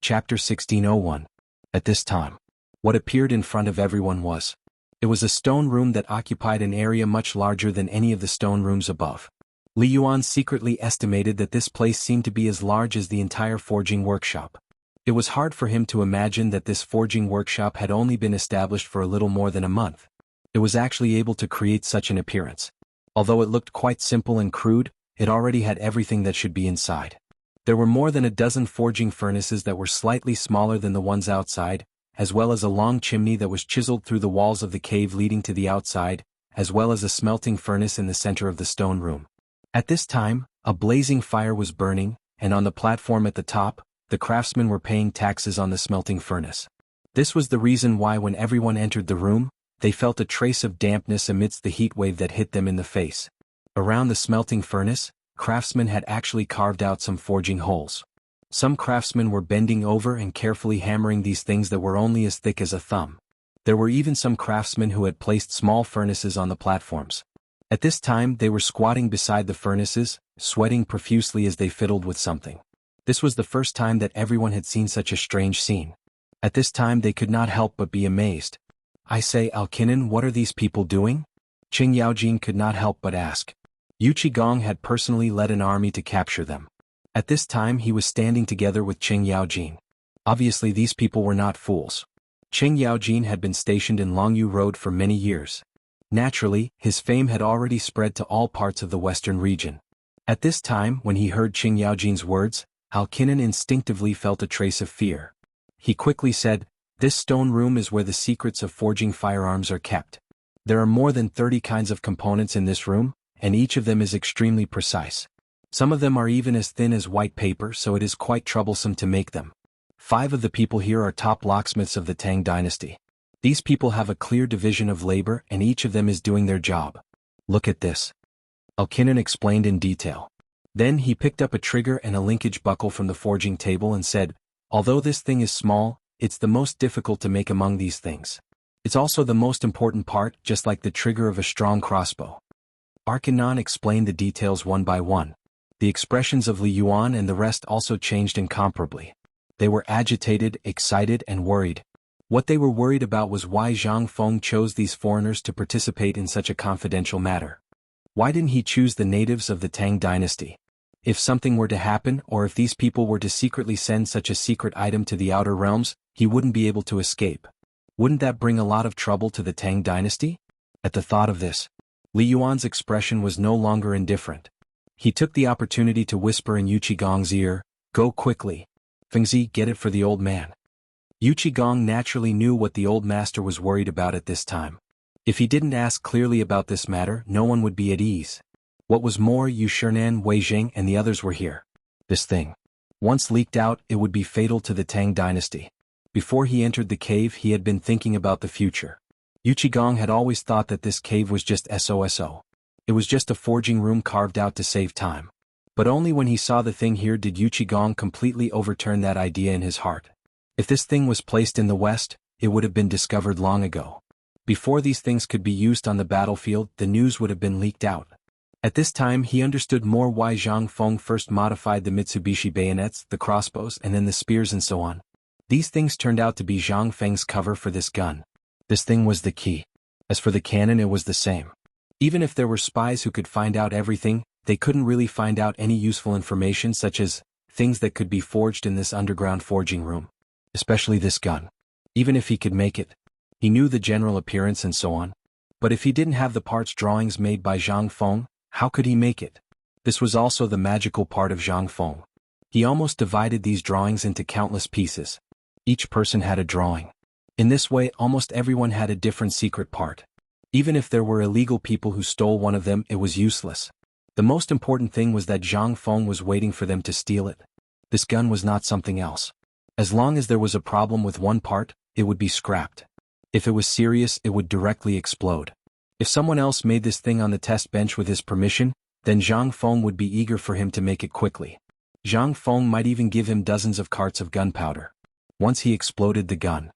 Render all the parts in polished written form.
Chapter 1601. At this time, what appeared in front of everyone was. It was a stone room that occupied an area much larger than any of the stone rooms above. Li Yuan secretly estimated that this place seemed to be as large as the entire forging workshop. It was hard for him to imagine that this forging workshop had only been established for a little more than a month. It was actually able to create such an appearance. Although it looked quite simple and crude, it already had everything that should be inside. There were more than a dozen forging furnaces that were slightly smaller than the ones outside, as well as a long chimney that was chiseled through the walls of the cave leading to the outside, as well as a smelting furnace in the center of the stone room. At this time, a blazing fire was burning, and on the platform at the top, the craftsmen were paying taxes on the smelting furnace. This was the reason why when everyone entered the room, they felt a trace of dampness amidst the heat wave that hit them in the face. Around the smelting furnace, craftsmen had actually carved out some forging holes. Some craftsmen were bending over and carefully hammering these things that were only as thick as a thumb. There were even some craftsmen who had placed small furnaces on the platforms. At this time they were squatting beside the furnaces, sweating profusely as they fiddled with something. This was the first time that everyone had seen such a strange scene. At this time they could not help but be amazed. "I say, Alkinen, what are these people doing?" Qing Yaojin could not help but ask. Yu Qigong had personally led an army to capture them. At this time he was standing together with Qing Yaojin. Obviously these people were not fools. Qing Yaojin had been stationed in Longyu Road for many years. Naturally, his fame had already spread to all parts of the western region. At this time, when he heard Qing Yaojin's words, Alkinen instinctively felt a trace of fear. He quickly said, "This stone room is where the secrets of forging firearms are kept. There are more than 30 kinds of components in this room, and each of them is extremely precise. Some of them are even as thin as white paper, so it is quite troublesome to make them. 5 of the people here are top locksmiths of the Tang Dynasty. These people have a clear division of labor and each of them is doing their job. Look at this." Alkinen explained in detail. Then he picked up a trigger and a linkage buckle from the forging table and said, "Although this thing is small, it's the most difficult to make among these things. It's also the most important part, just like the trigger of a strong crossbow." Arkanon explained the details one by one. The expressions of Li Yuan and the rest also changed incomparably. They were agitated, excited, and worried. What they were worried about was why Zhang Feng chose these foreigners to participate in such a confidential matter. Why didn't he choose the natives of the Tang Dynasty? If something were to happen, or if these people were to secretly send such a secret item to the outer realms, he wouldn't be able to escape. Wouldn't that bring a lot of trouble to the Tang Dynasty? At the thought of this, Li Yuan's expression was no longer indifferent. He took the opportunity to whisper in Yu Qigong's ear, "Go quickly. Fengzi, get it for the old man." Yu Qigong naturally knew what the old master was worried about at this time. If he didn't ask clearly about this matter, no one would be at ease. What was more, Yu Shernan, Wei Jing, and the others were here. This thing, once leaked out, it would be fatal to the Tang Dynasty. Before he entered the cave, he had been thinking about the future. Yu Qigong had always thought that this cave was just SOSO. It was just a forging room carved out to save time. But only when he saw the thing here did Yu Qigong completely overturn that idea in his heart. If this thing was placed in the West, it would have been discovered long ago. Before these things could be used on the battlefield, the news would have been leaked out. At this time he understood more why Zhang Feng first modified the Mitsubishi bayonets, the crossbows, and then the spears and so on. These things turned out to be Zhang Feng's cover for this gun. This thing was the key. As for the cannon, it was the same. Even if there were spies who could find out everything, they couldn't really find out any useful information such as things that could be forged in this underground forging room. Especially this gun. Even if he could make it, he knew the general appearance and so on. But if he didn't have the parts drawings made by Zhang Feng, how could he make it? This was also the magical part of Zhang Feng. He almost divided these drawings into countless pieces. Each person had a drawing. In this way, almost everyone had a different secret part. Even if there were illegal people who stole one of them, it was useless. The most important thing was that Zhang Feng was waiting for them to steal it. This gun was not something else. As long as there was a problem with one part, it would be scrapped. If it was serious, it would directly explode. If someone else made this thing on the test bench with his permission, then Zhang Feng would be eager for him to make it quickly. Zhang Feng might even give him dozens of carts of gunpowder. Once he exploded the gun.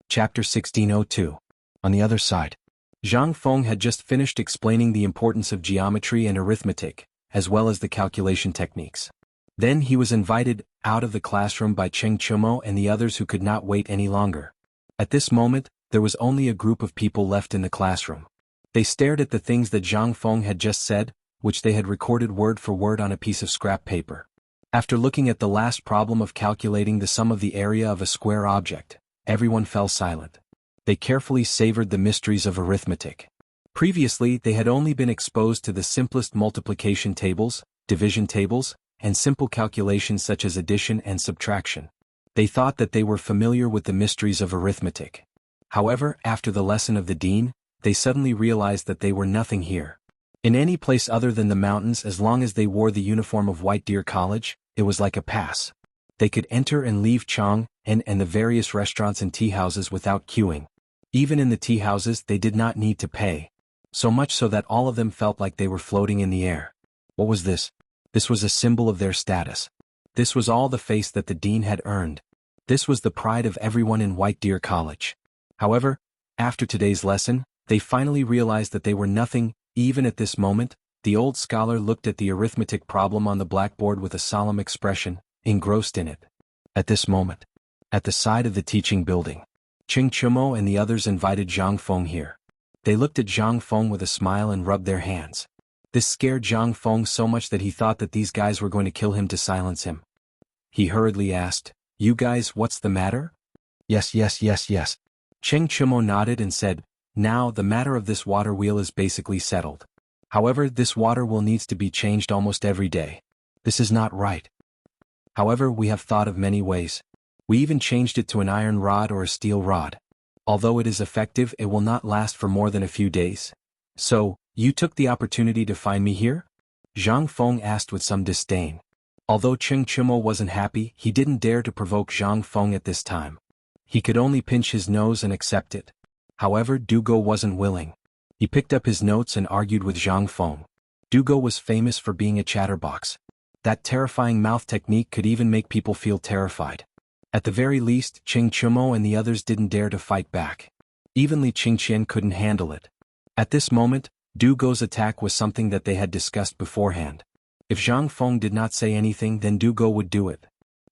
Chapter 1602. On the other side, Zhang Feng had just finished explaining the importance of geometry and arithmetic, as well as the calculation techniques. Then he was invited out of the classroom by Cheng Chumo and the others who could not wait any longer. At this moment, there was only a group of people left in the classroom. They stared at the things that Zhang Feng had just said, which they had recorded word for word on a piece of scrap paper. After looking at the last problem of calculating the sum of the area of a square object, everyone fell silent. They carefully savored the mysteries of arithmetic. Previously, they had only been exposed to the simplest multiplication tables, division tables, and simple calculations such as addition and subtraction. They thought that they were familiar with the mysteries of arithmetic. However, after the lesson of the dean, they suddenly realized that they were nothing here. In any place other than the mountains, as long as they wore the uniform of White Deer College, it was like a pass. They could enter and leave Chang and the various restaurants and tea houses without queuing. Even in the tea houses they did not need to pay. So much so that all of them felt like they were floating in the air. What was this? This was a symbol of their status. This was all the face that the dean had earned. This was the pride of everyone in White Deer College. However, after today's lesson, they finally realized that they were nothing. Even at this moment, the old scholar looked at the arithmetic problem on the blackboard with a solemn expression, engrossed in it. At this moment, at the side of the teaching building, Cheng Chumo and the others invited Zhang Feng here. They looked at Zhang Feng with a smile and rubbed their hands. This scared Zhang Feng so much that he thought that these guys were going to kill him to silence him. He hurriedly asked, "You guys, what's the matter?" Yes. Cheng Chumo nodded and said, "Now, the matter of this water wheel is basically settled. However, this water wheel needs to be changed almost every day. This is not right. However, we have thought of many ways. We even changed it to an iron rod or a steel rod. Although it is effective, it will not last for more than a few days. So, you took the opportunity to find me here?" Zhang Feng asked with some disdain. Although Cheng Chumo wasn't happy, he didn't dare to provoke Zhang Feng at this time. He could only pinch his nose and accept it. However, Dugo wasn't willing. He picked up his notes and argued with Zhang Feng. Dugo was famous for being a chatterbox. That terrifying mouth technique could even make people feel terrified. At the very least, Cheng Chumo and the others didn't dare to fight back. Even Li Qingqian couldn't handle it. At this moment, Dugo's attack was something that they had discussed beforehand. If Zhang Feng did not say anything, then Dugo would do it.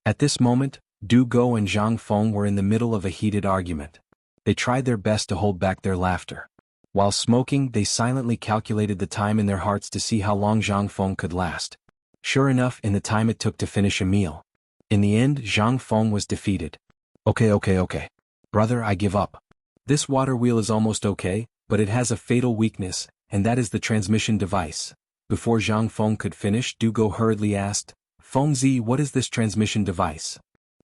At this moment, Dugo and Zhang Feng were in the middle of a heated argument. They tried their best to hold back their laughter. While smoking, they silently calculated the time in their hearts to see how long Zhang Feng could last. Sure enough, in the time it took to finish a meal. In the end, Zhang Feng was defeated. Okay. Brother, I give up. This water wheel is almost okay, but it has a fatal weakness, and that is the transmission device. Before Zhang Feng could finish, Dugo hurriedly asked, "Fengzi, what is this transmission device?"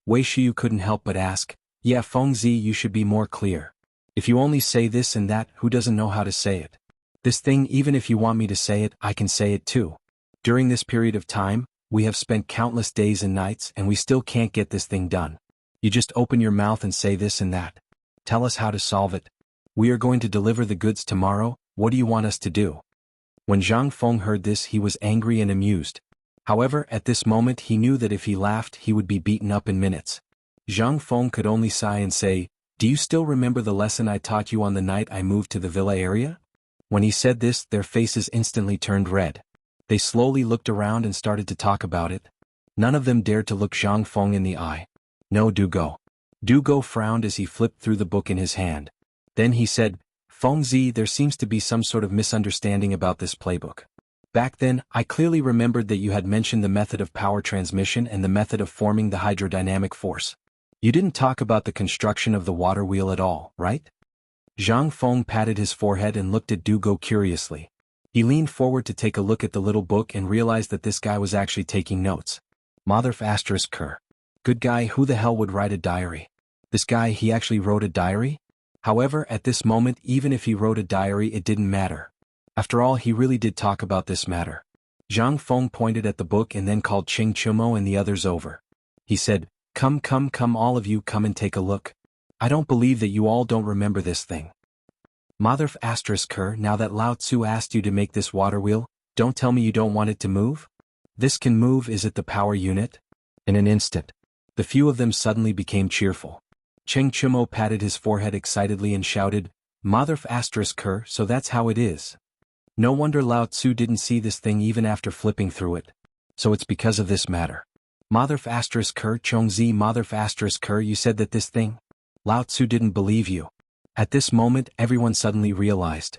Wei Shiyu couldn't help but ask, "Yeah, Fengzi, you should be more clear. If you only say this and that, who doesn't know how to say it? This thing, even if you want me to say it, I can say it too. During this period of time, we have spent countless days and nights and we still can't get this thing done. You just open your mouth and say this and that. Tell us how to solve it. We are going to deliver the goods tomorrow, what do you want us to do?" When Zhang Feng heard this, he was angry and amused. However, at this moment he knew that if he laughed he would be beaten up in minutes. Zhang Feng could only sigh and say, "Do you still remember the lesson I taught you on the night I moved to the villa area?" When he said this, their faces instantly turned red. They slowly looked around and started to talk about it. None of them dared to look Zhang Feng in the eye. No, Dugo. Dugo frowned as he flipped through the book in his hand. Then he said, "Fengzi, there seems to be some sort of misunderstanding about this playbook. Back then, I clearly remembered that you had mentioned the method of power transmission and the method of forming the hydrodynamic force. You didn't talk about the construction of the water wheel at all, right?" Zhang Feng patted his forehead and looked at Dugo curiously. He leaned forward to take a look at the little book and realized that this guy was actually taking notes. Motherf asterisk Kerr. Good guy, who the hell would write a diary? This guy, he actually wrote a diary? However, at this moment, even if he wrote a diary, it didn't matter. After all, he really did talk about this matter. Zhang Feng pointed at the book and then called Cheng Chumo and the others over. He said, Come, all of you, come and take a look. I don't believe that you all don't remember this thing. Motherf asterisk Kerr, now that Lao Tzu asked you to make this water wheel, don't tell me you don't want it to move? This can move, is it the power unit? In an instant, the few of them suddenly became cheerful. Cheng Chumo patted his forehead excitedly and shouted, Motherf asterisk Kerr, so that's how it is. No wonder Lao Tzu didn't see this thing even after flipping through it. So it's because of this matter. Motherf asterisk Ker Chongzi Motherf asterisk Ker, you said that this thing? Lao Tzu didn't believe you. At this moment everyone suddenly realized.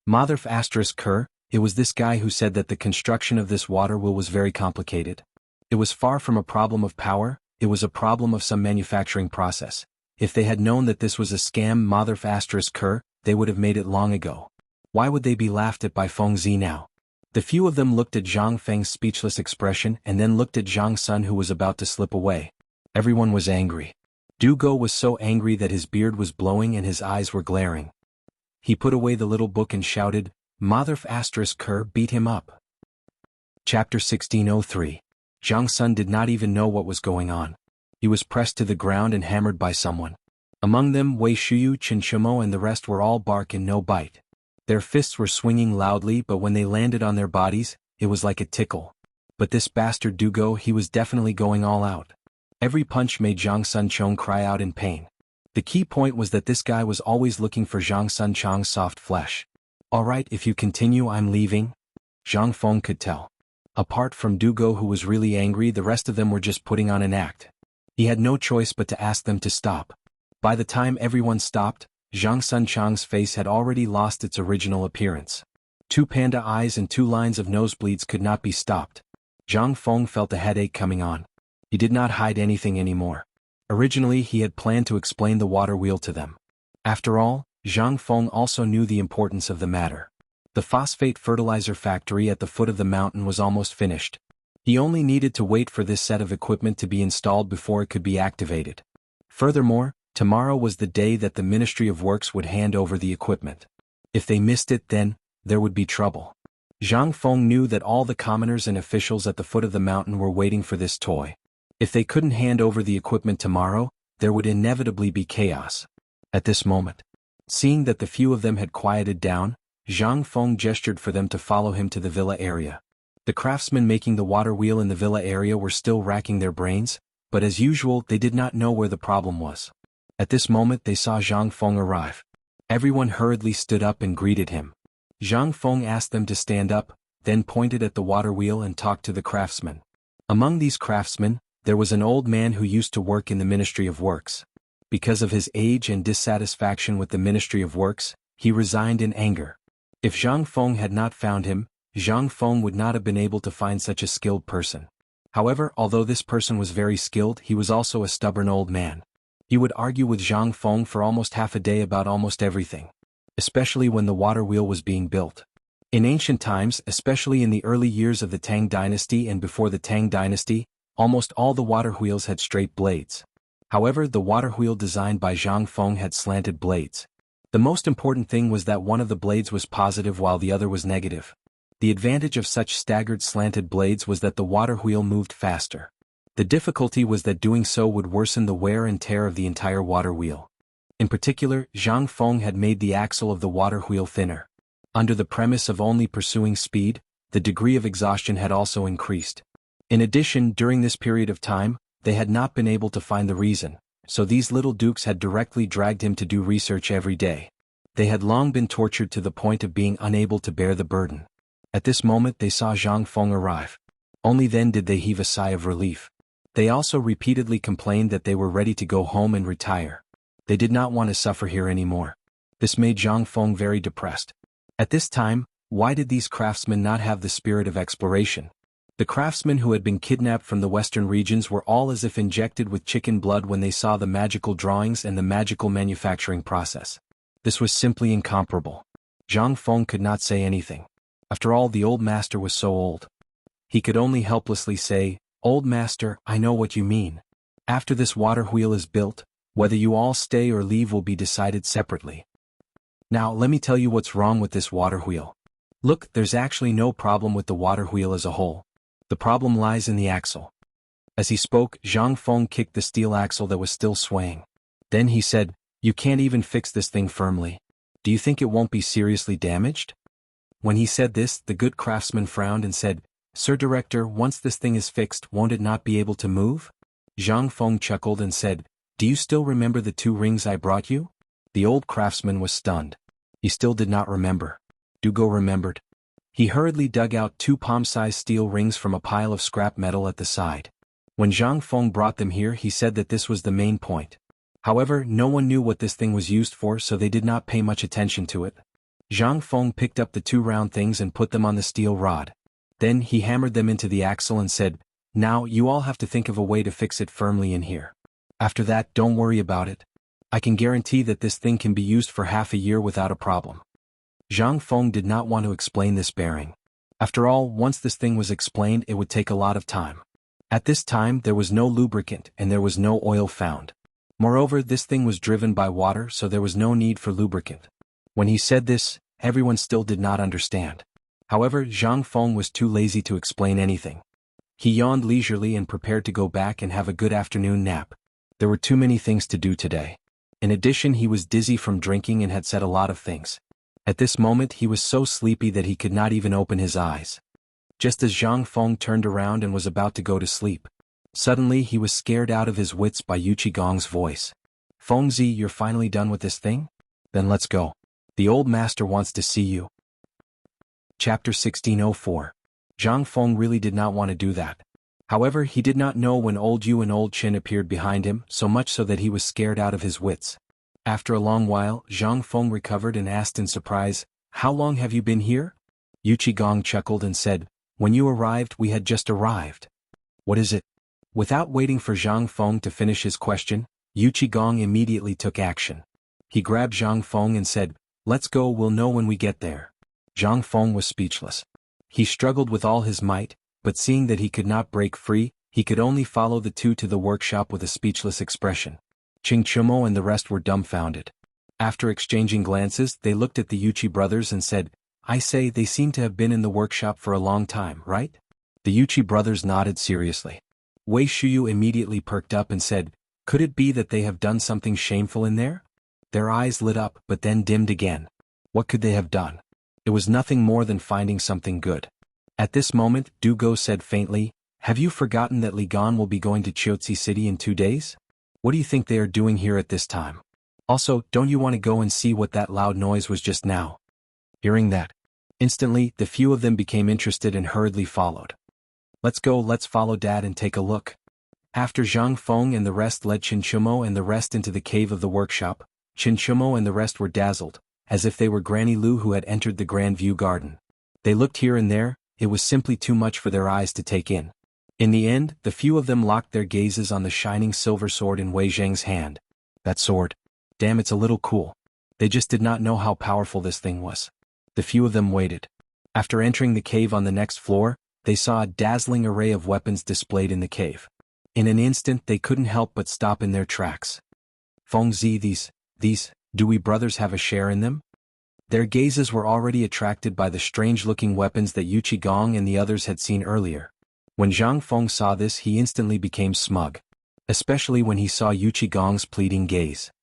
Motherf asterisk Ker, it was this guy who said that the construction of this water wheel was very complicated. It was far from a problem of power, it was a problem of some manufacturing process. If they had known that this was a scam Motherf asterisk Ker, they would have made it long ago. Why would they be laughed at by Feng Zi now? The few of them looked at Zhang Feng's speechless expression and then looked at Zhang Sun, who was about to slip away. Everyone was angry. Du Go was so angry that his beard was blowing and his eyes were glaring. He put away the little book and shouted, Motherf asterisk Ker, beat him up. Chapter 1603. Zhang Sun did not even know what was going on. He was pressed to the ground and hammered by someone. Among them Wei Shuyu, Chen Shimo and the rest were all bark and no bite. Their fists were swinging loudly, but when they landed on their bodies, it was like a tickle. But this bastard Du Go, he was definitely going all out. Every punch made Zhang Sun Chong cry out in pain. The key point was that this guy was always looking for Zhang Sun Chong's soft flesh. Alright, if you continue, I'm leaving. Zhang Feng could tell. Apart from Du Go, who was really angry, the rest of them were just putting on an act. He had no choice but to ask them to stop. By the time everyone stopped, Zhang Sun Chong's face had already lost its original appearance. 2 panda eyes and 2 lines of nosebleeds could not be stopped. Zhang Feng felt a headache coming on. He did not hide anything anymore. Originally he had planned to explain the water wheel to them. After all, Zhang Feng also knew the importance of the matter. The phosphate fertilizer factory at the foot of the mountain was almost finished. He only needed to wait for this set of equipment to be installed before it could be activated. Furthermore, tomorrow was the day that the Ministry of Works would hand over the equipment. If they missed it, then there would be trouble. Zhang Feng knew that all the commoners and officials at the foot of the mountain were waiting for this toy. If they couldn't hand over the equipment tomorrow, there would inevitably be chaos. At this moment, seeing that the few of them had quieted down, Zhang Feng gestured for them to follow him to the villa area. The craftsmen making the water wheel in the villa area were still racking their brains, but as usual they did not know where the problem was. At this moment they saw Zhang Feng arrive. Everyone hurriedly stood up and greeted him. Zhang Feng asked them to stand up, then pointed at the water wheel and talked to the craftsmen. Among these craftsmen, there was an old man who used to work in the Ministry of Works. Because of his age and dissatisfaction with the Ministry of Works, he resigned in anger. If Zhang Feng had not found him, Zhang Feng would not have been able to find such a skilled person. However, although this person was very skilled, he was also a stubborn old man. He would argue with Zhang Feng for almost half a day about almost everything, especially when the water wheel was being built. In ancient times, especially in the early years of the Tang Dynasty and before the Tang Dynasty, almost all the water wheels had straight blades. However, the water wheel designed by Zhang Feng had slanted blades. The most important thing was that one of the blades was positive while the other was negative. The advantage of such staggered slanted blades was that the water wheel moved faster. The difficulty was that doing so would worsen the wear and tear of the entire water wheel. In particular, Zhang Feng had made the axle of the water wheel thinner. Under the premise of only pursuing speed, the degree of exhaustion had also increased. In addition, during this period of time, they had not been able to find the reason, so these little dukes had directly dragged him to do research every day. They had long been tortured to the point of being unable to bear the burden. At this moment they saw Zhang Feng arrive. Only then did they heave a sigh of relief. They also repeatedly complained that they were ready to go home and retire. They did not want to suffer here anymore. This made Zhang Feng very depressed. At this time, why did these craftsmen not have the spirit of exploration? The craftsmen who had been kidnapped from the western regions were all as if injected with chicken blood when they saw the magical drawings and the magical manufacturing process. This was simply incomparable. Zhang Feng could not say anything. After all, the old master was so old. He could only helplessly say, "Old master, I know what you mean. After this water wheel is built, whether you all stay or leave will be decided separately. Now let me tell you what's wrong with this water wheel. Look, there's actually no problem with the water wheel as a whole. The problem lies in the axle." As he spoke, Zhang Feng kicked the steel axle that was still swaying. Then he said, "You can't even fix this thing firmly. Do you think it won't be seriously damaged?" When he said this, the good craftsman frowned and said, "Sir Director, once this thing is fixed, won't it not be able to move?" Zhang Feng chuckled and said, "Do you still remember the 2 rings I brought you?" The old craftsman was stunned. He still did not remember. Du Go remembered. He hurriedly dug out 2 palm-sized steel rings from a pile of scrap metal at the side. When Zhang Feng brought them here, he said that this was the main point. However, no one knew what this thing was used for, so they did not pay much attention to it. Zhang Feng picked up the 2 round things and put them on the steel rod. Then he hammered them into the axle and said, "Now you all have to think of a way to fix it firmly in here. After that, don't worry about it. I can guarantee that this thing can be used for half a year without a problem." Zhang Feng did not want to explain this bearing. After all, once this thing was explained, it would take a lot of time. At this time, there was no lubricant and there was no oil found. Moreover, this thing was driven by water, so there was no need for lubricant. When he said this, everyone still did not understand. However, Zhang Feng was too lazy to explain anything. He yawned leisurely and prepared to go back and have a good afternoon nap. There were too many things to do today. In addition, he was dizzy from drinking and had said a lot of things. At this moment, he was so sleepy that he could not even open his eyes. Just as Zhang Feng turned around and was about to go to sleep, suddenly he was scared out of his wits by Yu Qigong's voice. "Fengzi, you're finally done with this thing? Then let's go. The old master wants to see you." Chapter 1604. Zhang Feng really did not want to do that. However, he did not know when old Yu and old Qin appeared behind him, so much so that he was scared out of his wits. After a long while, Zhang Feng recovered and asked in surprise, "How long have you been here?" Yu Qigong chuckled and said, "When you arrived, we had just arrived." "What is it?" Without waiting for Zhang Feng to finish his question, Yu Qigong immediately took action. He grabbed Zhang Feng and said, "Let's go, we'll know when we get there." Zhang Feng was speechless. He struggled with all his might, but seeing that he could not break free, he could only follow the 2 to the workshop with a speechless expression. Qing Chumo and the rest were dumbfounded. After exchanging glances, they looked at the Yuchi brothers and said, "I say, they seem to have been in the workshop for a long time, right?" The Yuchi brothers nodded seriously. Wei Shuyu immediately perked up and said, "Could it be that they have done something shameful in there?" Their eyes lit up but then dimmed again. What could they have done? It was nothing more than finding something good. At this moment, Du Go said faintly, "Have you forgotten that Li Gan will be going to Chiotzi City in 2 days? What do you think they are doing here at this time? Also, don't you want to go and see what that loud noise was just now?" Hearing that, instantly, the few of them became interested and hurriedly followed. "Let's go, let's follow Dad and take a look." After Zhang Feng and the rest led Qin Chumo and the rest into the cave of the workshop, Qin Chumo and the rest were dazzled, as if they were Granny Lu who had entered the Grand View Garden. They looked here and there, it was simply too much for their eyes to take in. In the end, the few of them locked their gazes on the shining silver sword in Wei Zheng's hand. That sword. Damn, it's a little cool. They just did not know how powerful this thing was. The few of them waited. After entering the cave on the next floor, they saw a dazzling array of weapons displayed in the cave. In an instant they couldn't help but stop in their tracks. "Fengzi, these, do we brothers have a share in them?" Their gazes were already attracted by the strange-looking weapons that Yu Qigong and the others had seen earlier. When Zhang Feng saw this, he instantly became smug. Especially when he saw Yu Qigong's pleading gaze.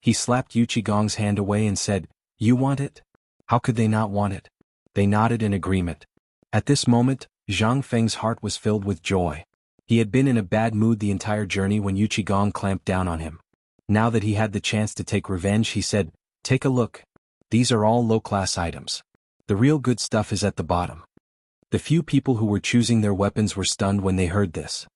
He slapped Yu Qigong's hand away and said, "You want it?" How could they not want it? They nodded in agreement. At this moment, Zhang Feng's heart was filled with joy. He had been in a bad mood the entire journey when Yu Qigong clamped down on him. Now that he had the chance to take revenge, he said, "Take a look. These are all low-class items. The real good stuff is at the bottom." The few people who were choosing their weapons were stunned when they heard this.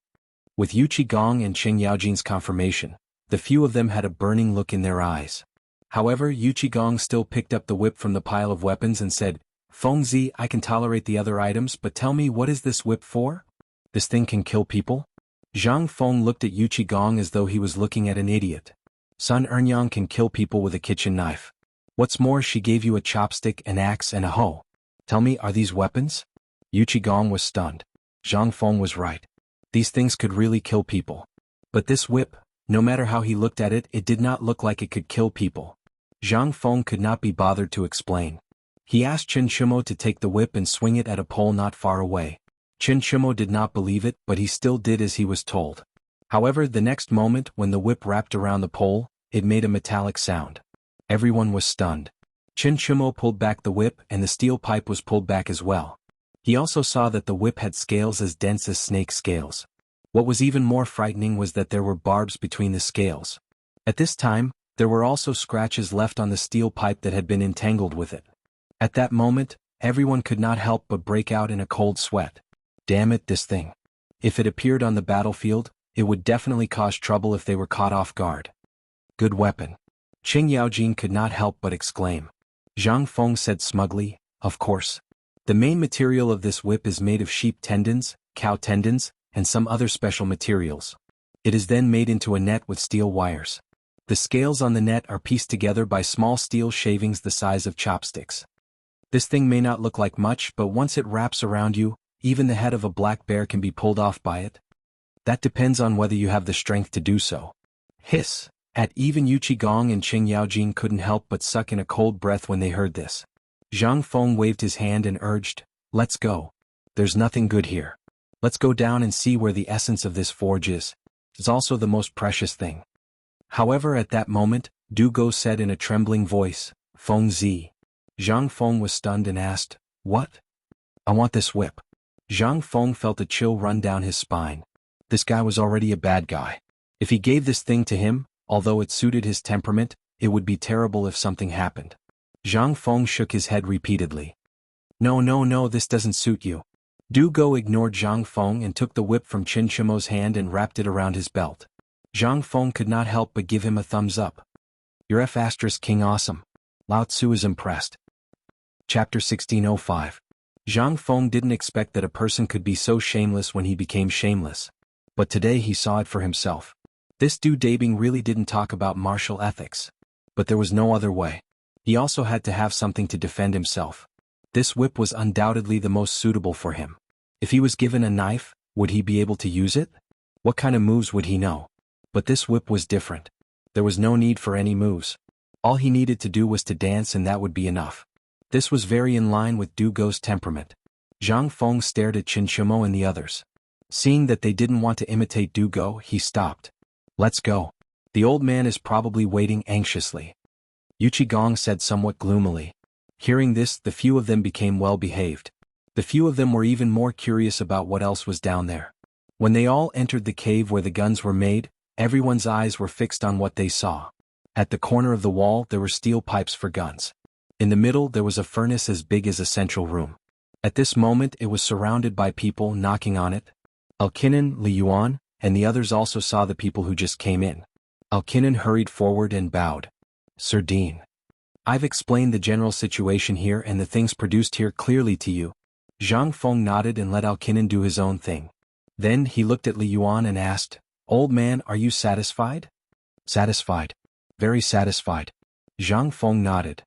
With Yu Qigong and Qing Yaojin's confirmation, the few of them had a burning look in their eyes. However, Yu Qigong still picked up the whip from the pile of weapons and said, "Fengzi, I can tolerate the other items, but tell me, what is this whip for? This thing can kill people?" Zhang Feng looked at Yu Qigong as though he was looking at an idiot. "Sun Ernyang can kill people with a kitchen knife. What's more, she gave you a chopstick, an axe and a hoe. Tell me, are these weapons?" Yu Qigong was stunned. Zhang Feng was right. These things could really kill people. But this whip, no matter how he looked at it, it did not look like it could kill people. Zhang Feng could not be bothered to explain. He asked Qin Chumo to take the whip and swing it at a pole not far away. Qin Chumo did not believe it, but he still did as he was told. However, the next moment, when the whip wrapped around the pole, it made a metallic sound. Everyone was stunned. Qin Chumo pulled back the whip and the steel pipe was pulled back as well. He also saw that the whip had scales as dense as snake scales. What was even more frightening was that there were barbs between the scales. At this time, there were also scratches left on the steel pipe that had been entangled with it. At that moment, everyone could not help but break out in a cold sweat. Damn it, this thing. If it appeared on the battlefield, it would definitely cause trouble if they were caught off guard. Good weapon. Qing Yaojin could not help but exclaim. Zhang Feng said smugly, of course. The main material of this whip is made of sheep tendons, cow tendons, and some other special materials. It is then made into a net with steel wires. The scales on the net are pieced together by small steel shavings the size of chopsticks. This thing may not look like much, but once it wraps around you, even the head of a black bear can be pulled off by it. That depends on whether you have the strength to do so. Hiss. At even Yu Qigong and Qing Yaojin couldn't help but suck in a cold breath when they heard this. Zhang Feng waved his hand and urged, let's go. There's nothing good here. Let's go down and see where the essence of this forge is. It's also the most precious thing. However, at that moment, Du Go said in a trembling voice, Feng Zi. Zhang Feng was stunned and asked, what? I want this whip. Zhang Feng felt a chill run down his spine. This guy was already a bad guy. If he gave this thing to him, although it suited his temperament, it would be terrible if something happened. Zhang Feng shook his head repeatedly. No, this doesn't suit you. Du Go ignored Zhang Feng and took the whip from Qin Shimo's hand and wrapped it around his belt. Zhang Feng could not help but give him a thumbs up. You're King awesome. Lao Tzu is impressed. Chapter 1605. Zhang Feng didn't expect that a person could be so shameless when he became shameless. But today he saw it for himself. This Du Dabing really didn't talk about martial ethics. But there was no other way. He also had to have something to defend himself. This whip was undoubtedly the most suitable for him. If he was given a knife, would he be able to use it? What kind of moves would he know? But this whip was different. There was no need for any moves. All he needed to do was to dance, and that would be enough. This was very in line with Du Go's temperament. Zhang Feng stared at Qin Shimo and the others. Seeing that they didn't want to imitate Du Go, he stopped. Let's go. The old man is probably waiting anxiously. Yu Qigong said somewhat gloomily. Hearing this, the few of them became well behaved. The few of them were even more curious about what else was down there. When they all entered the cave where the guns were made, everyone's eyes were fixed on what they saw. At the corner of the wall there were steel pipes for guns. In the middle there was a furnace as big as a central room. At this moment it was surrounded by people knocking on it. Alkinen, Li Yuan, and the others also saw the people who just came in. Alkinen hurried forward and bowed. Sir Dean. I've explained the general situation here and the things produced here clearly to you. Zhang Feng nodded and let Alkinen do his own thing. Then he looked at Li Yuan and asked, Old man, are you satisfied? Satisfied. Very satisfied. Zhang Feng nodded.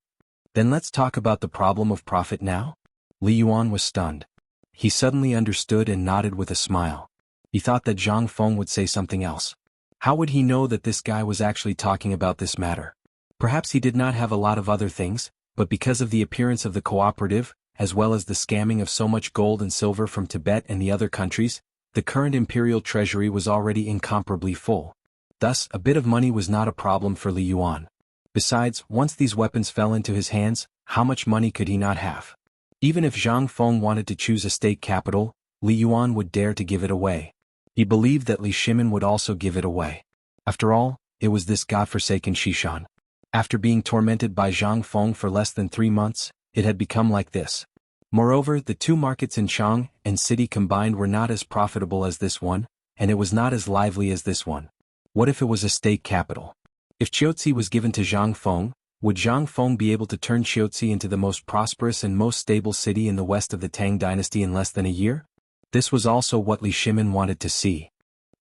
Then let's talk about the problem of profit now? Li Yuan was stunned. He suddenly understood and nodded with a smile. He thought that Zhang Feng would say something else. How would he know that this guy was actually talking about this matter? Perhaps he did not have a lot of other things, but because of the appearance of the cooperative, as well as the scamming of so much gold and silver from Tibet and the other countries, the current imperial treasury was already incomparably full. Thus, a bit of money was not a problem for Li Yuan. Besides, once these weapons fell into his hands, how much money could he not have? Even if Zhang Feng wanted to choose a state capital, Li Yuan would dare to give it away. He believed that Li Shimin would also give it away. After all, it was this godforsaken Shishan. After being tormented by Zhang Feng for less than 3 months, it had become like this. Moreover, the two markets in Chang and city combined were not as profitable as this one, and it was not as lively as this one. What if it was a state capital? If Chiaotzi was given to Zhang Feng, would Zhang Feng be able to turn Chiaotzi into the most prosperous and most stable city in the west of the Tang Dynasty in less than a year? This was also what Li Shimin wanted to see.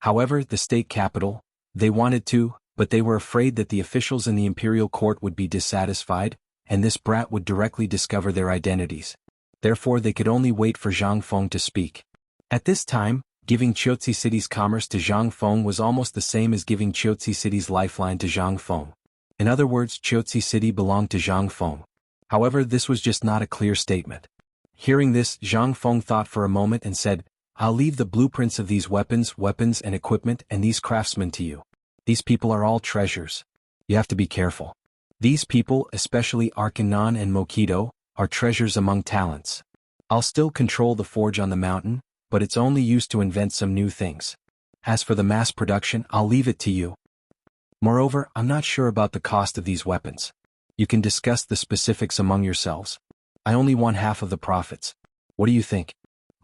However, the state capital, they wanted to, but they were afraid that the officials in the imperial court would be dissatisfied, and this brat would directly discover their identities. Therefore they could only wait for Zhang Feng to speak. At this time, giving Chiaotzi City's commerce to Zhang Feng was almost the same as giving Chiaotzi City's lifeline to Zhang Feng. In other words, Chiaotzi City belonged to Zhang Feng. However, this was just not a clear statement. Hearing this, Zhang Feng thought for a moment and said, I'll leave the blueprints of these weapons and equipment and these craftsmen to you. These people are all treasures. You have to be careful. These people, especially Arkanan and Mokido, are treasures among talents. I'll still control the forge on the mountain, but it's only used to invent some new things. As for the mass production, I'll leave it to you. Moreover, I'm not sure about the cost of these weapons. You can discuss the specifics among yourselves. I only want half of the profits. What do you think?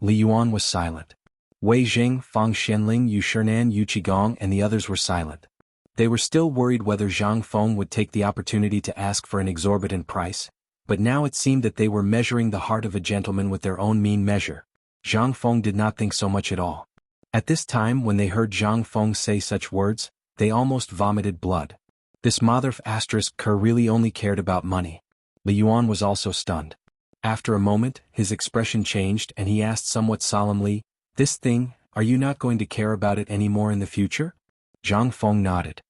Li Yuan was silent. Wei Jing, Fang Xianling, Yu Shernan, Yu Qigong and the others were silent. They were still worried whether Zhang Feng would take the opportunity to ask for an exorbitant price, but now it seemed that they were measuring the heart of a gentleman with their own mean measure. Zhang Feng did not think so much at all. At this time when they heard Zhang Feng say such words, they almost vomited blood. This mother asterisk Kerr really only cared about money. Li Yuan was also stunned. After a moment, his expression changed and he asked somewhat solemnly, "This thing, are you not going to care about it any more in the future?" Zhang Feng nodded.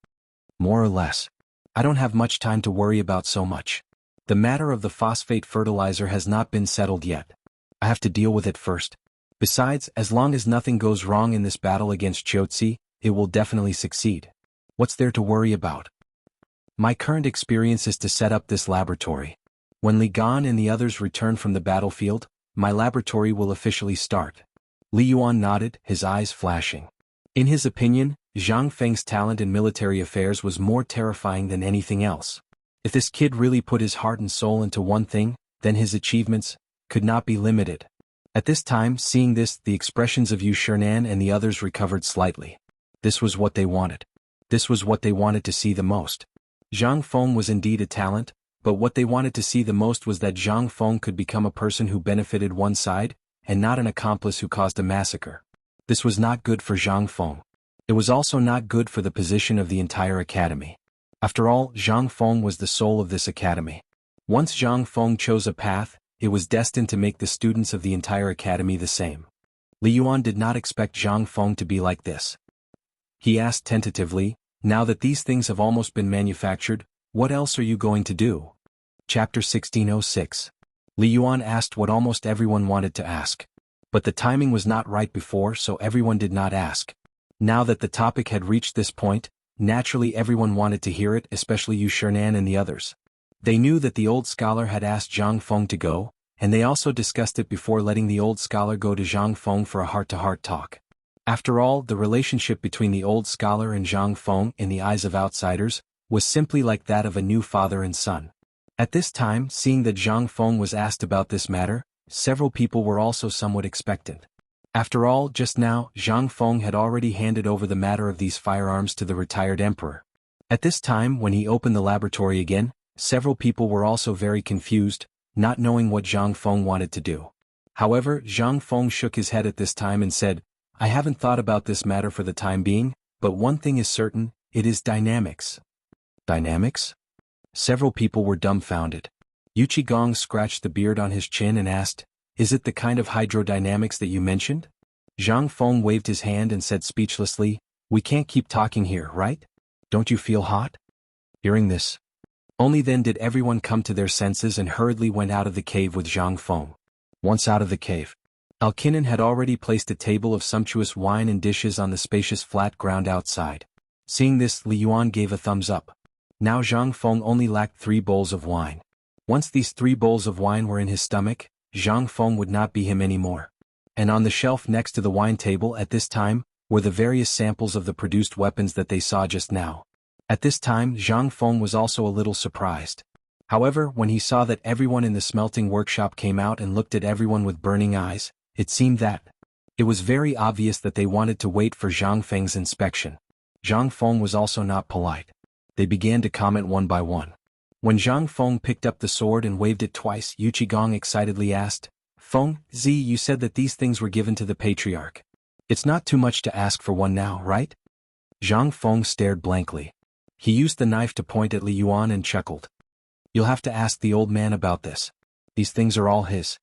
"More or less. I don't have much time to worry about so much. The matter of the phosphate fertilizer has not been settled yet. I have to deal with it first. Besides, as long as nothing goes wrong in this battle against Qiuzi, it will definitely succeed. What's there to worry about? My current experience is to set up this laboratory. When Li Gan and the others return from the battlefield, my laboratory will officially start." Li Yuan nodded, his eyes flashing. In his opinion, Zhang Feng's talent in military affairs was more terrifying than anything else. If this kid really put his heart and soul into one thing, then his achievements could not be limited. At this time, seeing this, the expressions of Yu Shernan and the others recovered slightly. This was what they wanted. This was what they wanted to see the most. Zhang Feng was indeed a talent, but what they wanted to see the most was that Zhang Feng could become a person who benefited one side, and not an accomplice who caused a massacre. This was not good for Zhang Feng. It was also not good for the position of the entire academy. After all, Zhang Feng was the soul of this academy. Once Zhang Feng chose a path, it was destined to make the students of the entire academy the same. Li Yuan did not expect Zhang Feng to be like this. He asked tentatively, "Now that these things have almost been manufactured, what else are you going to do?" Chapter 1606. Li Yuan asked what almost everyone wanted to ask. But the timing was not right before, so everyone did not ask. Now that the topic had reached this point, naturally everyone wanted to hear it, especially Yu Shernan and the others. They knew that the old scholar had asked Zhang Feng to go, and they also discussed it before letting the old scholar go to Zhang Feng for a heart-to-heart talk. After all, the relationship between the old scholar and Zhang Feng, in the eyes of outsiders, was simply like that of a new father and son. At this time, seeing that Zhang Feng was asked about this matter, several people were also somewhat expectant. After all, just now, Zhang Feng had already handed over the matter of these firearms to the retired emperor. At this time, when he opened the laboratory again, several people were also very confused, not knowing what Zhang Feng wanted to do. However, Zhang Feng shook his head at this time and said, "I haven't thought about this matter for the time being, but one thing is certain, it is dynamics." Dynamics? Several people were dumbfounded. Yu Qigong scratched the beard on his chin and asked, "Is it the kind of hydrodynamics that you mentioned?" Zhang Feng waved his hand and said speechlessly, "We can't keep talking here, right? Don't you feel hot?" Hearing this, only then did everyone come to their senses and hurriedly went out of the cave with Zhang Feng. Once out of the cave, Alkinen had already placed a table of sumptuous wine and dishes on the spacious flat ground outside. Seeing this, Li Yuan gave a thumbs up. Now Zhang Feng only lacked 3 bowls of wine. Once these 3 bowls of wine were in his stomach, Zhang Feng would not be him anymore. And on the shelf next to the wine table at this time, were the various samples of the produced weapons that they saw just now. At this time, Zhang Feng was also a little surprised. However, when he saw that everyone in the smelting workshop came out and looked at everyone with burning eyes, it seemed that it was very obvious that they wanted to wait for Zhang Feng's inspection. Zhang Feng was also not polite. They began to comment one by one. When Zhang Feng picked up the sword and waved it twice, Yu Qigong excitedly asked, "Feng, Zi, you said that these things were given to the patriarch. It's not too much to ask for one now, right?" Zhang Feng stared blankly. He used the knife to point at Li Yuan and chuckled. "You'll have to ask the old man about this. These things are all his."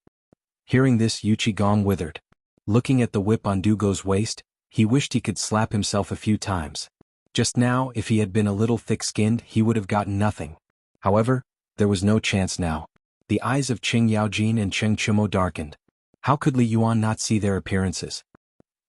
Hearing this, Yu Qigong withered. Looking at the whip on Dugo's waist, he wished he could slap himself a few times. Just now, if he had been a little thick-skinned, he would have gotten nothing. However, there was no chance now. The eyes of Qing Yaojin and Cheng Chumo darkened. How could Li Yuan not see their appearances?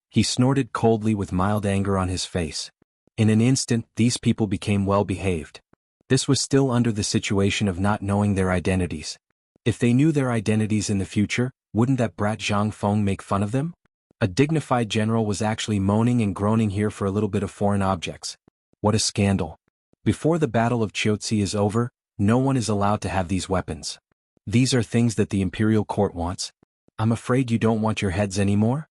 He snorted coldly with mild anger on his face. In an instant, these people became well-behaved. This was still under the situation of not knowing their identities. If they knew their identities in the future, wouldn't that brat Zhang Feng make fun of them? A dignified general was actually moaning and groaning here for a little bit of foreign objects. What a scandal. Before the Battle of Qiuzi is over, no one is allowed to have these weapons. These are things that the imperial court wants. I'm afraid you don't want your heads anymore?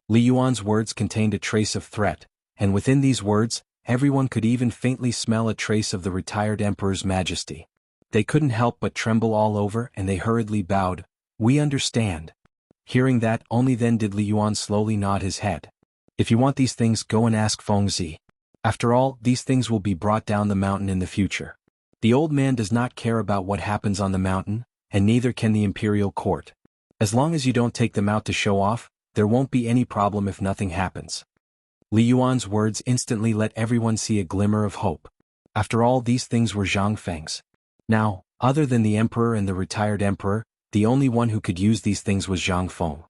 Li Yuan's words contained a trace of threat, and within these words, everyone could even faintly smell a trace of the retired emperor's majesty. They couldn't help but tremble all over, and they hurriedly bowed. "We understand." Hearing that, only then did Li Yuan slowly nod his head. "If you want these things, go and ask Fengzi. After all, these things will be brought down the mountain in the future. The old man does not care about what happens on the mountain, and neither can the imperial court. As long as you don't take them out to show off, there won't be any problem if nothing happens." Li Yuan's words instantly let everyone see a glimmer of hope. After all, these things were Zhang Feng's. Now, other than the emperor and the retired emperor, the only one who could use these things was Zhang Feng.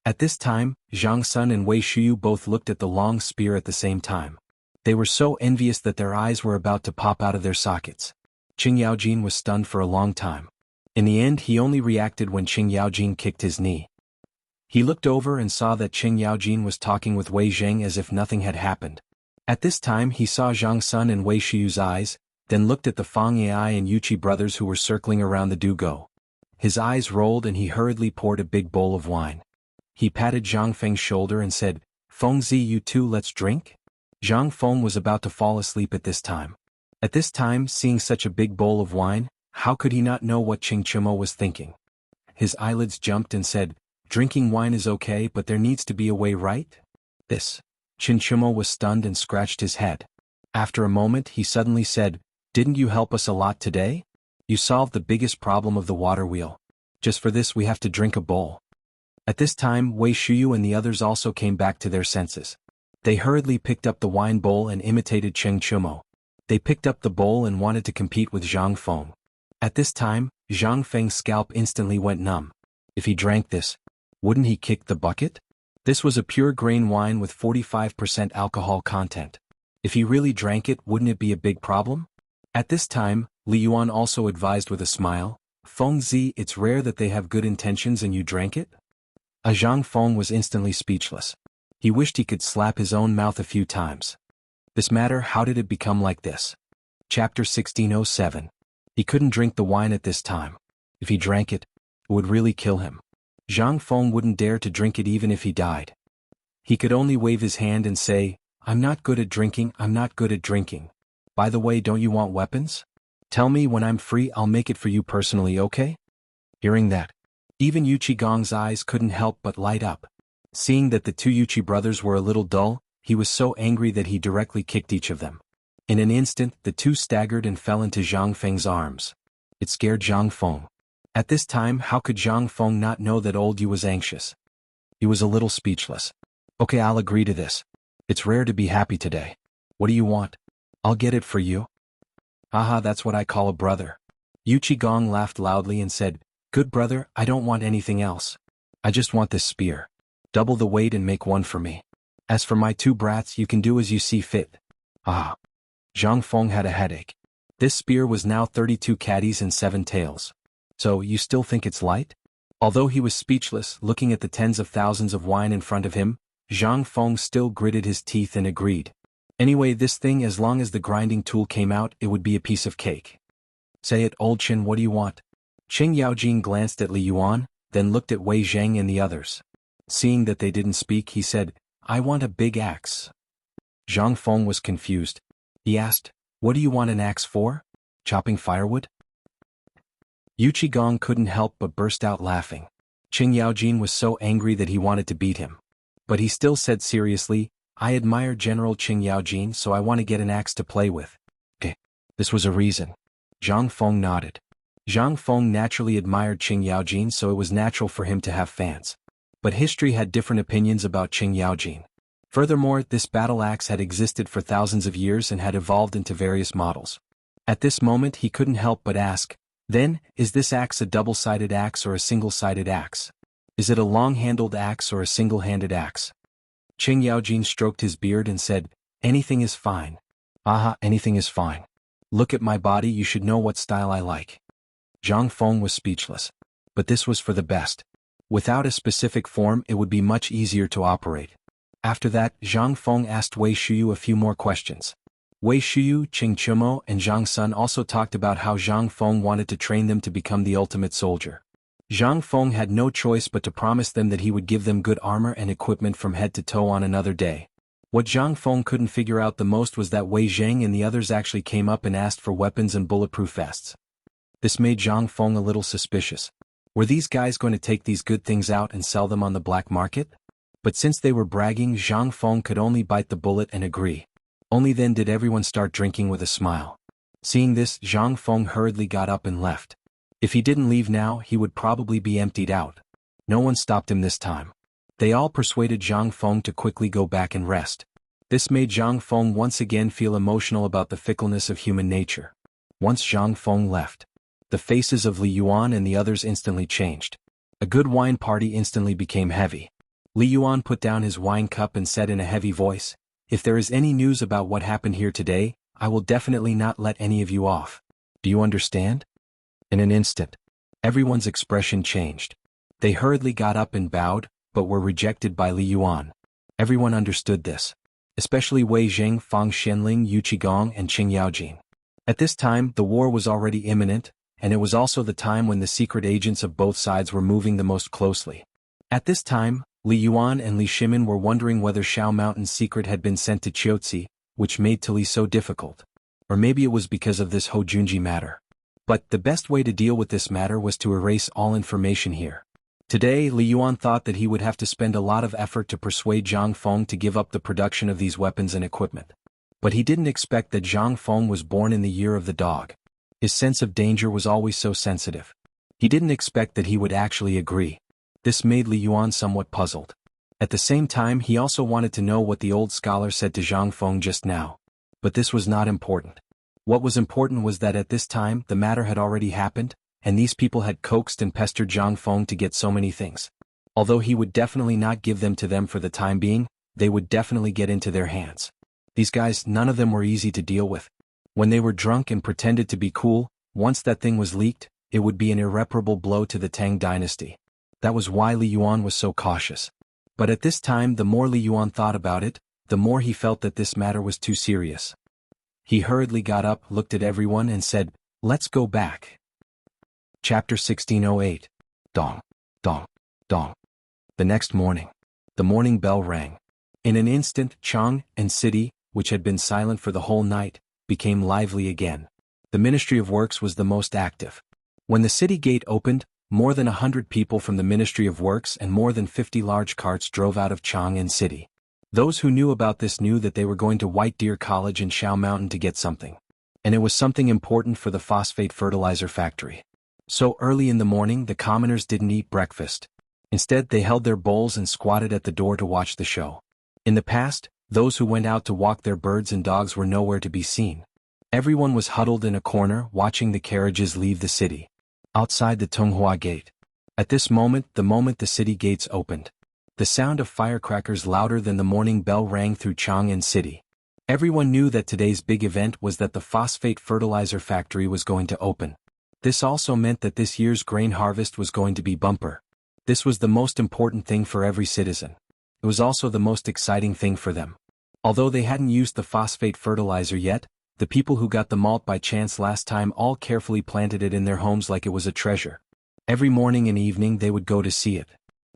At this time, Zhang Sun and Wei Shuyu both looked at the long spear at the same time. They were so envious that their eyes were about to pop out of their sockets. Qing Yaojin was stunned for a long time. In the end, he only reacted when Qing Yaojin kicked his knee. He looked over and saw that Qing Yaojin was talking with Wei Zheng as if nothing had happened. At this time he saw Zhang Sun and Wei Shuyu's eyes, then looked at the Fang Ai and Yuqi brothers who were circling around the Dugo. His eyes rolled and he hurriedly poured a big bowl of wine. He patted Zhang Feng's shoulder and said, "Fengzi, you two, let's drink?" Zhang Feng was about to fall asleep at this time. At this time, seeing such a big bowl of wine, how could he not know what Qing Chimo was thinking? His eyelids jumped and said, "Drinking wine is okay, but there needs to be a way, right?" This. Qin Chimo was stunned and scratched his head. After a moment he suddenly said, "Didn't you help us a lot today? You solved the biggest problem of the water wheel. Just for this we have to drink a bowl." At this time Wei Shuyu and the others also came back to their senses. They hurriedly picked up the wine bowl and imitated Qing Chimo. They picked up the bowl and wanted to compete with Zhang Feng. At this time, Zhang Feng's scalp instantly went numb. If he drank this, wouldn't he kick the bucket? This was a pure grain wine with 45% alcohol content. If he really drank it, wouldn't it be a big problem? At this time, Li Yuan also advised with a smile, "Fengzi, it's rare that they have good intentions and you drank it?" Zhang Feng was instantly speechless. He wished he could slap his own mouth a few times. This matter, how did it become like this? Chapter 1607. He couldn't drink the wine at this time. If he drank it, it would really kill him. Zhang Feng wouldn't dare to drink it even if he died. He could only wave his hand and say, "I'm not good at drinking, I'm not good at drinking. By the way, don't you want weapons? Tell me when I'm free, I'll make it for you personally, okay?" Hearing that, even Yuqi Gong's eyes couldn't help but light up. Seeing that the two Yuqi brothers were a little dull, he was so angry that he directly kicked each of them. In an instant, the two staggered and fell into Zhang Feng's arms. It scared Zhang Feng. At this time, how could Zhang Feng not know that old Yu was anxious? He was a little speechless. "Okay, I'll agree to this. It's rare to be happy today. What do you want? I'll get it for you." "Haha, that's what I call a brother." Yuqi Gong laughed loudly and said, "Good brother, I don't want anything else. I just want this spear. Double the weight and make one for me. As for my two brats, you can do as you see fit." Ah. Zhang Feng had a headache. This spear was now 32 caddies and 7 tails. "So, you still think it's light?" Although he was speechless, looking at the tens of thousands of wine in front of him, Zhang Feng still gritted his teeth and agreed. "Anyway, this thing, as long as the grinding tool came out, it would be a piece of cake." "Say it, old Qin, what do you want?" Qing Yaojin glanced at Li Yuan, then looked at Wei Zheng and the others. Seeing that they didn't speak, he said, "I want a big axe." Zhang Feng was confused. He asked, "What do you want an axe for? Chopping firewood?" Yuqi Gong couldn't help but burst out laughing. Qing Yaojin was so angry that he wanted to beat him. But he still said seriously, "I admire General Qing Yaojin, so I want to get an axe to play with." Okay. This was a reason. Zhang Feng nodded. Zhang Feng naturally admired Qing Yaojin, so it was natural for him to have fans. But history had different opinions about Qing Yaojin. Furthermore, this battle axe had existed for thousands of years and had evolved into various models. At this moment he couldn't help but ask, "Then, is this axe a double-sided axe or a single-sided axe? Is it a long-handled axe or a single-handed axe?" Qing Yaojin stroked his beard and said, "Anything is fine." "Aha, anything is fine. Look at my body, you should know what style I like." Zhang Feng was speechless. But this was for the best. Without a specific form, it would be much easier to operate. After that, Zhang Feng asked Wei Shuyu a few more questions. Wei Shuyu, Qing Chimo, and Zhang Sun also talked about how Zhang Feng wanted to train them to become the ultimate soldier. Zhang Feng had no choice but to promise them that he would give them good armor and equipment from head to toe on another day. What Zhang Feng couldn't figure out the most was that Wei Zheng and the others actually came up and asked for weapons and bulletproof vests. This made Zhang Feng a little suspicious. Were these guys going to take these good things out and sell them on the black market? But since they were bragging, Zhang Feng could only bite the bullet and agree. Only then did everyone start drinking with a smile. Seeing this, Zhang Feng hurriedly got up and left. If he didn't leave now, he would probably be emptied out. No one stopped him this time. They all persuaded Zhang Feng to quickly go back and rest. This made Zhang Feng once again feel emotional about the fickleness of human nature. Once Zhang Feng left, the faces of Li Yuan and the others instantly changed. A good wine party instantly became heavy. Li Yuan put down his wine cup and said in a heavy voice, "If there is any news about what happened here today, I will definitely not let any of you off. Do you understand?" In an instant, everyone's expression changed. They hurriedly got up and bowed, but were rejected by Li Yuan. Everyone understood this, especially Wei Zheng, Fang Xianling, Yu Qigong, and Qing Yaojin. At this time, the war was already imminent, and it was also the time when the secret agents of both sides were moving the most closely. At this time, Li Yuan and Li Shimin were wondering whether Shao Mountain's secret had been sent to Qiuzi, which made Tili so difficult. Or maybe it was because of this Ho Junji matter. But the best way to deal with this matter was to erase all information here. Today, Li Yuan thought that he would have to spend a lot of effort to persuade Zhang Feng to give up the production of these weapons and equipment. But he didn't expect that Zhang Feng was born in the year of the dog. His sense of danger was always so sensitive. He didn't expect that he would actually agree. This made Li Yuan somewhat puzzled. At the same time, he also wanted to know what the old scholar said to Zhang Feng just now. But this was not important. What was important was that at this time, the matter had already happened, and these people had coaxed and pestered Zhang Feng to get so many things. Although he would definitely not give them to them for the time being, they would definitely get into their hands. These guys, none of them were easy to deal with. When they were drunk and pretended to be cool, once that thing was leaked, it would be an irreparable blow to the Tang Dynasty. That was why Li Yuan was so cautious. But at this time, the more Li Yuan thought about it, the more he felt that this matter was too serious. He hurriedly got up, looked at everyone and said, "Let's go back." Chapter 1608. Dong, dong, dong. The next morning, the morning bell rang. In an instant, Chang and city, which had been silent for the whole night, became lively again. The Ministry of Works was the most active. When the city gate opened, more than 100 people from the Ministry of Works and more than 50 large carts drove out of Chang'an City. Those who knew about this knew that they were going to White Deer College in Shao Mountain to get something. And it was something important for the phosphate fertilizer factory. So early in the morning, the commoners didn't eat breakfast. Instead, they held their bowls and squatted at the door to watch the show. In the past, those who went out to walk their birds and dogs were nowhere to be seen. Everyone was huddled in a corner watching the carriages leave the city. Outside the Tonghua Gate. At this moment, the city gates opened. The sound of firecrackers louder than the morning bell rang through Chang'an City. Everyone knew that today's big event was that the phosphate fertilizer factory was going to open. This also meant that this year's grain harvest was going to be bumper. This was the most important thing for every citizen. It was also the most exciting thing for them. Although they hadn't used the phosphate fertilizer yet, the people who got the malt by chance last time all carefully planted it in their homes like it was a treasure. Every morning and evening they would go to see it.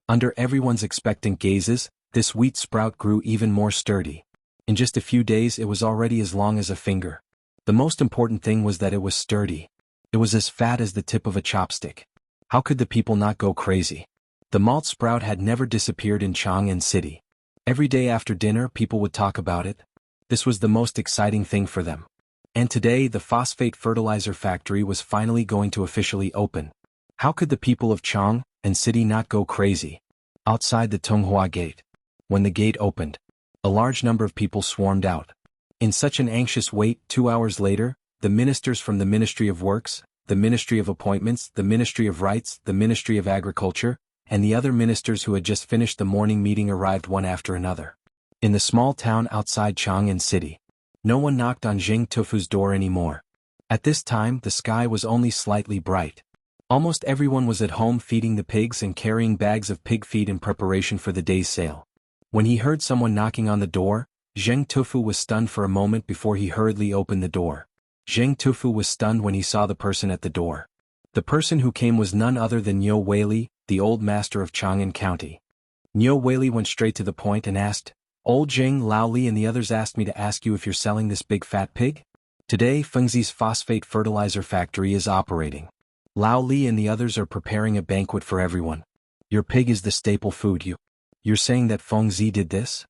Under everyone's expectant gazes, this wheat sprout grew even more sturdy. In just a few days it was already as long as a finger. The most important thing was that it was sturdy. It was as fat as the tip of a chopstick. How could the people not go crazy? The malt sprout had never disappeared in Chang'an City. Every day after dinner people would talk about it. This was the most exciting thing for them. And today the phosphate fertilizer factory was finally going to officially open. How could the people of Chang'an City not go crazy? Outside the Tonghua Gate. When the gate opened, a large number of people swarmed out. In such an anxious wait, 2 hours later, the ministers from the Ministry of Works, the Ministry of Appointments, the Ministry of Rights, the Ministry of Agriculture, and the other ministers who had just finished the morning meeting arrived one after another. In the small town outside Chang'an City, no one knocked on Zheng Tufu's door anymore. At this time, the sky was only slightly bright. Almost everyone was at home feeding the pigs and carrying bags of pig feed in preparation for the day's sale. When he heard someone knocking on the door, Zheng Tufu was stunned for a moment before he hurriedly opened the door. Zheng Tufu was stunned when he saw the person at the door. The person who came was none other than Niu Weili, the old master of Chang'an County. Niu Weili went straight to the point and asked, "Old Jing, Lao Li and the others asked me to ask you if you're selling this big fat pig? Today Fengzi's phosphate fertilizer factory is operating. Lao Li and the others are preparing a banquet for everyone. Your pig is the staple food. You're saying that Fengzi did this?"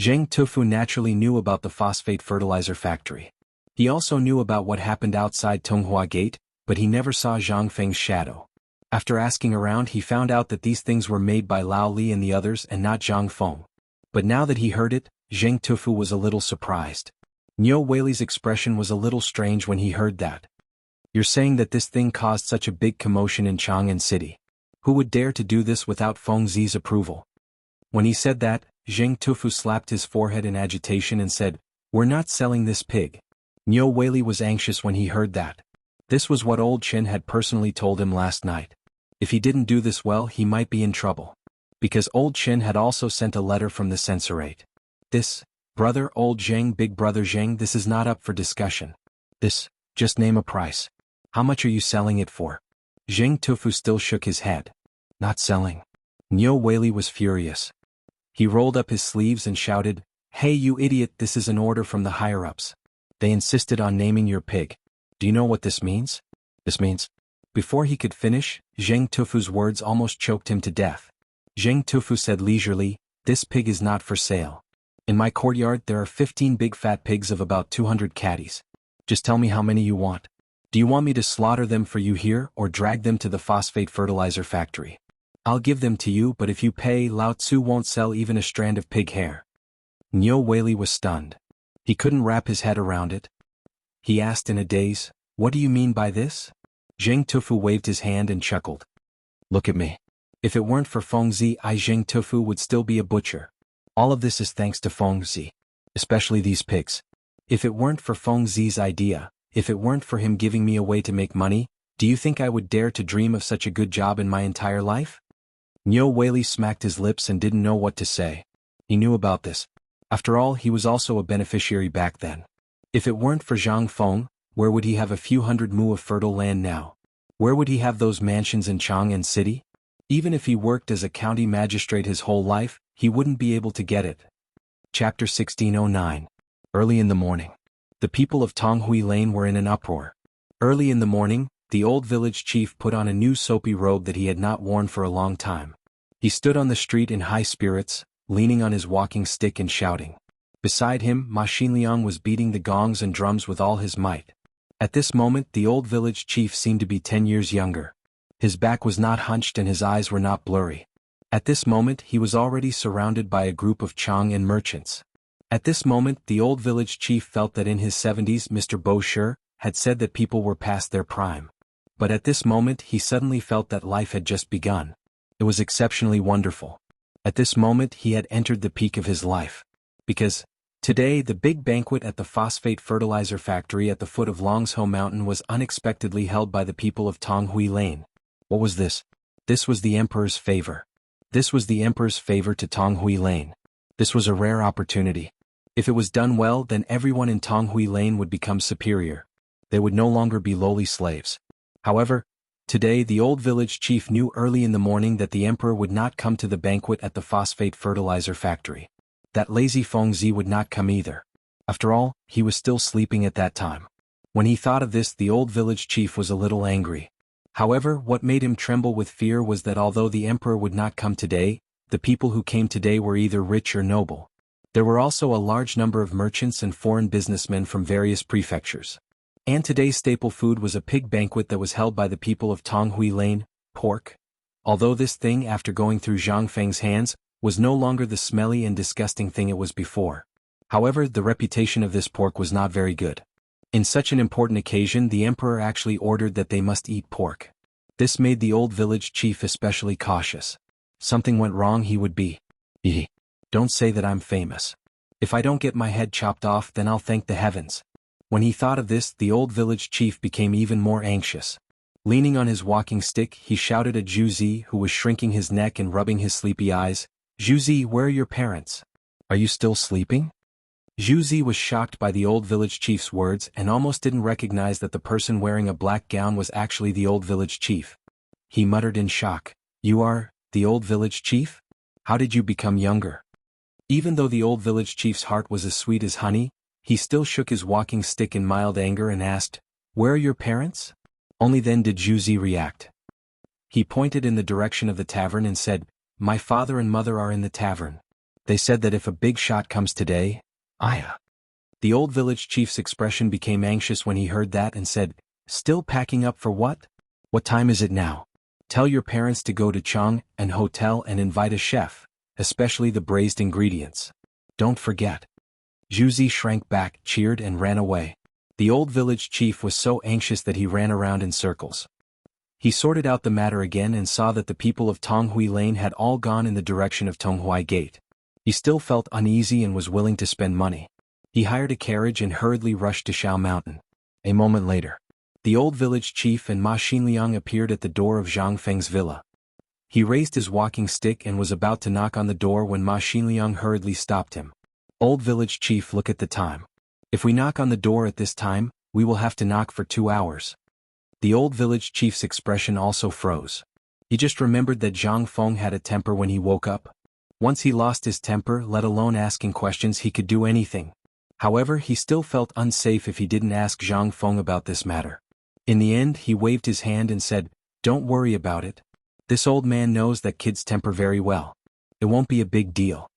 Zheng Tufu naturally knew about the phosphate fertilizer factory. He also knew about what happened outside Tonghua Gate, but he never saw Zhang Feng's shadow. After asking around he found out that these things were made by Lao Li and the others and not Zhang Feng. But now that he heard it, Zheng Tufu was a little surprised. Niu Weili's expression was a little strange when he heard that. "You're saying that this thing caused such a big commotion in Chang'an City. Who would dare to do this without Fengzi's approval?" When he said that, Zheng Tufu slapped his forehead in agitation and said, "We're not selling this pig." Niu Weili was anxious when he heard that. This was what old Qin had personally told him last night. If he didn't do this well he might be in trouble. Because old Qin had also sent a letter from the censorate. "This, brother old Zheng, big brother Zheng, this is not up for discussion. This, just name a price. How much are you selling it for?" Zheng Tufu still shook his head. "Not selling." Niu Weili was furious. He rolled up his sleeves and shouted, "Hey you idiot, this is an order from the higher-ups. They insisted on naming your pig. Do you know what this means?" "This means..." Before he could finish, Zheng Tufu's words almost choked him to death. Zheng Tufu said leisurely, "This pig is not for sale. In my courtyard there are 15 big fat pigs of about 200 catties. Just tell me how many you want. Do you want me to slaughter them for you here or drag them to the phosphate fertilizer factory? I'll give them to you, but if you pay, Lao Tzu won't sell even a strand of pig hair." Niu Weili was stunned. He couldn't wrap his head around it. He asked in a daze, "What do you mean by this?" Zheng Tufu waved his hand and chuckled. "Look at me. If it weren't for Fengzi, Zheng Tufu would still be a butcher. All of this is thanks to Fengzi. Especially these pigs. If it weren't for Fengzi's idea, if it weren't for him giving me a way to make money, do you think I would dare to dream of such a good job in my entire life?" Niu Weili smacked his lips and didn't know what to say. He knew about this. After all, he was also a beneficiary back then. If it weren't for Zhang Feng, where would he have a few hundred mu of fertile land now? Where would he have those mansions in Chang'an City? Even if he worked as a county magistrate his whole life, he wouldn't be able to get it. Chapter 1609. Early in the morning. The people of Tonghui Lane were in an uproar. Early in the morning, the old village chief put on a new soapy robe that he had not worn for a long time. He stood on the street in high spirits, leaning on his walking stick and shouting. Beside him, Ma Xinliang was beating the gongs and drums with all his might. At this moment the old village chief seemed to be 10 years younger. His back was not hunched and his eyes were not blurry. At this moment he was already surrounded by a group of Chang'an merchants. At this moment the old village chief felt that in his 70s Mr. Bo Shi had said that people were past their prime. But at this moment he suddenly felt that life had just begun. It was exceptionally wonderful. At this moment he had entered the peak of his life. Because today the big banquet at the phosphate fertilizer factory at the foot of Longsho Mountain was unexpectedly held by the people of Tonghui Lane. What was this? This was the emperor's favor. This was the emperor's favor to Tonghui Lane. This was a rare opportunity. If it was done well, then everyone in Tonghui Lane would become superior. They would no longer be lowly slaves. However, today the old village chief knew early in the morning that the emperor would not come to the banquet at the phosphate fertilizer factory. That lazy Fengzi would not come either. After all, he was still sleeping at that time. When he thought of this, the old village chief was a little angry. However, what made him tremble with fear was that although the emperor would not come today, the people who came today were either rich or noble. There were also a large number of merchants and foreign businessmen from various prefectures. And today's staple food was a pig banquet that was held by the people of Tonghui Lane, pork. Although this thing, after going through Zhang Feng's hands, was no longer the smelly and disgusting thing it was before. However, the reputation of this pork was not very good. In such an important occasion, the emperor actually ordered that they must eat pork. This made the old village chief especially cautious. Something went wrong, he would be. Don't say that I'm famous. If I don't get my head chopped off, then I'll thank the heavens. When he thought of this, the old village chief became even more anxious. Leaning on his walking stick, he shouted at Zhuzi, who was shrinking his neck and rubbing his sleepy eyes, "Zhuzi, where are your parents? Are you still sleeping?" Zhu Zi was shocked by the old village chief's words and almost didn't recognize that the person wearing a black gown was actually the old village chief. He muttered in shock, "You are, the old village chief? How did you become younger?" Even though the old village chief's heart was as sweet as honey, he still shook his walking stick in mild anger and asked, "Where are your parents?" Only then did Zhu Zi react. He pointed in the direction of the tavern and said, "My father and mother are in the tavern. They said that if a big shot comes today, The old village chief's expression became anxious when he heard that and said, "Still packing up for what? What time is it now? Tell your parents to go to Chang and hotel and invite a chef, especially the braised ingredients. Don't forget." Zhu Zi shrank back, cheered and ran away. The old village chief was so anxious that he ran around in circles. He sorted out the matter again and saw that the people of Tonghui Lane had all gone in the direction of Tonghui Gate. He still felt uneasy and was willing to spend money. He hired a carriage and hurriedly rushed to Shao Mountain. A moment later, the old village chief and Ma Xinliang appeared at the door of Zhang Feng's villa. He raised his walking stick and was about to knock on the door when Ma Xinliang hurriedly stopped him. "Old village chief, look at the time. If we knock on the door at this time, we will have to knock for 2 hours." The old village chief's expression also froze. He just remembered that Zhang Feng had a temper when he woke up. Once he lost his temper, let alone asking questions, he could do anything. However, he still felt unsafe if he didn't ask Zhang Feng about this matter. In the end, he waved his hand and said, "Don't worry about it. This old man knows that kids temper very well. It won't be a big deal."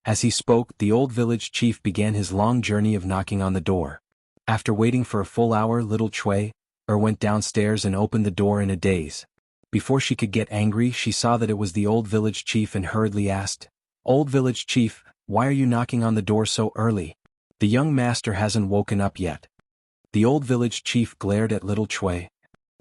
As he spoke, the old village chief began his long journey of knocking on the door. After waiting for a full hour, little Cui went downstairs and opened the door in a daze. Before she could get angry, she saw that it was the old village chief and hurriedly asked, "Old village chief, why are you knocking on the door so early? The young master hasn't woken up yet." The old village chief glared at little Cui.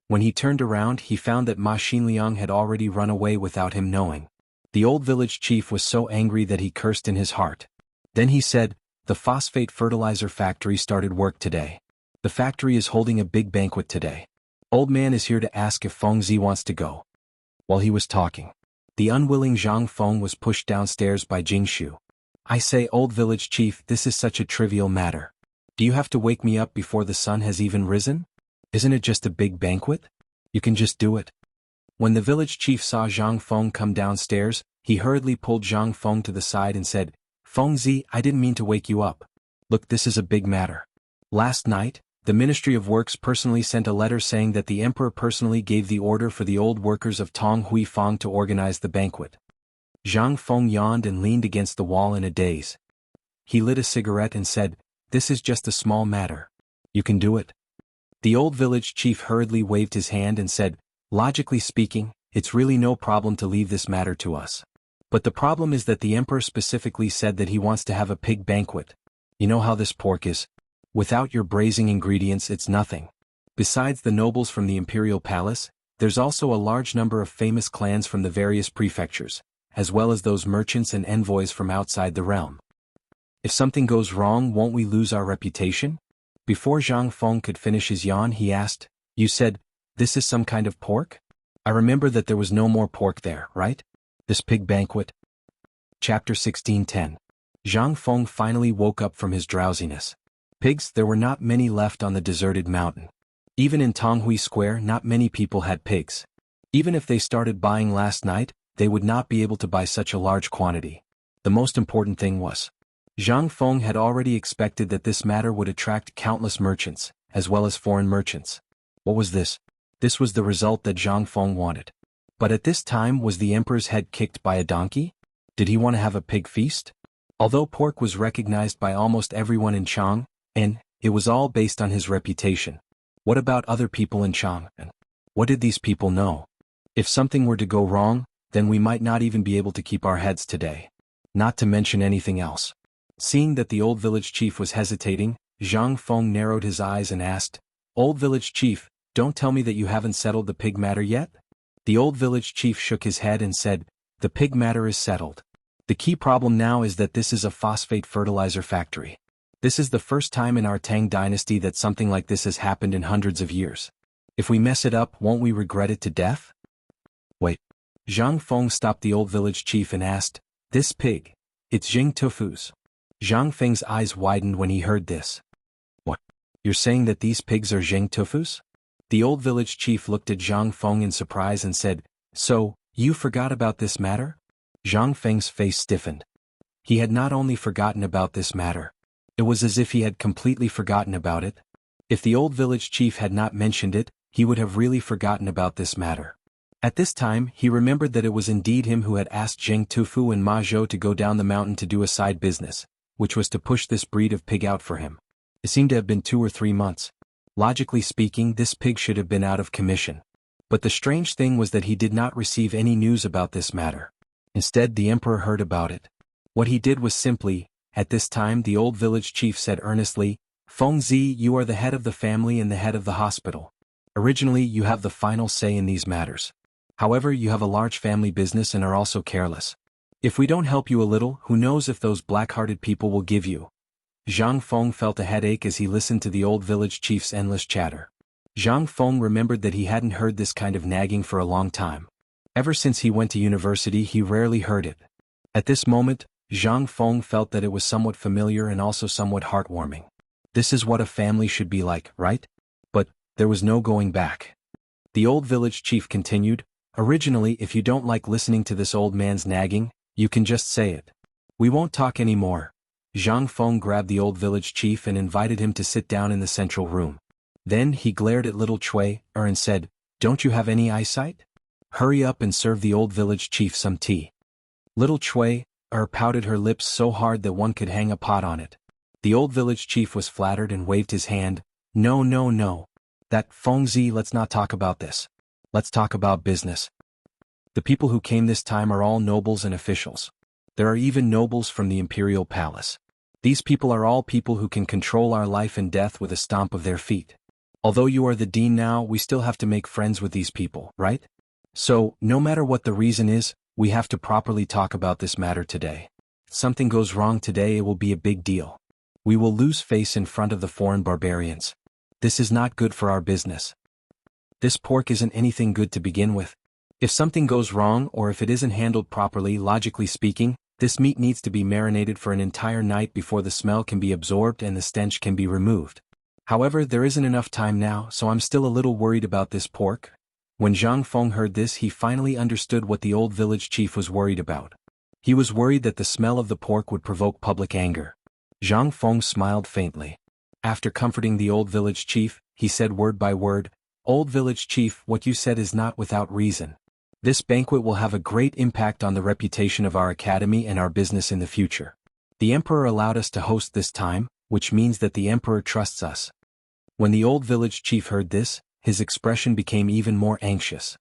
When he turned around, he found that Ma Xinliang had already run away without him knowing. The old village chief was so angry that he cursed in his heart. Then he said, "The phosphate fertilizer factory started work today. The factory is holding a big banquet today. Old man is here to ask if Feng Zi wants to go." While he was talking, the unwilling Zhang Feng was pushed downstairs by Jingshu. "I say, old village chief, this is such a trivial matter. Do you have to wake me up before the sun has even risen? Isn't it just a big banquet? You can just do it." When the village chief saw Zhang Feng come downstairs, he hurriedly pulled Zhang Feng to the side and said, "Feng Zi, I didn't mean to wake you up. Look, this is a big matter. Last night, the Ministry of Works personally sent a letter saying that the emperor personally gave the order for the old workers of Tong Hui Fang to organize the banquet." Zhang Feng yawned and leaned against the wall in a daze. He lit a cigarette and said, "This is just a small matter. You can do it." The old village chief hurriedly waved his hand and said, "Logically speaking, it's really no problem to leave this matter to us. But the problem is that the emperor specifically said that he wants to have a pig banquet. You know how this pork is. Without your braising ingredients, it's nothing. Besides the nobles from the imperial palace, there's also a large number of famous clans from the various prefectures, as well as those merchants and envoys from outside the realm. If something goes wrong, won't we lose our reputation?" Before Zhang Feng could finish his yawn, he asked, "You said, this is some kind of pork? I remember that there was no more pork there, right? This pig banquet?" Chapter 16:10. Zhang Feng finally woke up from his drowsiness. Pigs, there were not many left on the deserted mountain. Even in Tonghui Square, not many people had pigs. Even if they started buying last night, they would not be able to buy such a large quantity. The most important thing was, Zhang Feng had already expected that this matter would attract countless merchants, as well as foreign merchants. What was this? This was the result that Zhang Feng wanted. But at this time, was the emperor's head kicked by a donkey? Did he want to have a pig feast? Although pork was recognized by almost everyone in Chang, and it was all based on his reputation. What about other people in Chang? What did these people know? If something were to go wrong, then we might not even be able to keep our heads today. Not to mention anything else. Seeing that the old village chief was hesitating, Zhang Feng narrowed his eyes and asked, "Old village chief, don't tell me that you haven't settled the pig matter yet?" The old village chief shook his head and said, "The pig matter is settled. The key problem now is that this is a phosphate fertilizer factory. This is the first time in our Tang Dynasty that something like this has happened in hundreds of years. If we mess it up, won't we regret it to death?" Wait. Zhang Feng stopped the old village chief and asked, "This pig, it's Jing Tufu's?" Zhang Feng's eyes widened when he heard this. What? You're saying that these pigs are Zheng Tufus? The old village chief looked at Zhang Feng in surprise and said, So, you forgot about this matter? Zhang Feng's face stiffened. He had not only forgotten about this matter. It was as if he had completely forgotten about it. If the old village chief had not mentioned it, he would have really forgotten about this matter. At this time, he remembered that it was indeed him who had asked Zheng Tufu and Ma Zhou to go down the mountain to do a side business, which was to push this breed of pig out for him. It seemed to have been 2 or 3 months. Logically speaking, this pig should have been out of commission. But the strange thing was that he did not receive any news about this matter. Instead, the emperor heard about it. What he did was simply, at this time the old village chief said earnestly, Feng Zi, you are the head of the family and the head of the hospital. Originally, you have the final say in these matters. However, you have a large family business and are also careless. If we don't help you a little, who knows if those black-hearted people will give you. Zhang Feng felt a headache as he listened to the old village chief's endless chatter. Zhang Feng remembered that he hadn't heard this kind of nagging for a long time. Ever since he went to university, he rarely heard it. At this moment, Zhang Feng felt that it was somewhat familiar and also somewhat heartwarming. This is what a family should be like, right? But there was no going back. The old village chief continued, Originally, if you don't like listening to this old man's nagging, you can just say it. We won't talk anymore. Zhang Feng grabbed the old village chief and invited him to sit down in the central room. Then he glared at little Cui and said, Don't you have any eyesight? Hurry up and serve the old village chief some tea. Little Cui pouted her lips so hard that one could hang a pot on it. The old village chief was flattered and waved his hand. No, no, no. That Feng Zi, let's not talk about this. Let's talk about business. The people who came this time are all nobles and officials. There are even nobles from the imperial palace. These people are all people who can control our life and death with a stomp of their feet. Although you are the dean now, we still have to make friends with these people, right? So, no matter what the reason is, we have to properly talk about this matter today. If something goes wrong today, it will be a big deal. We will lose face in front of the foreign barbarians. This is not good for our business. This pork isn't anything good to begin with. If something goes wrong or if it isn't handled properly, logically speaking, this meat needs to be marinated for an entire night before the smell can be absorbed and the stench can be removed. However, there isn't enough time now, so I'm still a little worried about this pork. When Zhang Feng heard this, he finally understood what the old village chief was worried about. He was worried that the smell of the pork would provoke public anger. Zhang Feng smiled faintly. After comforting the old village chief, he said word by word, Old village chief, what you said is not without reason. This banquet will have a great impact on the reputation of our academy and our business in the future. The emperor allowed us to host this time, which means that the emperor trusts us. When the old village chief heard this, his expression became even more anxious.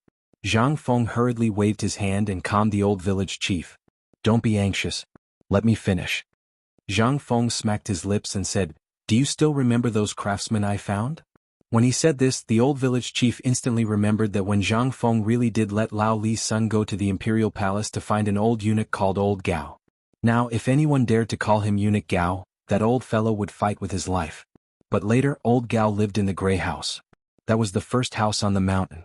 Zhang Feng hurriedly waved his hand and calmed the old village chief. Don't be anxious. Let me finish. Zhang Feng smacked his lips and said, Do you still remember those craftsmen I found? When he said this, the old village chief instantly remembered that when Zhang Feng really did let Lao Li's son go to the imperial palace to find an old eunuch called Old Gao. Now, if anyone dared to call him Eunuch Gao, that old fellow would fight with his life. But later, Old Gao lived in the Grey House. That was the first house on the mountain.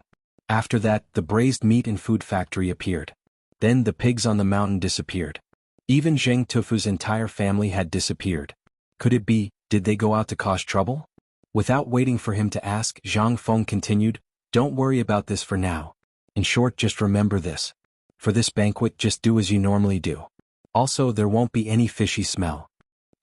After that, the braised meat and food factory appeared. Then the pigs on the mountain disappeared. Even Zheng Tufu's entire family had disappeared. Could it be, did they go out to cause trouble? Without waiting for him to ask, Zhang Feng continued, Don't worry about this for now. In short, just remember this. For this banquet, just do as you normally do. Also, there won't be any fishy smell.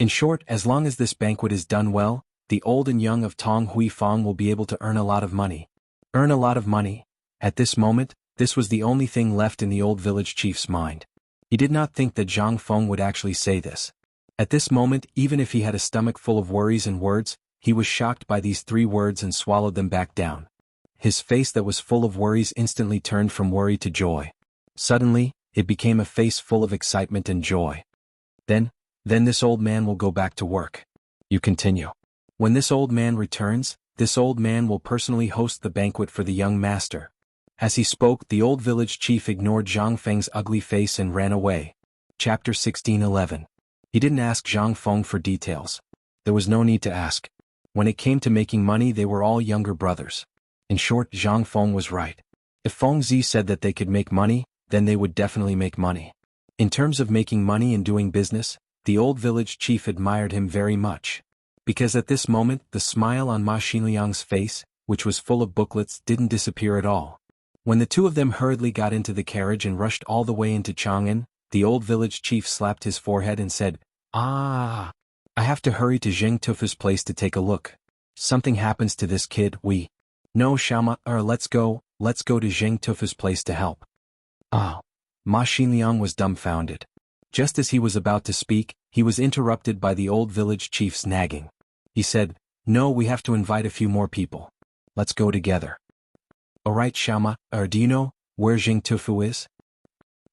In short, as long as this banquet is done well, the old and young of Tong Hui Fong will be able to earn a lot of money. Earn a lot of money? At this moment, this was the only thing left in the old village chief's mind. He did not think that Zhang Feng would actually say this. At this moment, even if he had a stomach full of worries and words, he was shocked by these 3 words and swallowed them back down. His face that was full of worries instantly turned from worry to joy. Suddenly, it became a face full of excitement and joy. Then this old man will go back to work. You continue. When this old man returns, this old man will personally host the banquet for the young master. As he spoke, the old village chief ignored Zhang Feng's ugly face and ran away. Chapter 16:11. He didn't ask Zhang Feng for details. There was no need to ask. When it came to making money, they were all younger brothers. In short, Zhang Feng was right. If Feng Zi said that they could make money, then they would definitely make money. In terms of making money and doing business, the old village chief admired him very much. Because at this moment the smile on Ma Xinliang's face, which was full of booklets, didn't disappear at all. When the two of them hurriedly got into the carriage and rushed all the way into Chang'an, the old village chief slapped his forehead and said, "Ah! I have to hurry to Zheng Tufu's place to take a look. Something happens to this kid, No, Xiaoma, let's go to Zheng Tufu's place to help." Ah! Ma Xinliang was dumbfounded. Just as he was about to speak, he was interrupted by the old village chief's nagging. He said, "No, we have to invite a few more people. Let's go together." "Alright, Xiaoma, do you know where Zheng Tufu is?"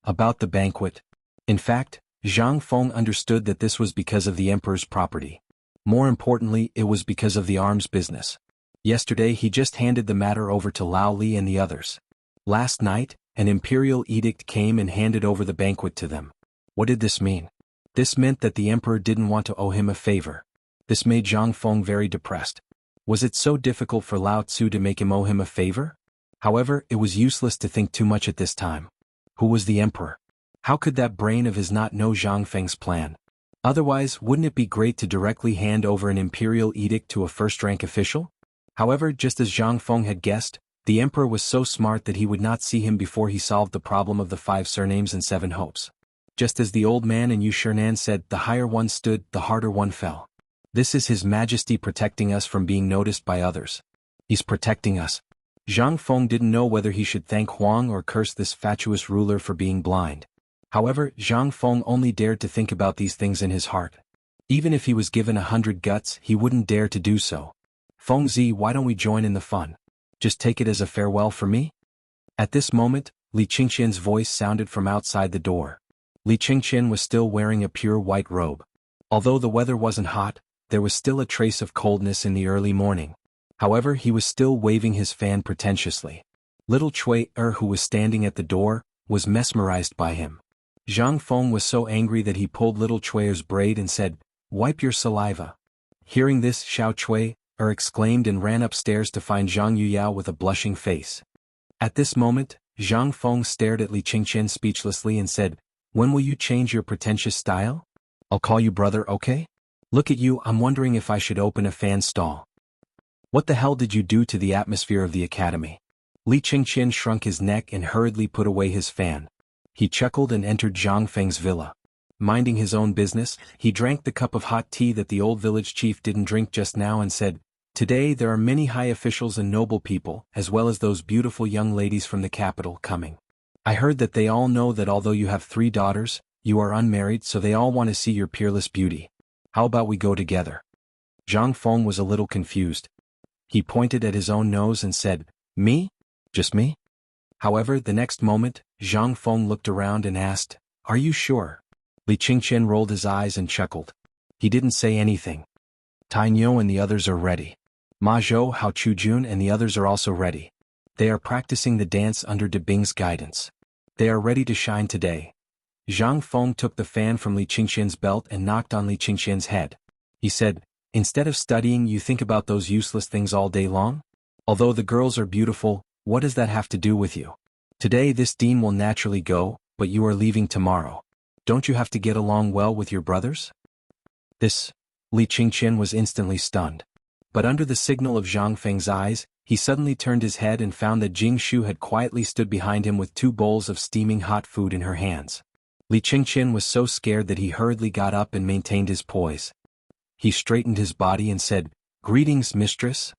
About the banquet. In fact, Zhang Feng understood that this was because of the emperor's property. More importantly, it was because of the arms business. Yesterday he just handed the matter over to Lao Li and the others. Last night, an imperial edict came and handed over the banquet to them. What did this mean? This meant that the emperor didn't want to owe him a favor. This made Zhang Feng very depressed. Was it so difficult for Lao Tzu to make him owe him a favor? However, it was useless to think too much at this time. Who was the emperor? How could that brain of his not know Zhang Feng's plan? Otherwise, wouldn't it be great to directly hand over an imperial edict to a first-rank official? However, just as Zhang Feng had guessed, the emperor was so smart that he would not see him before he solved the problem of the 5 surnames and 7 hopes. Just as the old man in Yushernan said, the higher one stood, the harder one fell. This is His Majesty protecting us from being noticed by others. He's protecting us. Zhang Feng didn't know whether he should thank Huang or curse this fatuous ruler for being blind. However, Zhang Feng only dared to think about these things in his heart. Even if he was given 100 guts, he wouldn't dare to do so. "Feng Zi, why don't we join in the fun? Just take it as a farewell for me?" At this moment, Li Qingqian's voice sounded from outside the door. Li Qingqian was still wearing a pure white robe. Although the weather wasn't hot, there was still a trace of coldness in the early morning. However, he was still waving his fan pretentiously. Little Cui, who was standing at the door, was mesmerized by him. Zhang Feng was so angry that he pulled little Cui's braid and said, "Wipe your saliva." Hearing this, Xiao Cui, exclaimed and ran upstairs to find Zhang Yuyao with a blushing face. At this moment, Zhang Feng stared at Li Qingqian speechlessly and said, "When will you change your pretentious style? I'll call you brother, okay? Look at you, I'm wondering if I should open a fan stall. What the hell did you do to the atmosphere of the academy?" Li Qingqian shrunk his neck and hurriedly put away his fan. He chuckled and entered Zhang Feng's villa. Minding his own business, he drank the cup of hot tea that the old village chief didn't drink just now and said, "Today there are many high officials and noble people, as well as those beautiful young ladies from the capital, coming. I heard that they all know that although you have 3 daughters, you are unmarried, so they all want to see your peerless beauty. How about we go together?" Zhang Feng was a little confused. He pointed at his own nose and said, "Me? Just me?" However, the next moment, Zhang Feng looked around and asked, "Are you sure?" Li Qingqian rolled his eyes and chuckled. He didn't say anything. "Tai Niu and the others are ready. Ma Zhou, Hao Chujun and the others are also ready. They are practicing the dance under De Bing's guidance. They are ready to shine today." Zhang Feng took the fan from Li Qingqian's belt and knocked on Li Qingqian's head. He said, "Instead of studying, you think about those useless things all day long? Although the girls are beautiful, what does that have to do with you? Today this dean will naturally go, but you are leaving tomorrow. Don't you have to get along well with your brothers?" This, Li Qingqian was instantly stunned. But under the signal of Zhang Feng's eyes, he suddenly turned his head and found that Jing Shu had quietly stood behind him with 2 bowls of steaming hot food in her hands. Li Qingqian was so scared that he hurriedly got up and maintained his poise. He straightened his body and said, "Greetings, mistress."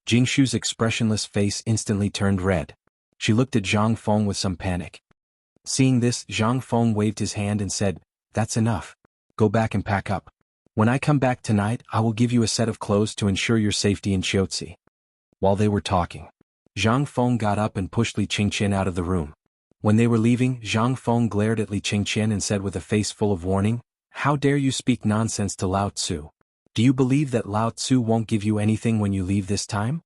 Jing Shu's expressionless face instantly turned red. She looked at Zhang Feng with some panic. Seeing this, Zhang Feng waved his hand and said, "That's enough. Go back and pack up. When I come back tonight, I will give you a set of clothes to ensure your safety in Chiotzi." While they were talking, Zhang Feng got up and pushed Li Qingqian out of the room. When they were leaving, Zhang Feng glared at Li Qingqian and said with a face full of warning, "How dare you speak nonsense to Lao Tzu? Do you believe that Lao Tzu won't give you anything when you leave this time?"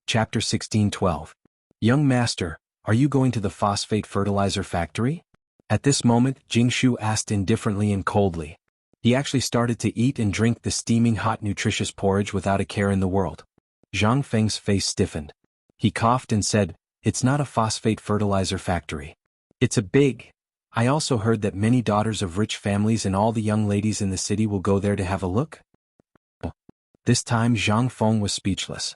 Chapter 16:12. "Young master, are you going to the phosphate fertilizer factory?" At this moment, Jing Shu asked indifferently and coldly. He actually started to eat and drink the steaming hot nutritious porridge without a care in the world. Zhang Feng's face stiffened. He coughed and said, "It's not a phosphate fertilizer factory. It's a big, I also heard that many daughters of rich families and all the young ladies in the city will go there to have a look. This time Zhang Feng was speechless.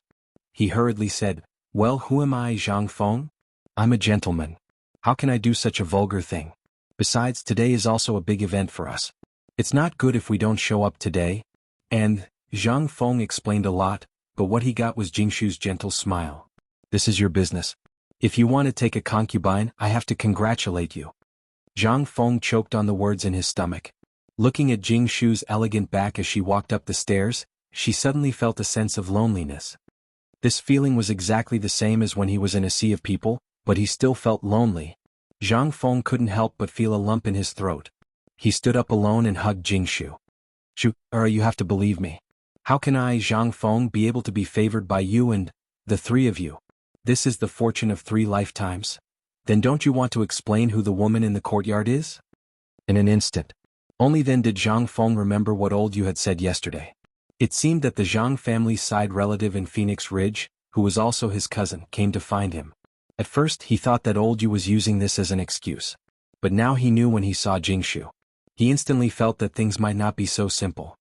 He hurriedly said, "Well, who am I, Zhang Feng? I'm a gentleman. How can I do such a vulgar thing? Besides, today is also a big event for us. It's not good if we don't show up today." And Zhang Feng explained a lot, but what he got was Jingshu's gentle smile. "This is your business. If you want to take a concubine, I have to congratulate you." Zhang Feng choked on the words in his stomach. Looking at Jingshu's elegant back as she walked up the stairs, she suddenly felt a sense of loneliness. This feeling was exactly the same as when he was in a sea of people, but he still felt lonely. Zhang Feng couldn't help but feel a lump in his throat. He stood up alone and hugged Jingshu. You have to believe me. How can I, Zhang Feng, be able to be favored by you and the three of you? This is the fortune of 3 lifetimes. Then don't you want to explain who the woman in the courtyard is?" In an instant. Only then did Zhang Feng remember what old Yu had said yesterday. It seemed that the Zhang family's side relative in Phoenix Ridge, who was also his cousin, came to find him. At first he thought that old Yu was using this as an excuse. But now he knew when he saw Jingshu. He instantly felt that things might not be so simple.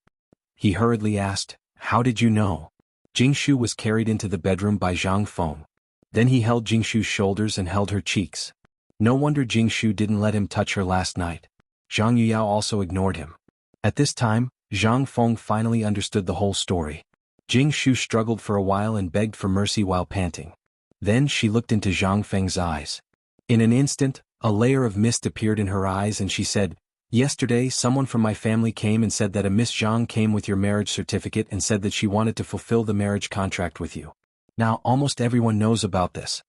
He hurriedly asked, "How did you know?" Jingshu was carried into the bedroom by Zhang Feng. Then he held Jingshu's shoulders and held her cheeks. No wonder Jingshu didn't let him touch her last night. Zhang Yuyao also ignored him. At this time, Zhang Feng finally understood the whole story. Jingshu struggled for a while and begged for mercy while panting. Then she looked into Zhang Feng's eyes. In an instant, a layer of mist appeared in her eyes and she said, "Yesterday someone from my family came and said that a Miss Zhang came with your marriage certificate and said that she wanted to fulfill the marriage contract with you. Now almost everyone knows about this."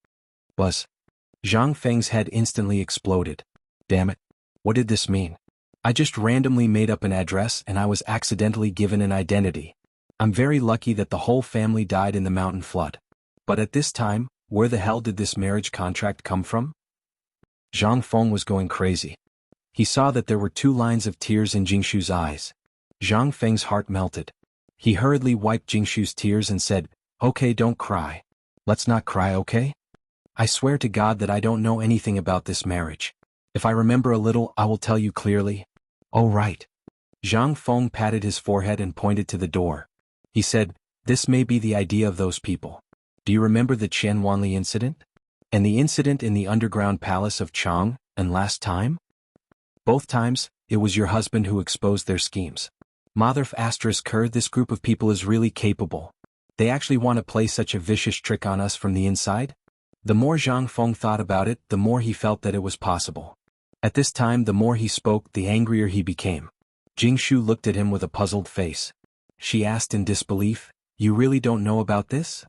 Zhang Feng's head instantly exploded. Damn it. What did this mean? I just randomly made up an address and I was accidentally given an identity. I'm very lucky that the whole family died in the mountain flood. But at this time, where the hell did this marriage contract come from? Zhang Feng was going crazy. He saw that there were 2 lines of tears in Jingshu's eyes. Zhang Feng's heart melted. He hurriedly wiped Jingshu's tears and said, "Okay, don't cry. Let's not cry, okay? I swear to God that I don't know anything about this marriage. If I remember a little, I will tell you clearly." "Oh right." Zhang Feng patted his forehead and pointed to the door. He said, "This may be the idea of those people. Do you remember the Qian Wanli incident? And the incident in the underground palace of Chang, and last time? Both times, it was your husband who exposed their schemes. Motherf *Ker, this group of people is really capable. They actually want to play such a vicious trick on us from the inside?" The more Zhang Feng thought about it, the more he felt that it was possible. At this time, the more he spoke, the angrier he became. Jingshu looked at him with a puzzled face. She asked in disbelief, "You really don't know about this?"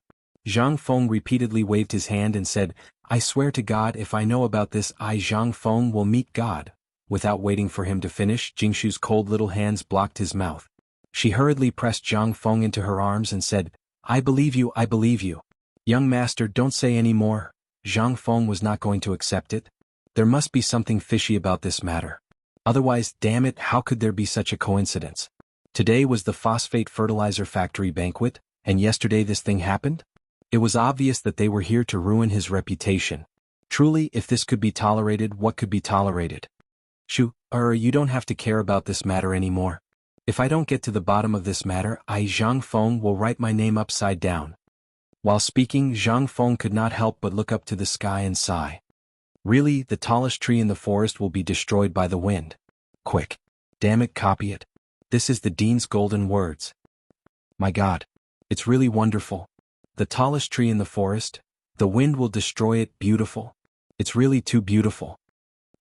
Zhang Feng repeatedly waved his hand and said, "I swear to God, if I know about this, I, Zhang Feng, will meet God." Without waiting for him to finish, Jingshu's cold little hands blocked his mouth. She hurriedly pressed Zhang Feng into her arms and said, I believe you. Young master, don't say any more." Zhang Feng was not going to accept it. There must be something fishy about this matter. Otherwise, damn it, how could there be such a coincidence? Today was the phosphate fertilizer factory banquet, and yesterday this thing happened? It was obvious that they were here to ruin his reputation. Truly, if this could be tolerated, what could be tolerated? You don't have to care about this matter anymore. If I don't get to the bottom of this matter, I, Zhang Feng, will write my name upside down. While speaking, Zhang Feng could not help but look up to the sky and sigh. Really, the tallest tree in the forest will be destroyed by the wind. Quick. Damn it, copy it. This is the Dean's golden words. My God. It's really wonderful. The tallest tree in the forest, the wind will destroy it, beautiful. It's really too beautiful.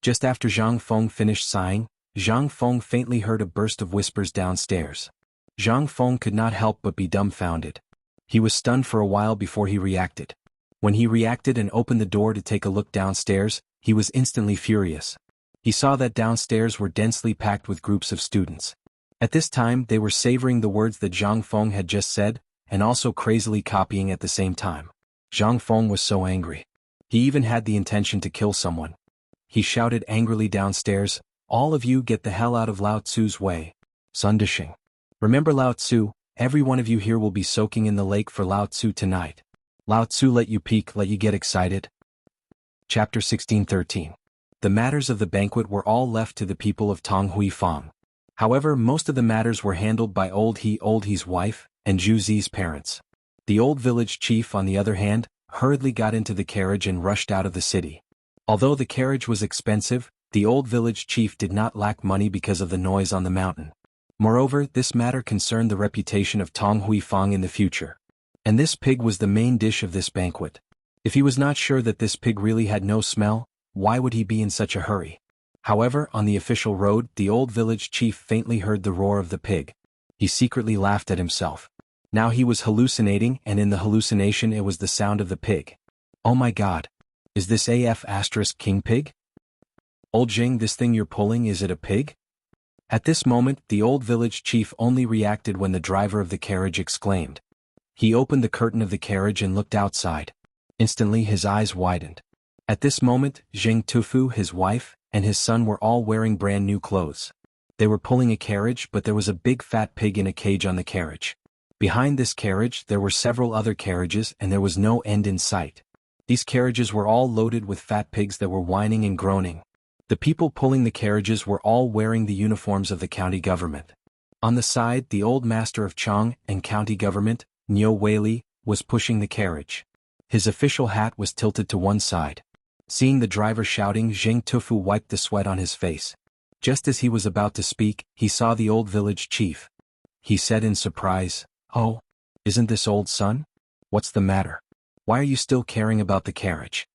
Just after Zhang Feng finished sighing, Zhang Feng faintly heard a burst of whispers downstairs. Zhang Feng could not help but be dumbfounded. He was stunned for a while before he reacted. When he reacted and opened the door to take a look downstairs, he was instantly furious. He saw that downstairs were densely packed with groups of students. At this time, they were savoring the words that Zhang Feng had just said, and also crazily copying at the same time. Zhang Feng was so angry. He even had the intention to kill someone. He shouted angrily downstairs, "All of you get the hell out of Lao Tzu's way. Sun Dishing. Remember Lao Tzu, every one of you here will be soaking in the lake for Lao Tzu tonight. Lao Tzu let you peek, let you get excited." Chapter 16:13. The matters of the banquet were all left to the people of Tong Huifang. However, most of the matters were handled by Old He's wife, and Zhu Zi's parents. The old village chief, on the other hand, hurriedly got into the carriage and rushed out of the city. Although the carriage was expensive, the old village chief did not lack money because of the noise on the mountain. Moreover, this matter concerned the reputation of Tong Huifang in the future. And this pig was the main dish of this banquet. If he was not sure that this pig really had no smell, why would he be in such a hurry? However, on the official road, the old village chief faintly heard the roar of the pig. He secretly laughed at himself. Now he was hallucinating, and in the hallucination it was the sound of the pig. Oh my god. Is this king pig? Old Jing, this thing you're pulling, is it a pig? At this moment, the old village chief only reacted when the driver of the carriage exclaimed. He opened the curtain of the carriage and looked outside. Instantly his eyes widened. At this moment, Jing Tufu, his wife, and his son were all wearing brand new clothes. They were pulling a carriage, but there was a big fat pig in a cage on the carriage. Behind this carriage there were several other carriages, and there was no end in sight. These carriages were all loaded with fat pigs that were whining and groaning. The people pulling the carriages were all wearing the uniforms of the county government. On the side, the old master of Chang and county government, Niu Weili, was pushing the carriage. His official hat was tilted to one side. Seeing the driver shouting, Jing Tufu wiped the sweat on his face. Just as he was about to speak, he saw the old village chief. He said in surprise, "Oh, isn't this old son? What's the matter? Why are you still caring about the carriage?"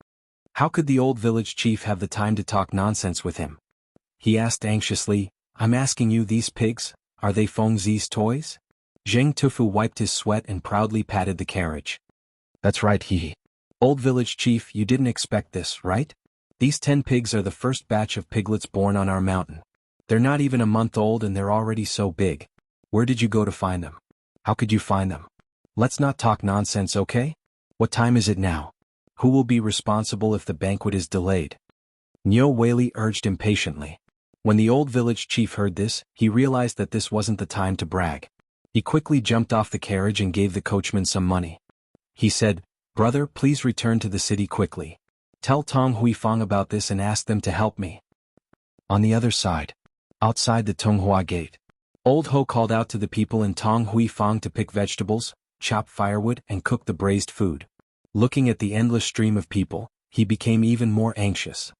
How could the old village chief have the time to talk nonsense with him? He asked anxiously, "I'm asking you, these pigs, are they Feng Zi's toys?" Jing Tufu wiped his sweat and proudly patted the carriage. "That's right, he. Old village chief, you didn't expect this, right? These 10 pigs are the first batch of piglets born on our mountain. They're not even a month old and they're already so big. Where did you go to find them? How could you find them? Let's not talk nonsense, okay? What time is it now? Who will be responsible if the banquet is delayed?" Niu Weili urged impatiently. When the old village chief heard this, he realized that this wasn't the time to brag. He quickly jumped off the carriage and gave the coachman some money. He said, "Brother, please return to the city quickly. Tell Tong Huifang about this and ask them to help me." On the other side, outside the Tonghua gate, Old Ho called out to the people in Tong Huifang to pick vegetables, chop firewood, and cook the braised food. Looking at the endless stream of people, he became even more anxious.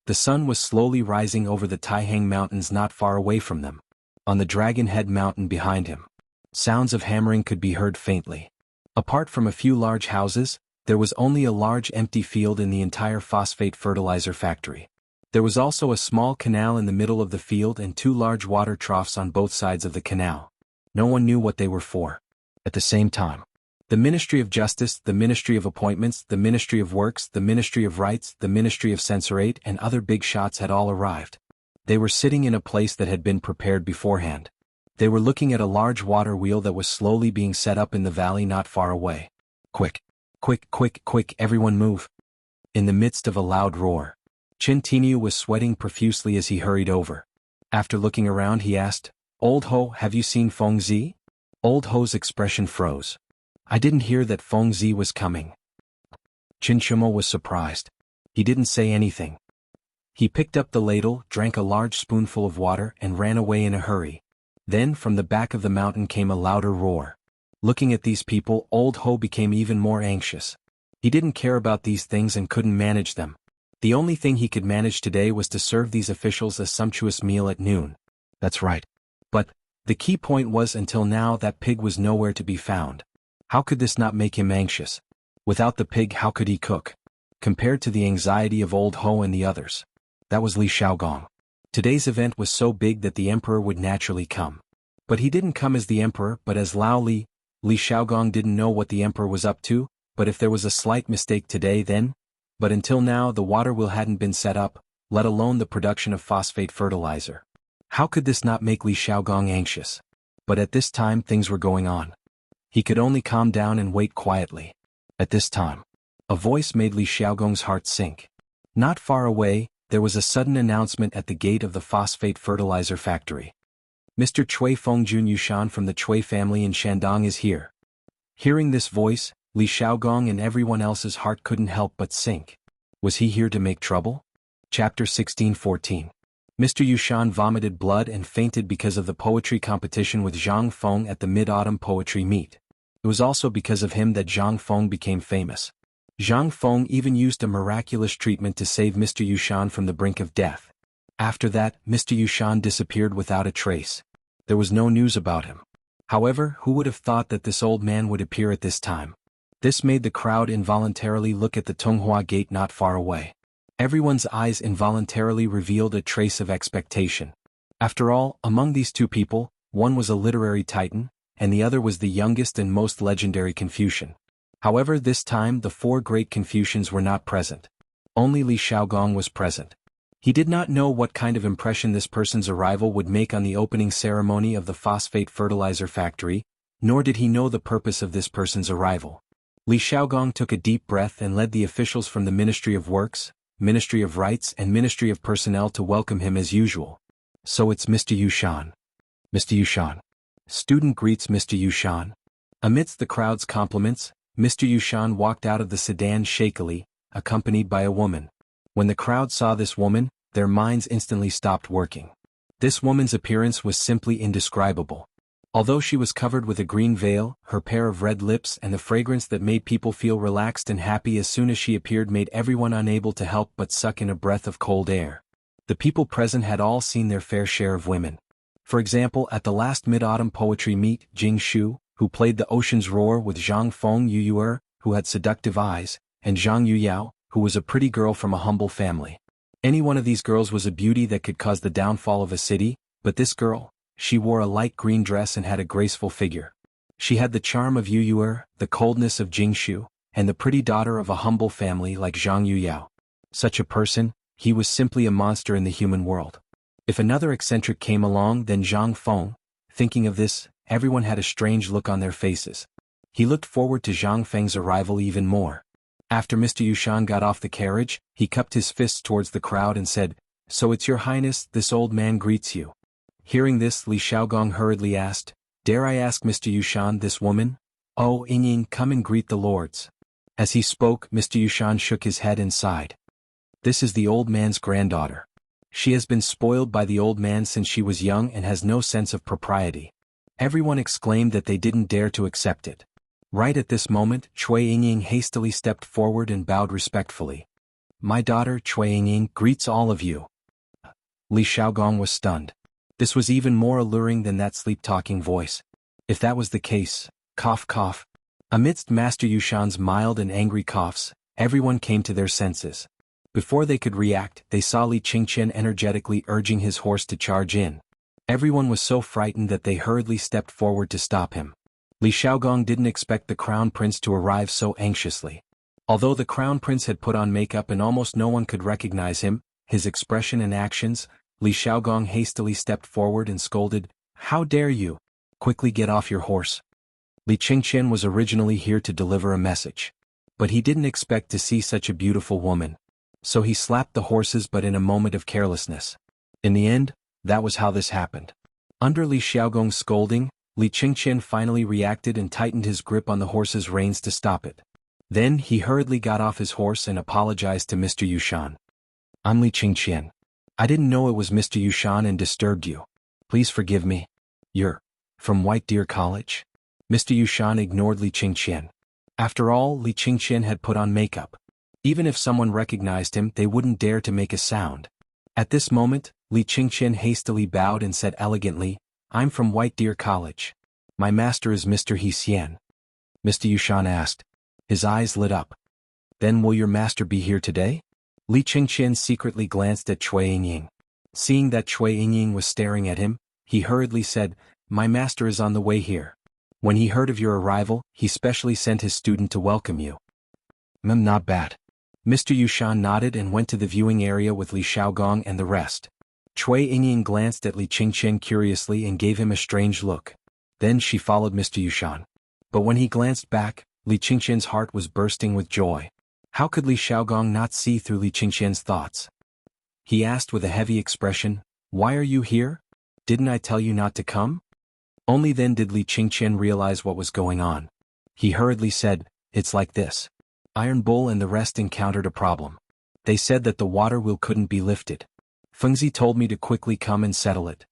The sun was slowly rising over the Taihang Mountains not far away from them. On the Dragon Head Mountain behind him, sounds of hammering could be heard faintly. Apart from a few large houses, there was only a large empty field in the entire phosphate fertilizer factory. There was also a small canal in the middle of the field and 2 large water troughs on both sides of the canal. No one knew what they were for. At the same time, the Ministry of Justice, the Ministry of Appointments, the Ministry of Works, the Ministry of Rights, the Ministry of Censorate, and other big shots had all arrived. They were sitting in a place that had been prepared beforehand. They were looking at a large water wheel that was slowly being set up in the valley not far away. "Quick! Quick, quick, quick, everyone move!" In the midst of a loud roar, Chin Tinu was sweating profusely as he hurried over. After looking around, he asked, "Old Ho, have you seen Feng Zi?" Old Ho's expression froze. "I didn't hear that Feng Zi was coming." Chin Chumo was surprised. He didn't say anything. He picked up the ladle, drank a large spoonful of water, and ran away in a hurry. Then from the back of the mountain came a louder roar. Looking at these people, Old Ho became even more anxious. He didn't care about these things and couldn't manage them. The only thing he could manage today was to serve these officials a sumptuous meal at noon. That's right. But the key point was, until now that pig was nowhere to be found. How could this not make him anxious? Without the pig, how could he cook? Compared to the anxiety of Old Ho and the others, that was Li Shaogong. Today's event was so big that the emperor would naturally come. But he didn't come as the emperor but as Lao Li. Li Shaogong didn't know what the emperor was up to, but if there was a slight mistake today then... But until now the water wheel hadn't been set up, let alone the production of phosphate fertilizer. How could this not make Li Shaogong anxious? But at this time things were going on. He could only calm down and wait quietly. At this time, a voice made Li Shaogong's heart sink. Not far away, there was a sudden announcement at the gate of the phosphate fertilizer factory. "Mr. Chui Fengjun Yushan from the Chui family in Shandong is here." Hearing this voice, Li Shaogong and everyone else's heart couldn't help but sink. Was he here to make trouble? Chapter 16-14. Mr. Yushan vomited blood and fainted because of the poetry competition with Zhang Feng at the Mid-Autumn Poetry Meet. It was also because of him that Zhang Feng became famous. Zhang Feng even used a miraculous treatment to save Mr. Yushan from the brink of death. After that, Mr. Yushan disappeared without a trace. There was no news about him. However, who would have thought that this old man would appear at this time? This made the crowd involuntarily look at the Tonghua Gate not far away. Everyone's eyes involuntarily revealed a trace of expectation. After all, among these two people, one was a literary titan, and the other was the youngest and most legendary Confucian. However, this time the four great Confucians were not present. Only Li Shaogong was present. He did not know what kind of impression this person's arrival would make on the opening ceremony of the phosphate fertilizer factory, nor did he know the purpose of this person's arrival. Li Shaogong took a deep breath and led the officials from the Ministry of Works, Ministry of Rights and Ministry of Personnel to welcome him as usual. So it's Mr. Yushan. Mr. Yushan. Student greets Mr. Yushan. Amidst the crowd's compliments, Mr. Yushan walked out of the sedan shakily, accompanied by a woman. When the crowd saw this woman, their minds instantly stopped working. This woman's appearance was simply indescribable. Although she was covered with a green veil, her pair of red lips and the fragrance that made people feel relaxed and happy as soon as she appeared made everyone unable to help but suck in a breath of cold air. The people present had all seen their fair share of women. For example, at the last Mid-Autumn Poetry Meet, Jing Shu, who played the Ocean's Roar with Zhang Feng Yuyuer, who had seductive eyes, and Zhang Yuyao, who was a pretty girl from a humble family. Any one of these girls was a beauty that could cause the downfall of a city, but this girl, she wore a light green dress and had a graceful figure. She had the charm of Yuyuer, the coldness of Jingshu, and the pretty daughter of a humble family like Zhang Yuyao. Such a person, he was simply a monster in the human world. If another eccentric came along, then Zhang Feng. Thinking of this, everyone had a strange look on their faces. He looked forward to Zhang Feng's arrival even more. After Mr. Yushan got off the carriage, he cupped his fists towards the crowd and said, "So it's your highness, this old man greets you." Hearing this, Li Shaogong hurriedly asked, "Dare I ask Mr. Yushan this woman?" "Oh, Yingying, come and greet the lords." As he spoke, Mr. Yushan shook his head and sighed. "This is the old man's granddaughter. She has been spoiled by the old man since she was young and has no sense of propriety." Everyone exclaimed that they didn't dare to accept it. Right at this moment, Cui Yingying hastily stepped forward and bowed respectfully. "My daughter Cui Yingying greets all of you." Li Shaogong was stunned. This was even more alluring than that sleep-talking voice. If that was the case, cough cough. Amidst Master Yushan's mild and angry coughs, everyone came to their senses. Before they could react, they saw Li Qingqian energetically urging his horse to charge in. Everyone was so frightened that they hurriedly stepped forward to stop him. Li Shaogong didn't expect the crown prince to arrive so anxiously. Although the crown prince had put on makeup and almost no one could recognize him, his expression and actions, Li Shaogong hastily stepped forward and scolded, "How dare you? Quickly get off your horse." Li Qingqian was originally here to deliver a message. But he didn't expect to see such a beautiful woman. So he slapped the horses but in a moment of carelessness. In the end, that was how this happened. Under Li Shaogong's scolding, Li Qingqian finally reacted and tightened his grip on the horse's reins to stop it. Then he hurriedly got off his horse and apologized to Mr. Yushan. "I'm Li Qingqian. I didn't know it was Mr. Yushan and disturbed you. Please forgive me. You're from White Deer College?" Mr. Yushan ignored Li Qingqian. After all, Li Qingqian had put on makeup. Even if someone recognized him, they wouldn't dare to make a sound. At this moment, Li Qingqian hastily bowed and said elegantly, "I'm from White Deer College. My master is Mr. He Xian." Mr. Yushan asked. His eyes lit up. "Then will your master be here today?" Li Qingqian secretly glanced at Cui Yingying. Seeing that Cui Yingying was staring at him, he hurriedly said, "My master is on the way here. When he heard of your arrival, he specially sent his student to welcome you." Not bad." Mr. Yushan nodded and went to the viewing area with Li Shaogong and the rest. Cui Yingying glanced at Li Qingqian curiously and gave him a strange look. Then she followed Mr. Yushan. But when he glanced back, Li Qingqian's heart was bursting with joy. How could Li Shaogong not see through Li Qingqian's thoughts? He asked with a heavy expression, "Why are you here? Didn't I tell you not to come?" Only then did Li Qingqian realize what was going on. He hurriedly said, "It's like this. Iron Bull and the rest encountered a problem. They said that the water wheel couldn't be lifted. Fengzi told me to quickly come and settle it.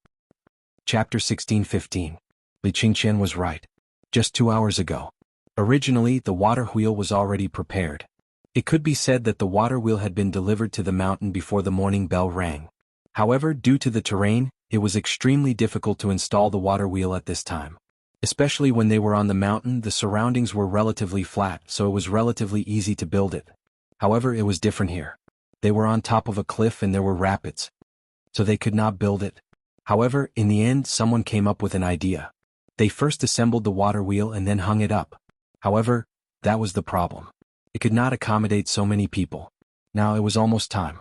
Chapter 16:15. Li Qingqian was right. Just 2 hours ago. Originally, the water wheel was already prepared. It could be said that the water wheel had been delivered to the mountain before the morning bell rang. However, due to the terrain, it was extremely difficult to install the water wheel at this time. Especially when they were on the mountain, the surroundings were relatively flat, so it was relatively easy to build it. However, it was different here. They were on top of a cliff and there were rapids, so they could not build it. However, in the end, someone came up with an idea. They first assembled the water wheel and then hung it up. However, that was the problem. It could not accommodate so many people. Now it was almost time.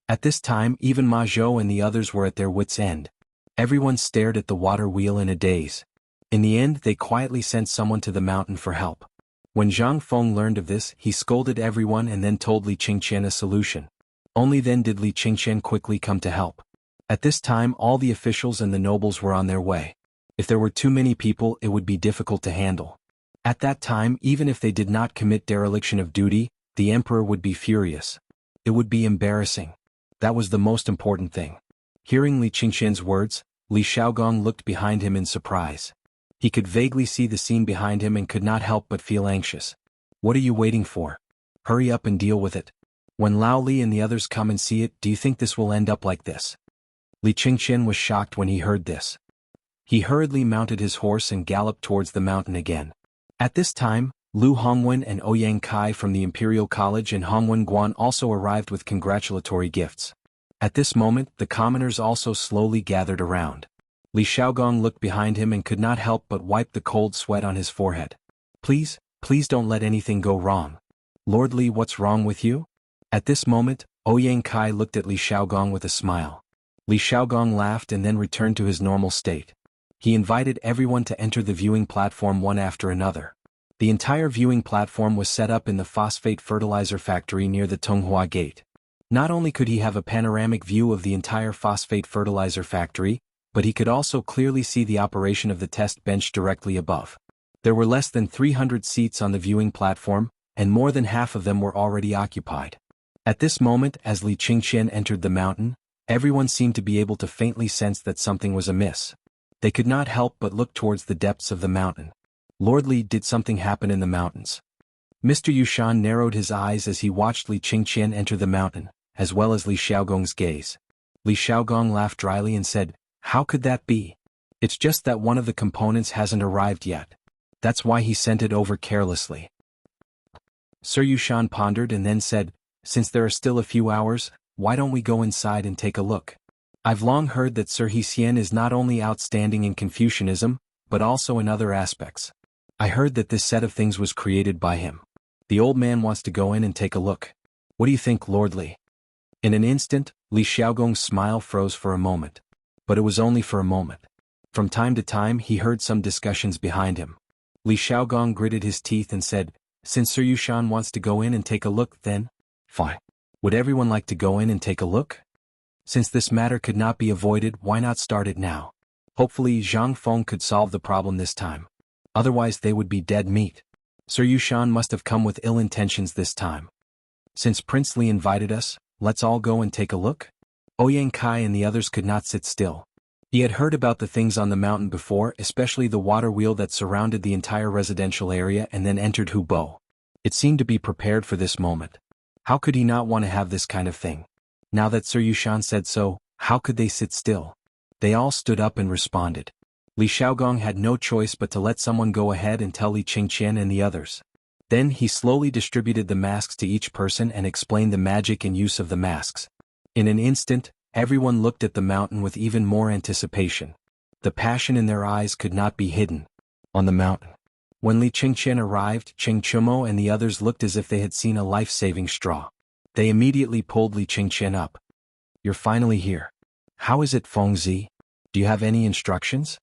At this time, even Ma Zhou and the others were at their wits' end. Everyone stared at the water wheel in a daze. In the end, they quietly sent someone to the mountain for help. When Zhang Feng learned of this, he scolded everyone and then told Li Qingqian a solution. Only then did Li Qingqian quickly come to help. At this time, all the officials and the nobles were on their way. If there were too many people, it would be difficult to handle. At that time, even if they did not commit dereliction of duty, the emperor would be furious. It would be embarrassing. That was the most important thing. Hearing Li Qingqian's words, Li Xiaogong looked behind him in surprise. He could vaguely see the scene behind him and could not help but feel anxious. What are you waiting for? Hurry up and deal with it. When Lao Li and the others come and see it, do you think this will end up like this? Li Qingqian was shocked when he heard this. He hurriedly mounted his horse and galloped towards the mountain again. At this time, Lu Hongwen and Ouyang Kai from the Imperial College and Hongwen Guan also arrived with congratulatory gifts. At this moment, the commoners also slowly gathered around. Li Xiaogong looked behind him and could not help but wipe the cold sweat on his forehead. Please don't let anything go wrong. Lord Li, what's wrong with you? At this moment, Ouyang Kai looked at Li Xiaogong with a smile. Li Xiaogong laughed and then returned to his normal state. He invited everyone to enter the viewing platform one after another. The entire viewing platform was set up in the phosphate fertilizer factory near the Tonghua Gate. Not only could he have a panoramic view of the entire phosphate fertilizer factory, but he could also clearly see the operation of the test bench directly above. There were less than 300 seats on the viewing platform, and more than half of them were already occupied. At this moment, as Li Qingqian entered the mountain, everyone seemed to be able to faintly sense that something was amiss. They could not help but look towards the depths of the mountain. Lord Li, did something happen in the mountains? Mr. Yushan narrowed his eyes as he watched Li Qingqian enter the mountain, as well as Li Xiaogong's gaze. Li Xiaogong laughed dryly and said, "How could that be? It's just that one of the components hasn't arrived yet. That's why he sent it over carelessly." Sir Yushan pondered and then said, "Since there are still a few hours, why don't we go inside and take a look? I've long heard that Sir Hsian is not only outstanding in Confucianism, but also in other aspects. I heard that this set of things was created by him. The old man wants to go in and take a look. What do you think, Lord Li?" In an instant, Li Xiaogong's smile froze for a moment. But it was only for a moment. From time to time he heard some discussions behind him. Li Xiaogong gritted his teeth and said, "Since Sir Yushan wants to go in and take a look, then fine. Would everyone like to go in and take a look? Since this matter could not be avoided, why not start it now? Hopefully Zhang Feng could solve the problem this time. Otherwise they would be dead meat. Sir Yushan must have come with ill intentions this time. Since Prince Li invited us, let's all go and take a look?" Ouyang Kai and the others could not sit still. He had heard about the things on the mountain before, especially the water wheel that surrounded the entire residential area and then entered Hubo. It seemed to be prepared for this moment. How could he not want to have this kind of thing? Now that Sir Yushan said so, how could they sit still? They all stood up and responded. Li Xiaogong had no choice but to let someone go ahead and tell Li Qingqian and the others. Then he slowly distributed the masks to each person and explained the magic and use of the masks. In an instant, everyone looked at the mountain with even more anticipation. The passion in their eyes could not be hidden. On the mountain. When Li Qingqian arrived, Cheng Chumo and the others looked as if they had seen a life-saving straw. They immediately pulled Li Qingqian up. "You're finally here. How is it, Fengzi? Do you have any instructions?"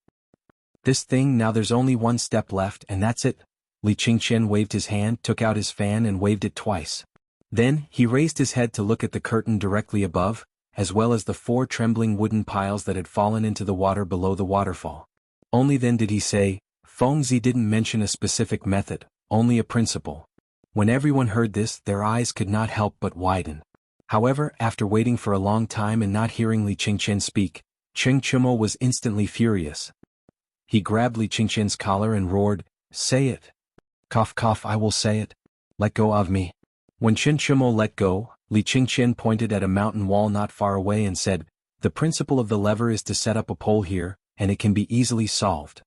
"This thing, now there's only one step left and that's it." Li Qingqian waved his hand, took out his fan and waved it twice. Then, he raised his head to look at the curtain directly above, as well as the 4 trembling wooden piles that had fallen into the water below the waterfall. Only then did he say, Fengzi didn't mention a specific method, only a principle. When everyone heard this, their eyes could not help but widen. However, after waiting for a long time and not hearing Li Qingqian speak, Cheng Chumo was instantly furious. He grabbed Li Qingqian's collar and roared, "Say it! Cough cough, I will say it! Let go of me!" When Cheng Chumo let go, Li Qingqian pointed at a mountain wall not far away and said, "The principle of the lever is to set up a pole here, and it can be easily solved."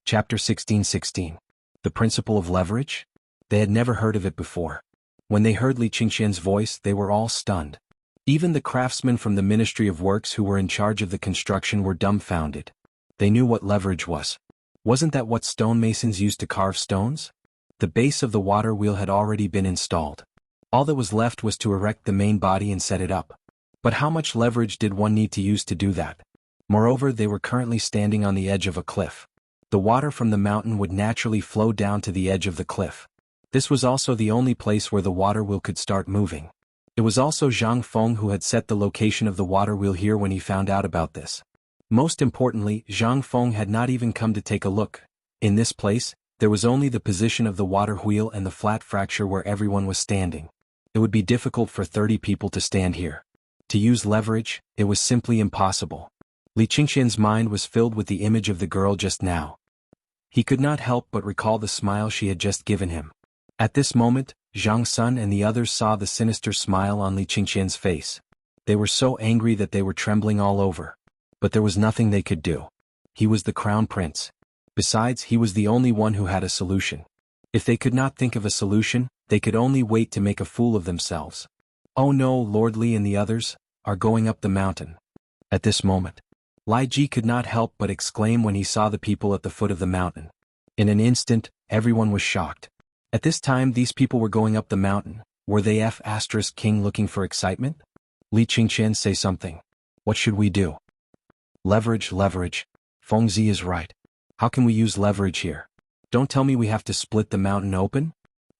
Chapter 16:16. The principle of leverage? They had never heard of it before. When they heard Li Qingqian's voice, they were all stunned. Even the craftsmen from the Ministry of Works who were in charge of the construction were dumbfounded. They knew what leverage was. Wasn't that what stonemasons used to carve stones? The base of the water wheel had already been installed. All that was left was to erect the main body and set it up. But how much leverage did one need to use to do that? Moreover, they were currently standing on the edge of a cliff. The water from the mountain would naturally flow down to the edge of the cliff. This was also the only place where the water wheel could start moving. It was also Zhang Feng who had set the location of the water wheel here when he found out about this. Most importantly, Zhang Feng had not even come to take a look. In this place, there was only the position of the water wheel and the flat fracture where everyone was standing. It would be difficult for 30 people to stand here. To use leverage, it was simply impossible. Li Qingqian's mind was filled with the image of the girl just now. He could not help but recall the smile she had just given him. At this moment, Zhang Sun and the others saw the sinister smile on Li Qingqian's face. They were so angry that they were trembling all over. But there was nothing they could do. He was the crown prince. Besides, he was the only one who had a solution. If they could not think of a solution, they could only wait to make a fool of themselves. "Oh no, Lord Li and the others are going up the mountain." At this moment, Lai Ji could not help but exclaim when he saw the people at the foot of the mountain. In an instant, everyone was shocked. At this time these people were going up the mountain. Were they King looking for excitement? Li Qingqian, say something. What should we do? Leverage. Fengzi is right. How can we use leverage here? Don't tell me we have to split the mountain open?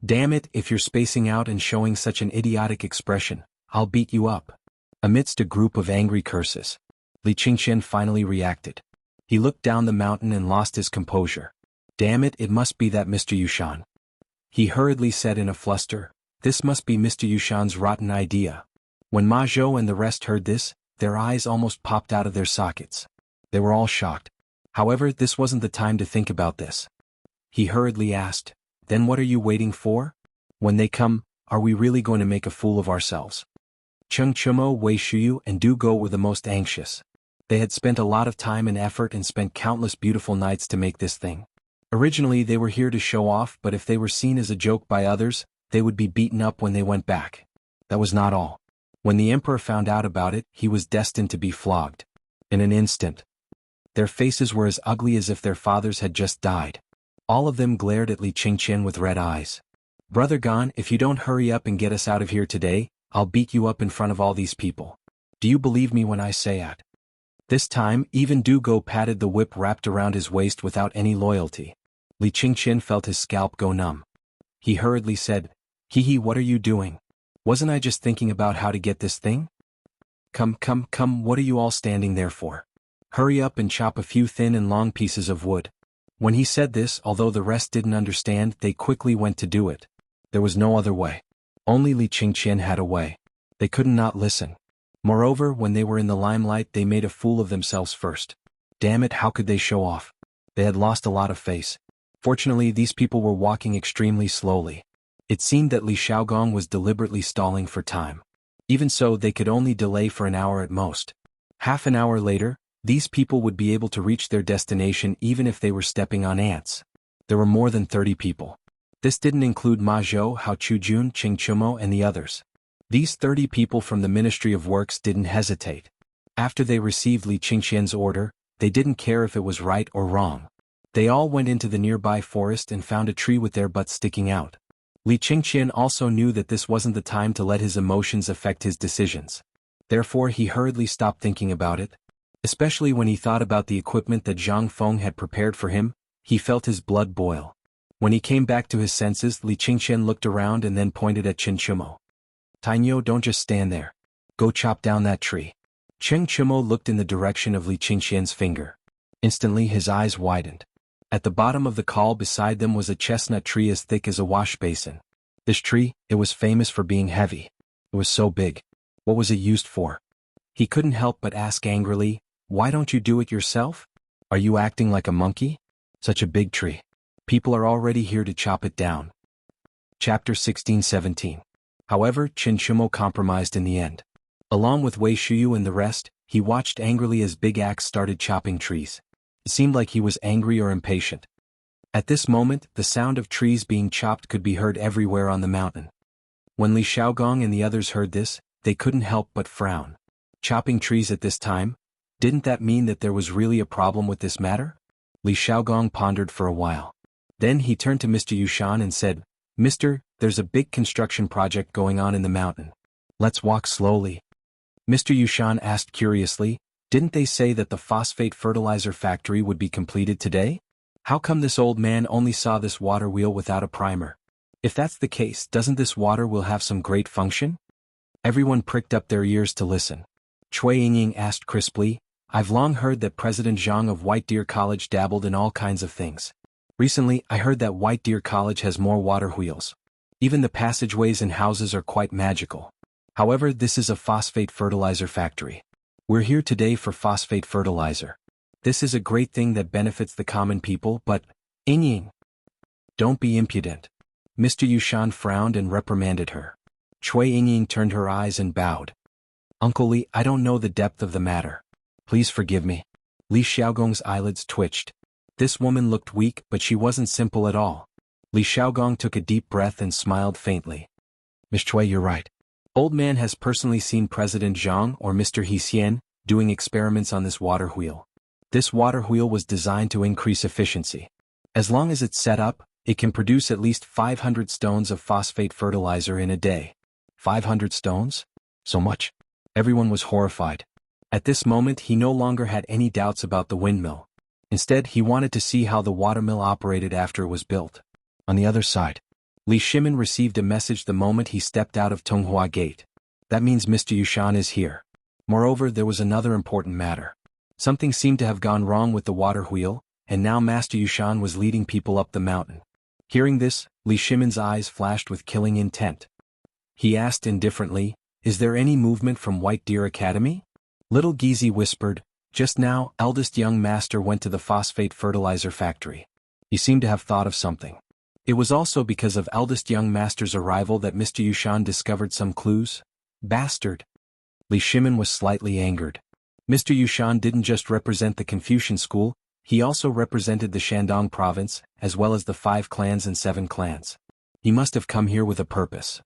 Damn it, if you're spacing out and showing such an idiotic expression, I'll beat you up. Amidst a group of angry curses, Li Qingqian finally reacted. He looked down the mountain and lost his composure. Damn it, it must be that Mr. Yushan. He hurriedly said in a fluster, "This must be Mr. Yushan's rotten idea." When Ma Zhou and the rest heard this, their eyes almost popped out of their sockets. They were all shocked. However, this wasn't the time to think about this. He hurriedly asked, "Then what are you waiting for? When they come, are we really going to make a fool of ourselves?" Cheng Chumo, Wei Shuyu, and Du Go were the most anxious. They had spent a lot of time and effort and spent countless beautiful nights to make this thing. Originally they were here to show off, but if they were seen as a joke by others, they would be beaten up when they went back. That was not all. When the emperor found out about it, he was destined to be flogged. In an instant, their faces were as ugly as if their fathers had just died. All of them glared at Li Qingqian with red eyes. "Brother Gan, if you don't hurry up and get us out of here today, I'll beat you up in front of all these people. Do you believe me when I say it?" This time, even Du Go patted the whip wrapped around his waist without any loyalty. Li Qingqian felt his scalp go numb. He hurriedly said, Hee, what are you doing? Wasn't I just thinking about how to get this thing? Come, what are you all standing there for? Hurry up and chop a few thin and long pieces of wood." When he said this, although the rest didn't understand, they quickly went to do it. There was no other way. Only Li Qingqian had a way. They could not listen. Moreover, when they were in the limelight, they made a fool of themselves first. Damn it, how could they show off? They had lost a lot of face. Fortunately, these people were walking extremely slowly. It seemed that Li Xiaogong was deliberately stalling for time. Even so, they could only delay for an hour at most. Half an hour later, these people would be able to reach their destination even if they were stepping on ants. There were more than 30 people. This didn't include Ma Zhou, Hao Chujun, Cheng Chumo, and the others. These 30 people from the Ministry of Works didn't hesitate. After they received Li Qingqian's order, they didn't care if it was right or wrong. They all went into the nearby forest and found a tree with their butts sticking out. Li Qingqian also knew that this wasn't the time to let his emotions affect his decisions. Therefore, he hurriedly stopped thinking about it. Especially when he thought about the equipment that Zhang Feng had prepared for him, he felt his blood boil. When he came back to his senses, Li Qingqian looked around and then pointed at Chen Chumo. "Tainyo, don't just stand there. Go chop down that tree." Cheng Chumo looked in the direction of Li Qingqian's finger. Instantly his eyes widened. At the bottom of the call beside them was a chestnut tree as thick as a wash basin. This tree, it was famous for being heavy. It was so big. What was it used for? He couldn't help but ask angrily, "Why don't you do it yourself? Are you acting like a monkey? Such a big tree. People are already here to chop it down." Chapter 16-17. However, Qin Shumo compromised in the end. Along with Wei Shuyu and the rest, he watched angrily as Big Axe started chopping trees. It seemed like he was angry or impatient. At this moment, the sound of trees being chopped could be heard everywhere on the mountain. When Li Xiaogong and the others heard this, they couldn't help but frown. Chopping trees at this time? Didn't that mean that there was really a problem with this matter? Li Xiaogong pondered for a while. Then he turned to Mr. Yushan and said, "Mister, there's a big construction project going on in the mountain. Let's walk slowly." Mr. Yushan asked curiously, "Didn't they say that the phosphate fertilizer factory would be completed today? How come this old man only saw this water wheel without a primer? If that's the case, doesn't this water wheel have some great function?" Everyone pricked up their ears to listen. Cui Yingying asked crisply, "I've long heard that President Zhang of White Deer College dabbled in all kinds of things. Recently, I heard that White Deer College has more water wheels. Even the passageways and houses are quite magical. However, this is a phosphate fertilizer factory. We're here today for phosphate fertilizer. This is a great thing that benefits the common people, but, Yingying, don't be impudent." Mr. Yushan frowned and reprimanded her. Cui Yingying turned her eyes and bowed. "Uncle Li, I don't know the depth of the matter. Please forgive me." Li Xiaogong's eyelids twitched. This woman looked weak, but she wasn't simple at all. Li Xiaogong took a deep breath and smiled faintly. "Miss Cui, you're right. Old man has personally seen President Zhang or Mr. He Xian doing experiments on this water wheel. This water wheel was designed to increase efficiency. As long as it's set up, it can produce at least 500 stones of phosphate fertilizer in a day." 500 stones? So much? Everyone was horrified. At this moment he no longer had any doubts about the windmill. Instead, he wanted to see how the watermill operated after it was built. On the other side, Li Shimin received a message the moment he stepped out of Tonghua Gate. That means Mr. Yushan is here. Moreover, there was another important matter. Something seemed to have gone wrong with the water wheel, and now Master Yushan was leading people up the mountain. Hearing this, Li Shimin's eyes flashed with killing intent. He asked indifferently, "Is there any movement from White Deer Academy?" Little Gizi whispered, "Just now, eldest young master went to the phosphate fertilizer factory." He seemed to have thought of something. It was also because of eldest young master's arrival that Mr. Yushan discovered some clues. Bastard! Li Shimin was slightly angered. Mr. Yushan didn't just represent the Confucian school, he also represented the Shandong province, as well as the 5 clans and 7 clans. He must have come here with a purpose.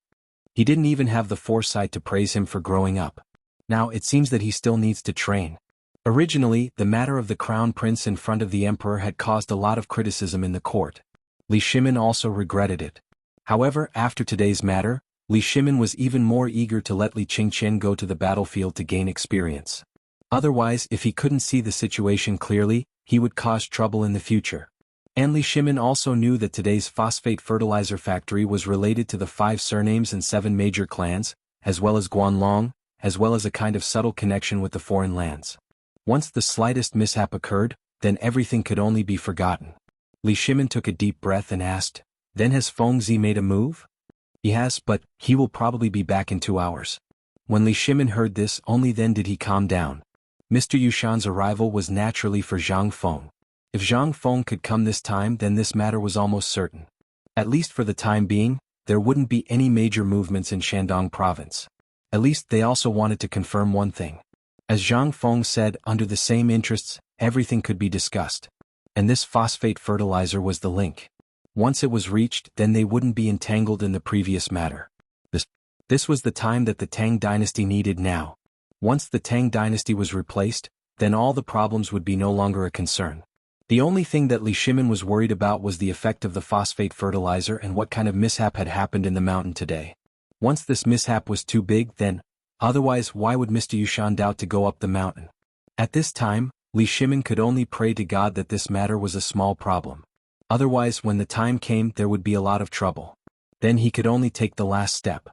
He didn't even have the foresight to praise him for growing up. Now it seems that he still needs to train. Originally, the matter of the crown prince in front of the emperor had caused a lot of criticism in the court. Li Shimin also regretted it. However, after today's matter, Li Shimin was even more eager to let Li Qingqian go to the battlefield to gain experience. Otherwise, if he couldn't see the situation clearly, he would cause trouble in the future. And Li Shimin also knew that today's phosphate fertilizer factory was related to the 5 surnames and 7 major clans, as well as Guanlong, as well as a kind of subtle connection with the foreign lands. Once the slightest mishap occurred, then everything could only be forgotten. Li Shimin took a deep breath and asked, "Then has Fengzi made a move?" "He has, but he will probably be back in 2 hours." When Li Shimin heard this, only then did he calm down. Mr. Yushan's arrival was naturally for Zhang Feng. If Zhang Feng could come this time, then this matter was almost certain. At least for the time being, there wouldn't be any major movements in Shandong province. At least they also wanted to confirm one thing. As Zhang Feng said, under the same interests, everything could be discussed. And this phosphate fertilizer was the link. Once it was reached, then they wouldn't be entangled in the previous matter. This was the time that the Tang Dynasty needed now. Once the Tang Dynasty was replaced, then all the problems would be no longer a concern. The only thing that Li Shimin was worried about was the effect of the phosphate fertilizer and what kind of mishap had happened in the mountain today. Once this mishap was too big, then, otherwise why would Mr. Yushan doubt to go up the mountain? At this time, Li Shimin could only pray to God that this matter was a small problem. Otherwise, when the time came, there would be a lot of trouble. Then he could only take the last step.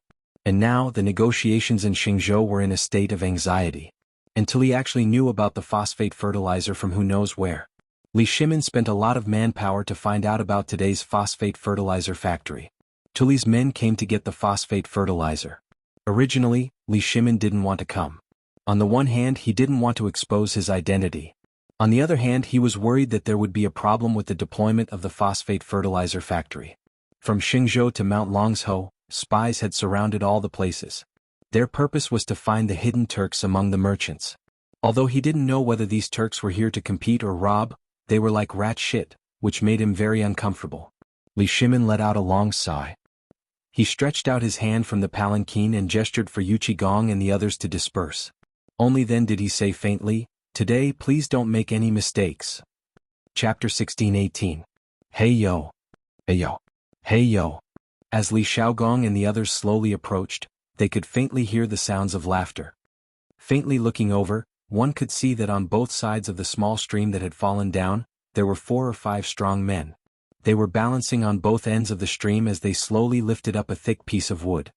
And now, the negotiations in Xingzhou were in a state of anxiety. Until he actually knew about the phosphate fertilizer from who knows where. Li Shimin spent a lot of manpower to find out about today's phosphate fertilizer factory. Tuli's men came to get the phosphate fertilizer. Originally, Li Shimin didn't want to come. On the one hand, he didn't want to expose his identity. On the other hand, he was worried that there would be a problem with the deployment of the phosphate fertilizer factory. From Xingzhou to Mount Longzhou, spies had surrounded all the places. Their purpose was to find the hidden Turks among the merchants. Although he didn't know whether these Turks were here to compete or rob, they were like rat shit, which made him very uncomfortable. Li Shimin let out a long sigh. He stretched out his hand from the palanquin and gestured for Yu Qigong and the others to disperse. Only then did he say faintly, "Today please don't make any mistakes." Chapter 16-18. Hey yo. Hey yo. Hey yo. As Li Xiaogong and the others slowly approached, they could faintly hear the sounds of laughter. Faintly looking over, one could see that on both sides of the small stream that had fallen down, there were 4 or 5 strong men. They were balancing on both ends of the stream as they slowly lifted up a thick piece of wood.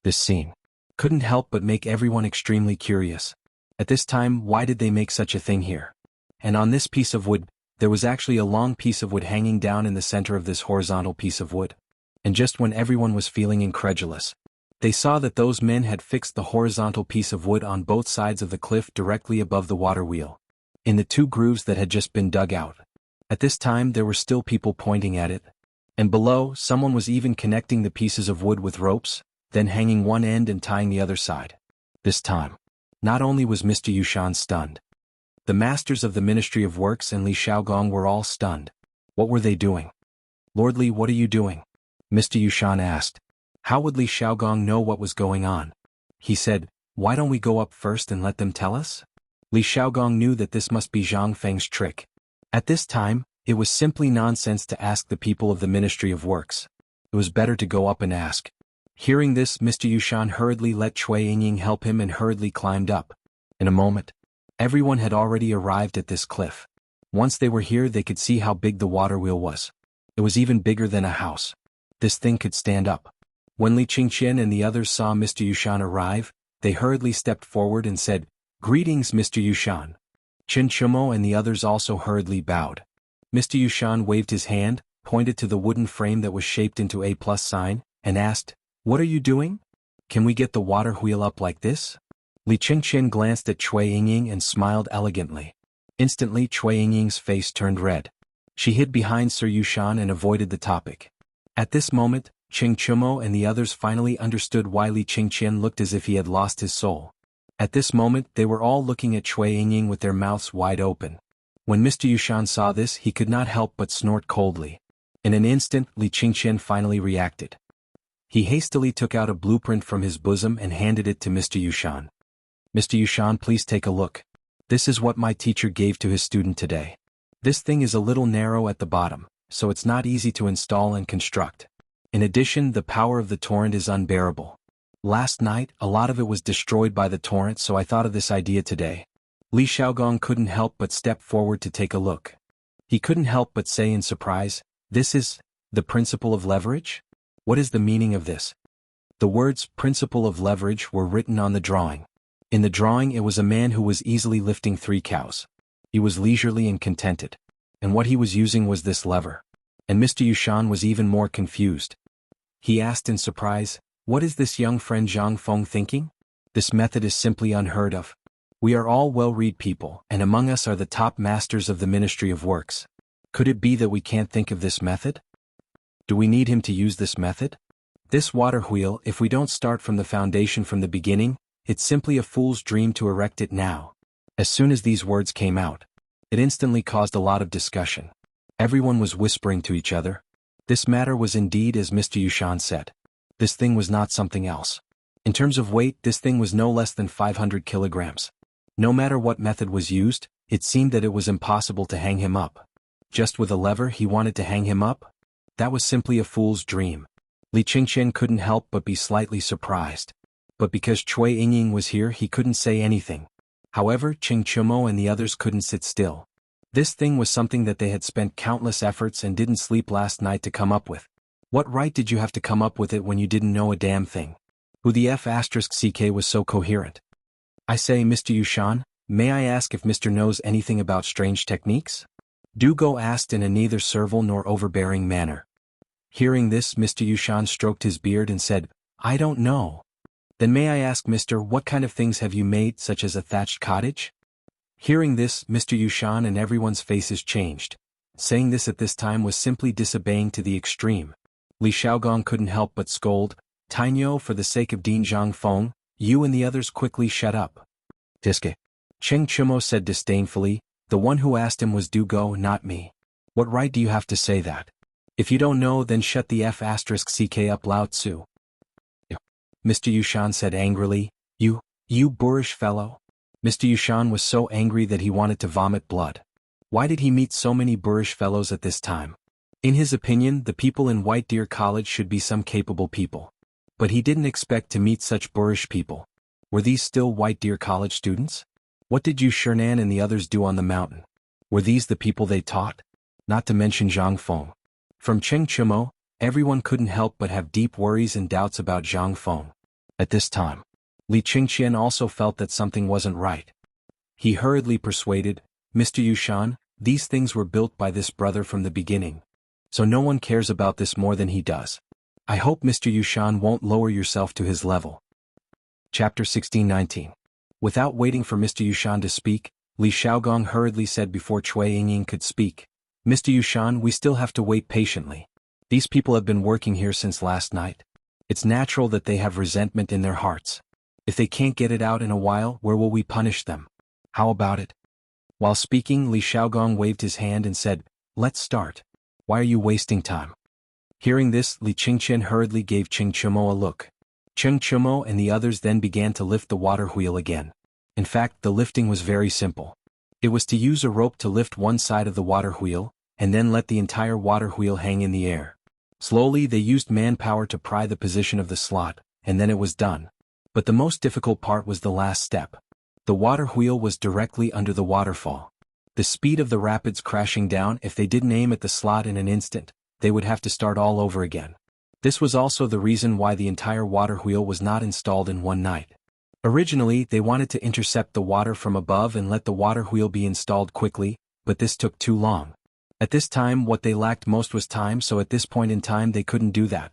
This scene couldn't help but make everyone extremely curious. At this time, why did they make such a thing here? And on this piece of wood, there was actually a long piece of wood hanging down in the center of this horizontal piece of wood. And just when everyone was feeling incredulous, they saw that those men had fixed the horizontal piece of wood on both sides of the cliff directly above the water wheel, in the 2 grooves that had just been dug out. At this time there were still people pointing at it. And below, someone was even connecting the pieces of wood with ropes, then hanging one end and tying the other side. This time, not only was Mr. Yushan stunned. The masters of the Ministry of Works and Li Xiaogong were all stunned. What were they doing? "Lord Li, what are you doing?" Mr. Yushan asked. How would Li Xiaogong know what was going on? He said, "Why don't we go up first and let them tell us?" Li Xiaogong knew that this must be Zhang Feng's trick. At this time, it was simply nonsense to ask the people of the Ministry of Works. It was better to go up and ask. Hearing this, Mr. Yushan hurriedly let Cui Yingying help him and hurriedly climbed up. In a moment, everyone had already arrived at this cliff. Once they were here, they could see how big the water wheel was. It was even bigger than a house. This thing could stand up. When Li Qingqian and the others saw Mr. Yushan arrive, they hurriedly stepped forward and said, "Greetings, Mr. Yushan." Chen Chumo and the others also hurriedly bowed. Mr. Yushan waved his hand, pointed to the wooden frame that was shaped into a plus sign, and asked, "What are you doing? Can we get the water wheel up like this?" Li Qingqian glanced at Cui Yingying and smiled elegantly. Instantly Cui Yingying's face turned red. She hid behind Sir Yushan and avoided the topic. At this moment, Cheng Chumo and the others finally understood why Li Qingqian looked as if he had lost his soul. At this moment, they were all looking at Cui Yingying with their mouths wide open. When Mr. Yushan saw this, he could not help but snort coldly. In an instant, Li Qingqian finally reacted. He hastily took out a blueprint from his bosom and handed it to Mr. Yushan. "Mr. Yushan, please take a look. This is what my teacher gave to his student today. This thing is a little narrow at the bottom, so it's not easy to install and construct. In addition, the power of the torrent is unbearable. Last night, a lot of it was destroyed by the torrent, so I thought of this idea today." Li Xiaogong couldn't help but step forward to take a look. He couldn't help but say in surprise, "This is the principle of leverage? What is the meaning of this?" The words "principle of leverage" were written on the drawing. In the drawing it was a man who was easily lifting 3 cows. He was leisurely and contented. And what he was using was this lever. And Mr. Yushan was even more confused. He asked in surprise, "What is this young friend Zhang Feng thinking? This method is simply unheard of. We are all well-read people, and among us are the top masters of the Ministry of Works. Could it be that we can't think of this method? Do we need him to use this method? This water wheel, if we don't start from the foundation from the beginning, it's simply a fool's dream to erect it now." As soon as these words came out, it instantly caused a lot of discussion. Everyone was whispering to each other. This matter was indeed as Mr. Yushan said. This thing was not something else. In terms of weight, this thing was no less than 500 kilograms. No matter what method was used, it seemed that it was impossible to hang him up. Just with a lever he wanted to hang him up? That was simply a fool's dream. Li Qingqian couldn't help but be slightly surprised. But because Cui Yingying was here, he couldn't say anything. However, Cheng Chumo and the others couldn't sit still. This thing was something that they had spent countless efforts and didn't sleep last night to come up with. What right did you have to come up with it when you didn't know a damn thing? Who the F***ck was so coherent? I say, Mr. Yushan, may I ask if Mr. knows anything about strange techniques? Do go asked in a neither servile nor overbearing manner. Hearing this, Mr. Yushan stroked his beard and said, "I don't know." Then may I ask, mister, what kind of things have you made, such as a thatched cottage? Hearing this, Mr. Yushan and everyone's faces changed. Saying this at this time was simply disobeying to the extreme. Li Xiaogong couldn't help but scold, Tainyo, for the sake of Din Zhangfeng, you and the others quickly shut up. Tiske. Cheng Chumo said disdainfully, the one who asked him was Dugo, not me. What right do you have to say that? If you don't know, then shut the F*ck up, Lao Tzu. Mr. Yushan said angrily, you boorish fellow. Mr. Yushan was so angry that he wanted to vomit blood. Why did he meet so many boorish fellows at this time? In his opinion, the people in White Deer College should be some capable people. But he didn't expect to meet such boorish people. Were these still White Deer College students? What did Yu Shernan and the others do on the mountain? Were these the people they taught? Not to mention Zhang Feng. From Cheng Chumo, everyone couldn't help but have deep worries and doubts about Zhang Feng. At this time, Li Qingqian also felt that something wasn't right. He hurriedly persuaded, Mr. Yushan, these things were built by this brother from the beginning. So no one cares about this more than he does. I hope Mr. Yushan won't lower yourself to his level. Chapter 16-19. Without waiting for Mr. Yushan to speak, Li Xiaogong hurriedly said before Cui Yingying could speak, Mr. Yushan, we still have to wait patiently. These people have been working here since last night. It's natural that they have resentment in their hearts. If they can't get it out in a while, where will we punish them? How about it? While speaking, Li Xiaogong waved his hand and said, let's start. Why are you wasting time? Hearing this, Li Qingqian hurriedly gave Cheng Chumo a look. Cheng Chumo and the others then began to lift the water wheel again. In fact, the lifting was very simple. It was to use a rope to lift one side of the water wheel, and then let the entire water wheel hang in the air. Slowly they used manpower to pry the position of the slot, and then it was done. But the most difficult part was the last step. The water wheel was directly under the waterfall. The speed of the rapids crashing down, if they didn't aim at the slot in an instant, they would have to start all over again. This was also the reason why the entire water wheel was not installed in one night. Originally, they wanted to intercept the water from above and let the water wheel be installed quickly, but this took too long. At this time, what they lacked most was time, so at this point in time they couldn't do that.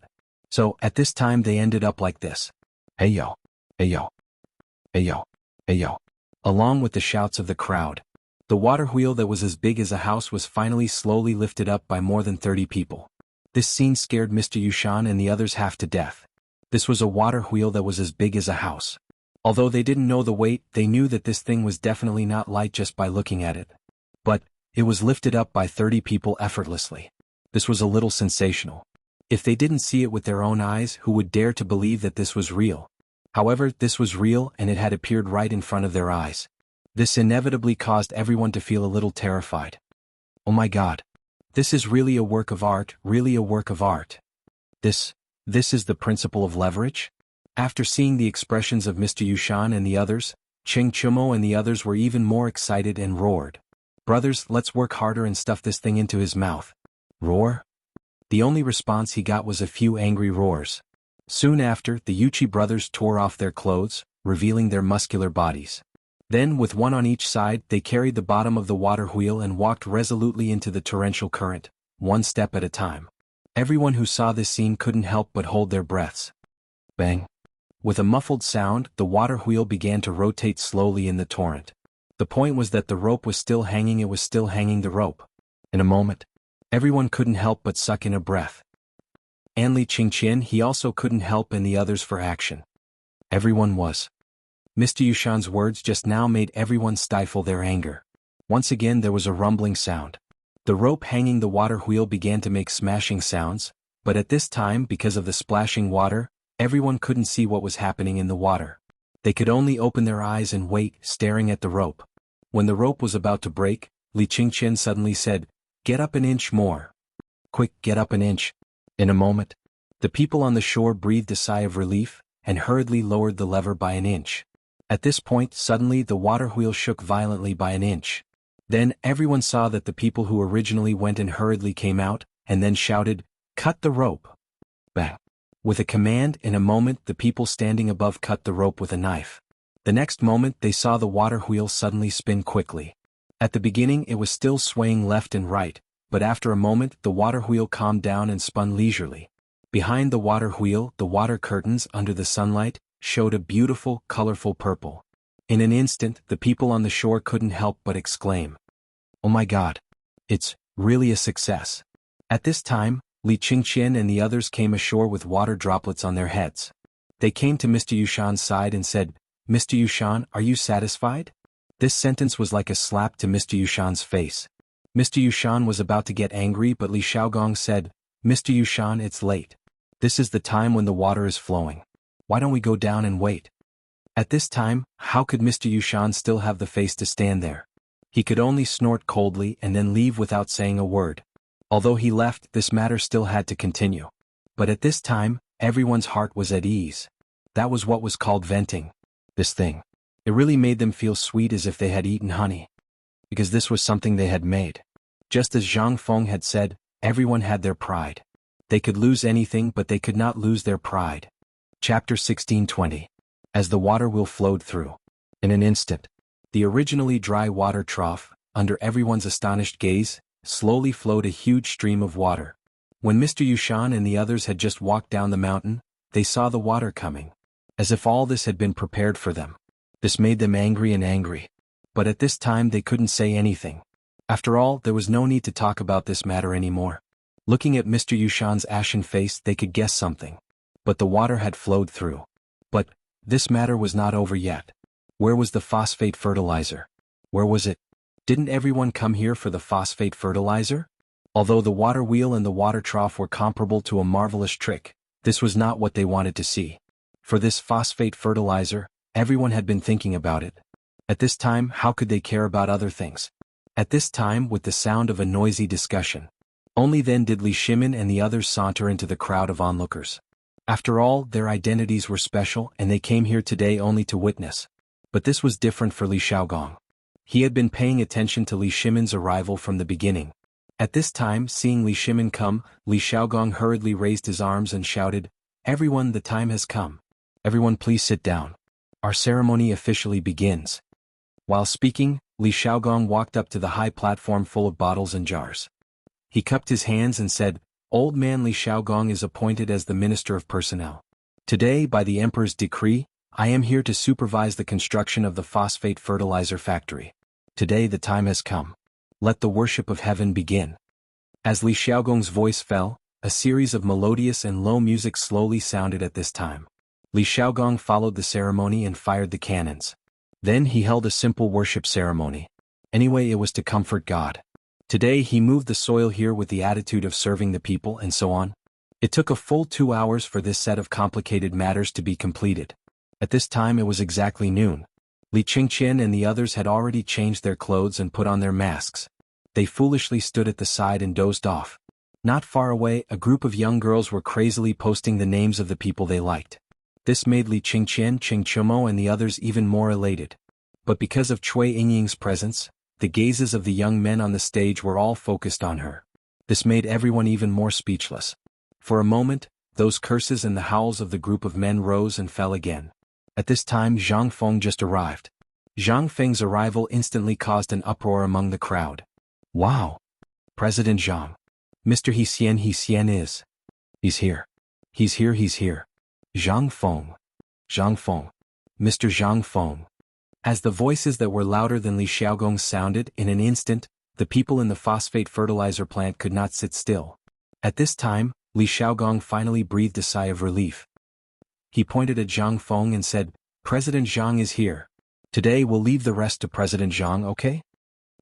So, at this time they ended up like this. Hey yo, hey yo, hey yo, hey yo. Along with the shouts of the crowd. The water wheel that was as big as a house was finally slowly lifted up by more than 30 people. This scene scared Mr. Yushan and the others half to death. This was a water wheel that was as big as a house. Although they didn't know the weight, they knew that this thing was definitely not light just by looking at it. But, it was lifted up by 30 people effortlessly. This was a little sensational. If they didn't see it with their own eyes, who would dare to believe that this was real? However, this was real and it had appeared right in front of their eyes. This inevitably caused everyone to feel a little terrified. Oh my God. This is really a work of art, really a work of art. This is the principle of leverage? After seeing the expressions of Mr. Yushan and the others, Cheng Chumo and the others were even more excited and roared. Brothers, let's work harder and stuff this thing into his mouth. Roar? The only response he got was a few angry roars. Soon after, the Yuchi brothers tore off their clothes, revealing their muscular bodies. Then, with one on each side, they carried the bottom of the water wheel and walked resolutely into the torrential current, one step at a time. Everyone who saw this scene couldn't help but hold their breaths. Bang! With a muffled sound, the water wheel began to rotate slowly in the torrent. The point was that the rope was still hanging, it was still hanging the rope. In a moment, everyone couldn't help but suck in a breath. And Li Qingqian, he also couldn't help, and the others for action. Everyone was. Mr. Yushan's words just now made everyone stifle their anger. Once again there was a rumbling sound. The rope hanging the water wheel began to make smashing sounds, but at this time, because of the splashing water, everyone couldn't see what was happening in the water. They could only open their eyes and wait, staring at the rope. When the rope was about to break, Li Qingqian suddenly said, "Get up an inch more. Quick, get up an inch." In a moment, the people on the shore breathed a sigh of relief, and hurriedly lowered the lever by an inch. At this point, suddenly the water wheel shook violently by an inch. Then, everyone saw that the people who originally went in hurriedly came out, and then shouted, "Cut the rope!" Bang! With a command, in a moment the people standing above cut the rope with a knife. The next moment they saw the water wheel suddenly spin quickly. At the beginning it was still swaying left and right, but after a moment the water wheel calmed down and spun leisurely. Behind the water wheel, the water curtains under the sunlight, showed a beautiful, colorful purple. In an instant, the people on the shore couldn't help but exclaim, "Oh my God! It's really a success." At this time, Li Qingqian and the others came ashore with water droplets on their heads. They came to Mr. Yushan's side and said, "Mr. Yushan, are you satisfied?" This sentence was like a slap to Mr. Yushan's face. Mr. Yushan was about to get angry, but Li Xiaogong said, "Mr. Yushan, it's late. This is the time when the water is flowing. Why don't we go down and wait?" At this time, how could Mr. Yushan still have the face to stand there? He could only snort coldly and then leave without saying a word. Although he left, this matter still had to continue. But at this time, everyone's heart was at ease. That was what was called venting. This thing. It really made them feel sweet, as if they had eaten honey. Because this was something they had made. Just as Zhang Feng had said, everyone had their pride. They could lose anything, but they could not lose their pride. Chapter 16:20. As the water wheel flowed through. In an instant, the originally dry water trough, under everyone's astonished gaze, slowly flowed a huge stream of water. When Mr. Yushan and the others had just walked down the mountain, they saw the water coming. As if all this had been prepared for them. This made them angry and angry. But at this time they couldn't say anything. After all, there was no need to talk about this matter anymore. Looking at Mr. Yushan's ashen face, they could guess something. But the water had flowed through. But this matter was not over yet. Where was the phosphate fertilizer? Where was it? Didn't everyone come here for the phosphate fertilizer? Although the water wheel and the water trough were comparable to a marvelous trick, this was not what they wanted to see. For this phosphate fertilizer, everyone had been thinking about it. At this time, how could they care about other things? At this time, with the sound of a noisy discussion. Only then did Li Shimin and the others saunter into the crowd of onlookers. After all, their identities were special and they came here today only to witness. But this was different for Li Xiaogong. He had been paying attention to Li Shimin's arrival from the beginning. At this time, seeing Li Shimin come, Li Xiaogong hurriedly raised his arms and shouted, "Everyone, the time has come. Everyone, please sit down. Our ceremony officially begins." While speaking, Li Xiaogong walked up to the high platform full of bottles and jars. He cupped his hands and said, "Old man Li Xiaogong is appointed as the Minister of Personnel. Today, by the Emperor's decree, I am here to supervise the construction of the phosphate fertilizer factory. Today the time has come. Let the worship of heaven begin." As Li Xiaogong's voice fell, a series of melodious and low music slowly sounded at this time. Li Xiaogong followed the ceremony and fired the cannons. Then he held a simple worship ceremony. Anyway, it was to comfort God. Today he moved the soil here with the attitude of serving the people and so on. It took a full 2 hours for this set of complicated matters to be completed. At this time it was exactly noon. Li Qingqian and the others had already changed their clothes and put on their masks. They foolishly stood at the side and dozed off. Not far away, a group of young girls were crazily posting the names of the people they liked. This made Li Qingqian, Qing Chumo and the others even more elated. But because of Cui Yingying's presence, the gazes of the young men on the stage were all focused on her. This made everyone even more speechless. For a moment, those curses and the howls of the group of men rose and fell again. At this time Zhang Feng just arrived. Zhang Feng's arrival instantly caused an uproar among the crowd. "Wow! President Zhang. Mr. He Xian is. He's here. He's here, he's here. Zhang Feng. Zhang Feng. Mr. Zhang Feng." As the voices that were louder than Li Xiaogong sounded, in an instant, the people in the phosphate fertilizer plant could not sit still. At this time, Li Xiaogong finally breathed a sigh of relief. He pointed at Zhang Feng and said, "President Zhang is here. Today we'll leave the rest to President Zhang, okay?"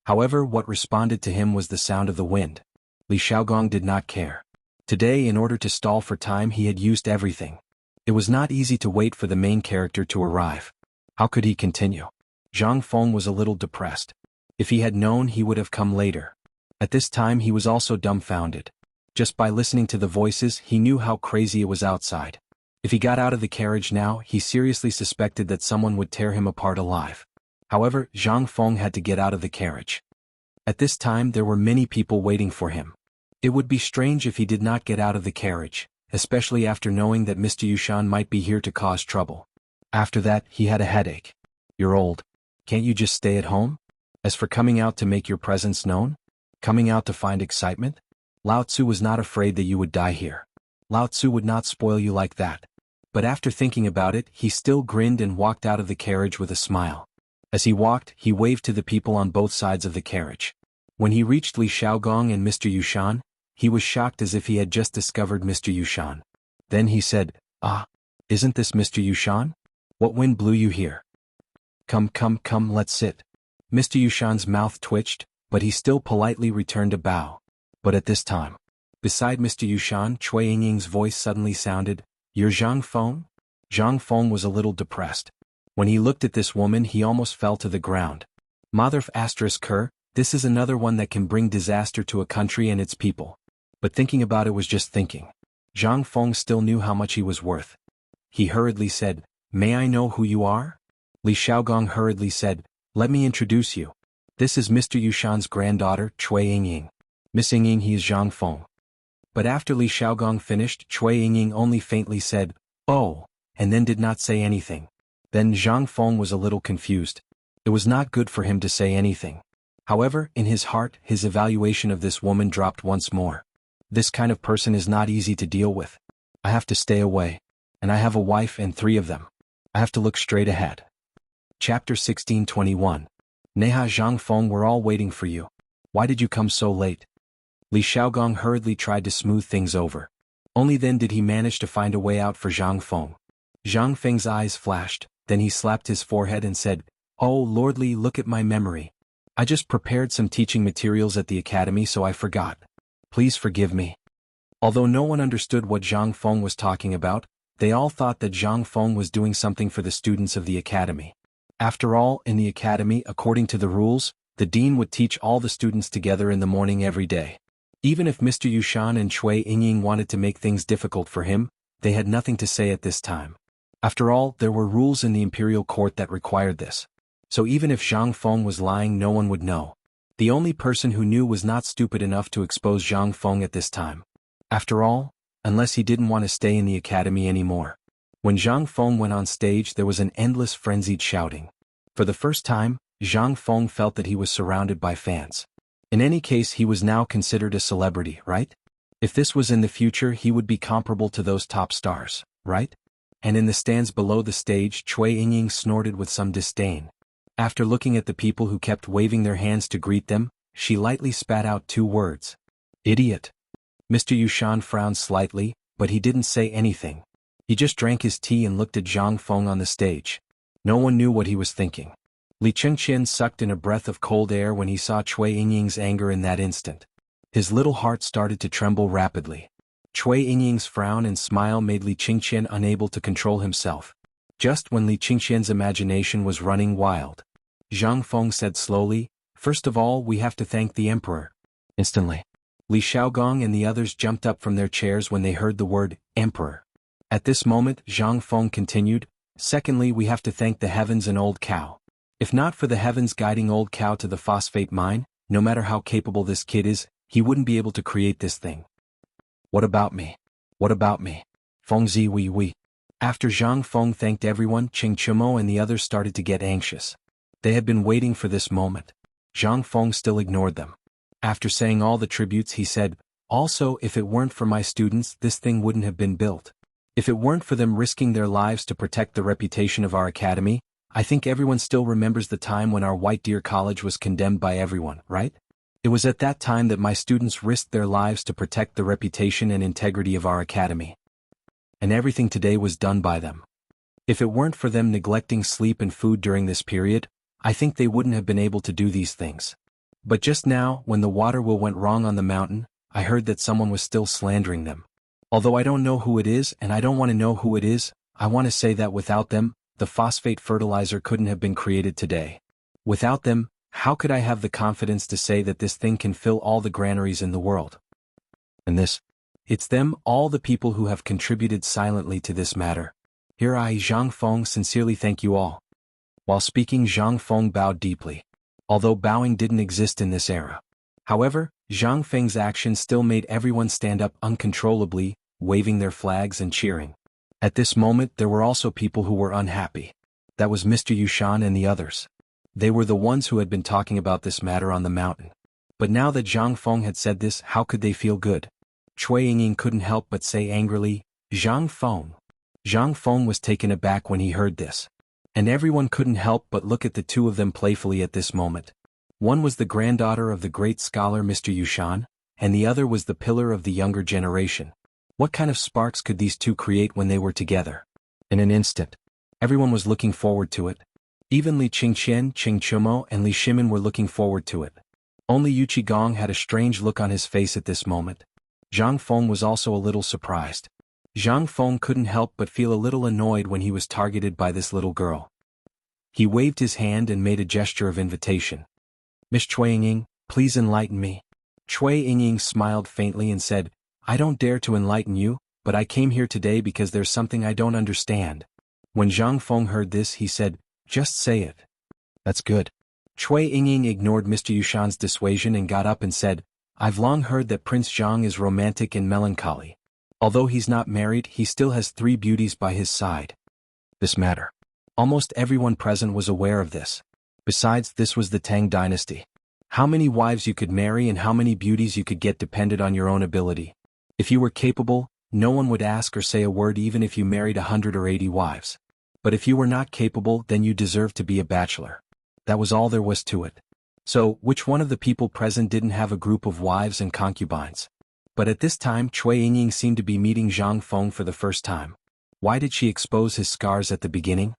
However, what responded to him was the sound of the wind. Li Xiaogong did not care. Today, in order to stall for time, he had used everything. It was not easy to wait for the main character to arrive. How could he continue? Zhang Feng was a little depressed. If he had known, he would have come later. At this time he was also dumbfounded. Just by listening to the voices, he knew how crazy it was outside. If he got out of the carriage now, he seriously suspected that someone would tear him apart alive. However, Zhang Feng had to get out of the carriage. At this time there were many people waiting for him. It would be strange if he did not get out of the carriage, especially after knowing that Mr. Yushan might be here to cause trouble. After that, he had a headache. "You're old. Can't you just stay at home? As for coming out to make your presence known? Coming out to find excitement? Lao Tzu was not afraid that you would die here. Lao Tzu would not spoil you like that." But after thinking about it, he still grinned and walked out of the carriage with a smile. As he walked, he waved to the people on both sides of the carriage. When he reached Li Xiaogong and Mr. Yushan, he was shocked as if he had just discovered Mr. Yushan. Then he said, "Ah, isn't this Mr. Yushan? What wind blew you here? Come, let's sit." Mr. Yushan's mouth twitched, but he still politely returned a bow. But at this time, beside Mr. Yushan, Cui Yingying's voice suddenly sounded, "You're Zhang Feng?" Zhang Feng was a little depressed. When he looked at this woman, he almost fell to the ground. Motherf asterisk her, this is another one that can bring disaster to a country and its people. But thinking about it was just thinking. Zhang Feng still knew how much he was worth. He hurriedly said, "May I know who you are?" Li Xiaogong hurriedly said, "Let me introduce you. This is Mr. Yushan's granddaughter, Cui Yingying. Miss Yingying, he is Zhang Feng." But after Li Xiaogong finished, Cui Yingying only faintly said, "Oh," and then did not say anything. Then Zhang Feng was a little confused. It was not good for him to say anything. However, in his heart, his evaluation of this woman dropped once more. This kind of person is not easy to deal with. I have to stay away. And I have a wife and 3 of them. I have to look straight ahead. Chapter 16:21. Neha, Zhang Feng, we're all waiting for you. Why did you come so late? Li Xiaogong hurriedly tried to smooth things over. Only then did he manage to find a way out for Zhang Feng. Zhang Feng's eyes flashed, then he slapped his forehead and said, "Oh lordly, look at my memory. I just prepared some teaching materials at the academy so I forgot. Please forgive me." Although no one understood what Zhang Feng was talking about, they all thought that Zhang Feng was doing something for the students of the academy. After all, in the academy, according to the rules, the dean would teach all the students together in the morning every day. Even if Mr. Yushan and Cui Yingying wanted to make things difficult for him, they had nothing to say at this time. After all, there were rules in the imperial court that required this. So even if Zhang Feng was lying, no one would know. The only person who knew was not stupid enough to expose Zhang Feng at this time. After all, unless he didn't want to stay in the academy anymore. When Zhang Feng went on stage, there was an endless frenzied shouting. For the first time, Zhang Feng felt that he was surrounded by fans. In any case, he was now considered a celebrity, right? If this was in the future, he would be comparable to those top stars, right? And in the stands below the stage, Cui Yingying snorted with some disdain. After looking at the people who kept waving their hands to greet them, she lightly spat out 2 words. "Idiot." Mr. Yushan frowned slightly, but he didn't say anything. He just drank his tea and looked at Zhang Feng on the stage. No one knew what he was thinking. Li Chengqian sucked in a breath of cold air when he saw Cui Yingying's anger in that instant. His little heart started to tremble rapidly. Cui Yingying's frown and smile made Li Chengqian unable to control himself. Just when Li Chengqian's imagination was running wild, Zhang Feng said slowly, "First of all, we have to thank the emperor." Instantly, Li Xiaogong and the others jumped up from their chairs when they heard the word emperor. At this moment, Zhang Feng continued, "Secondly, we have to thank the heavens and Old Cow. If not for the heavens guiding Old Cow to the phosphate mine, no matter how capable this kid is, he wouldn't be able to create this thing." "What about me? What about me? Feng zi wei wei." After Zhang Feng thanked everyone, Cheng Chumo and the others started to get anxious. They had been waiting for this moment. Zhang Feng still ignored them. After saying all the tributes, he said, "Also, if it weren't for my students, this thing wouldn't have been built. If it weren't for them risking their lives to protect the reputation of our academy, I think everyone still remembers the time when our White Deer College was condemned by everyone, right? It was at that time that my students risked their lives to protect the reputation and integrity of our academy. And everything today was done by them. If it weren't for them neglecting sleep and food during this period, I think they wouldn't have been able to do these things. But just now, when the water wheel went wrong on the mountain, I heard that someone was still slandering them. Although I don't know who it is and I don't want to know who it is, I want to say that without them, the phosphate fertilizer couldn't have been created today. Without them, how could I have the confidence to say that this thing can fill all the granaries in the world? And it's them, all the people who have contributed silently to this matter. Here I, Zhang Feng, sincerely thank you all." While speaking, Zhang Feng bowed deeply. Although bowing didn't exist in this era. However, Zhang Feng's actions still made everyone stand up uncontrollably, waving their flags and cheering. At this moment, there were also people who were unhappy. That was Mr. Yushan and the others. They were the ones who had been talking about this matter on the mountain. But now that Zhang Feng had said this, how could they feel good? Cui Yingying couldn't help but say angrily, "Zhang Feng, Zhang Feng was taken aback when he heard this. And everyone couldn't help but look at the two of them playfully at this moment. One was the granddaughter of the great scholar Mr. Yushan, and the other was the pillar of the younger generation. What kind of sparks could these two create when they were together? In an instant, everyone was looking forward to it. Even Li Qingqian, Qing Chumo, and Li Shimin were looking forward to it. Only Yu Qigong had a strange look on his face at this moment. Zhang Feng was also a little surprised. Zhang Feng couldn't help but feel a little annoyed when he was targeted by this little girl. He waved his hand and made a gesture of invitation. Miss Cui Yingying, please enlighten me. Cui Yingying smiled faintly and said, I don't dare to enlighten you, but I came here today because there's something I don't understand. When Zhang Feng heard this, he said, just say it. That's good. Cui Yingying ignored Mr. Yushan's dissuasion and got up and said, I've long heard that Prince Zhang is romantic and melancholy. Although he's not married, he still has 3 beauties by his side. This matter. Almost everyone present was aware of this. Besides, this was the Tang Dynasty. How many wives you could marry and how many beauties you could get depended on your own ability. If you were capable, no one would ask or say a word even if you married 100 or 80 wives. But if you were not capable, then you deserved to be a bachelor. That was all there was to it. So, which one of the people present didn't have a group of wives and concubines? But at this time, Cui Yingying seemed to be meeting Zhang Feng for the first time. Why did she expose his scars at the beginning?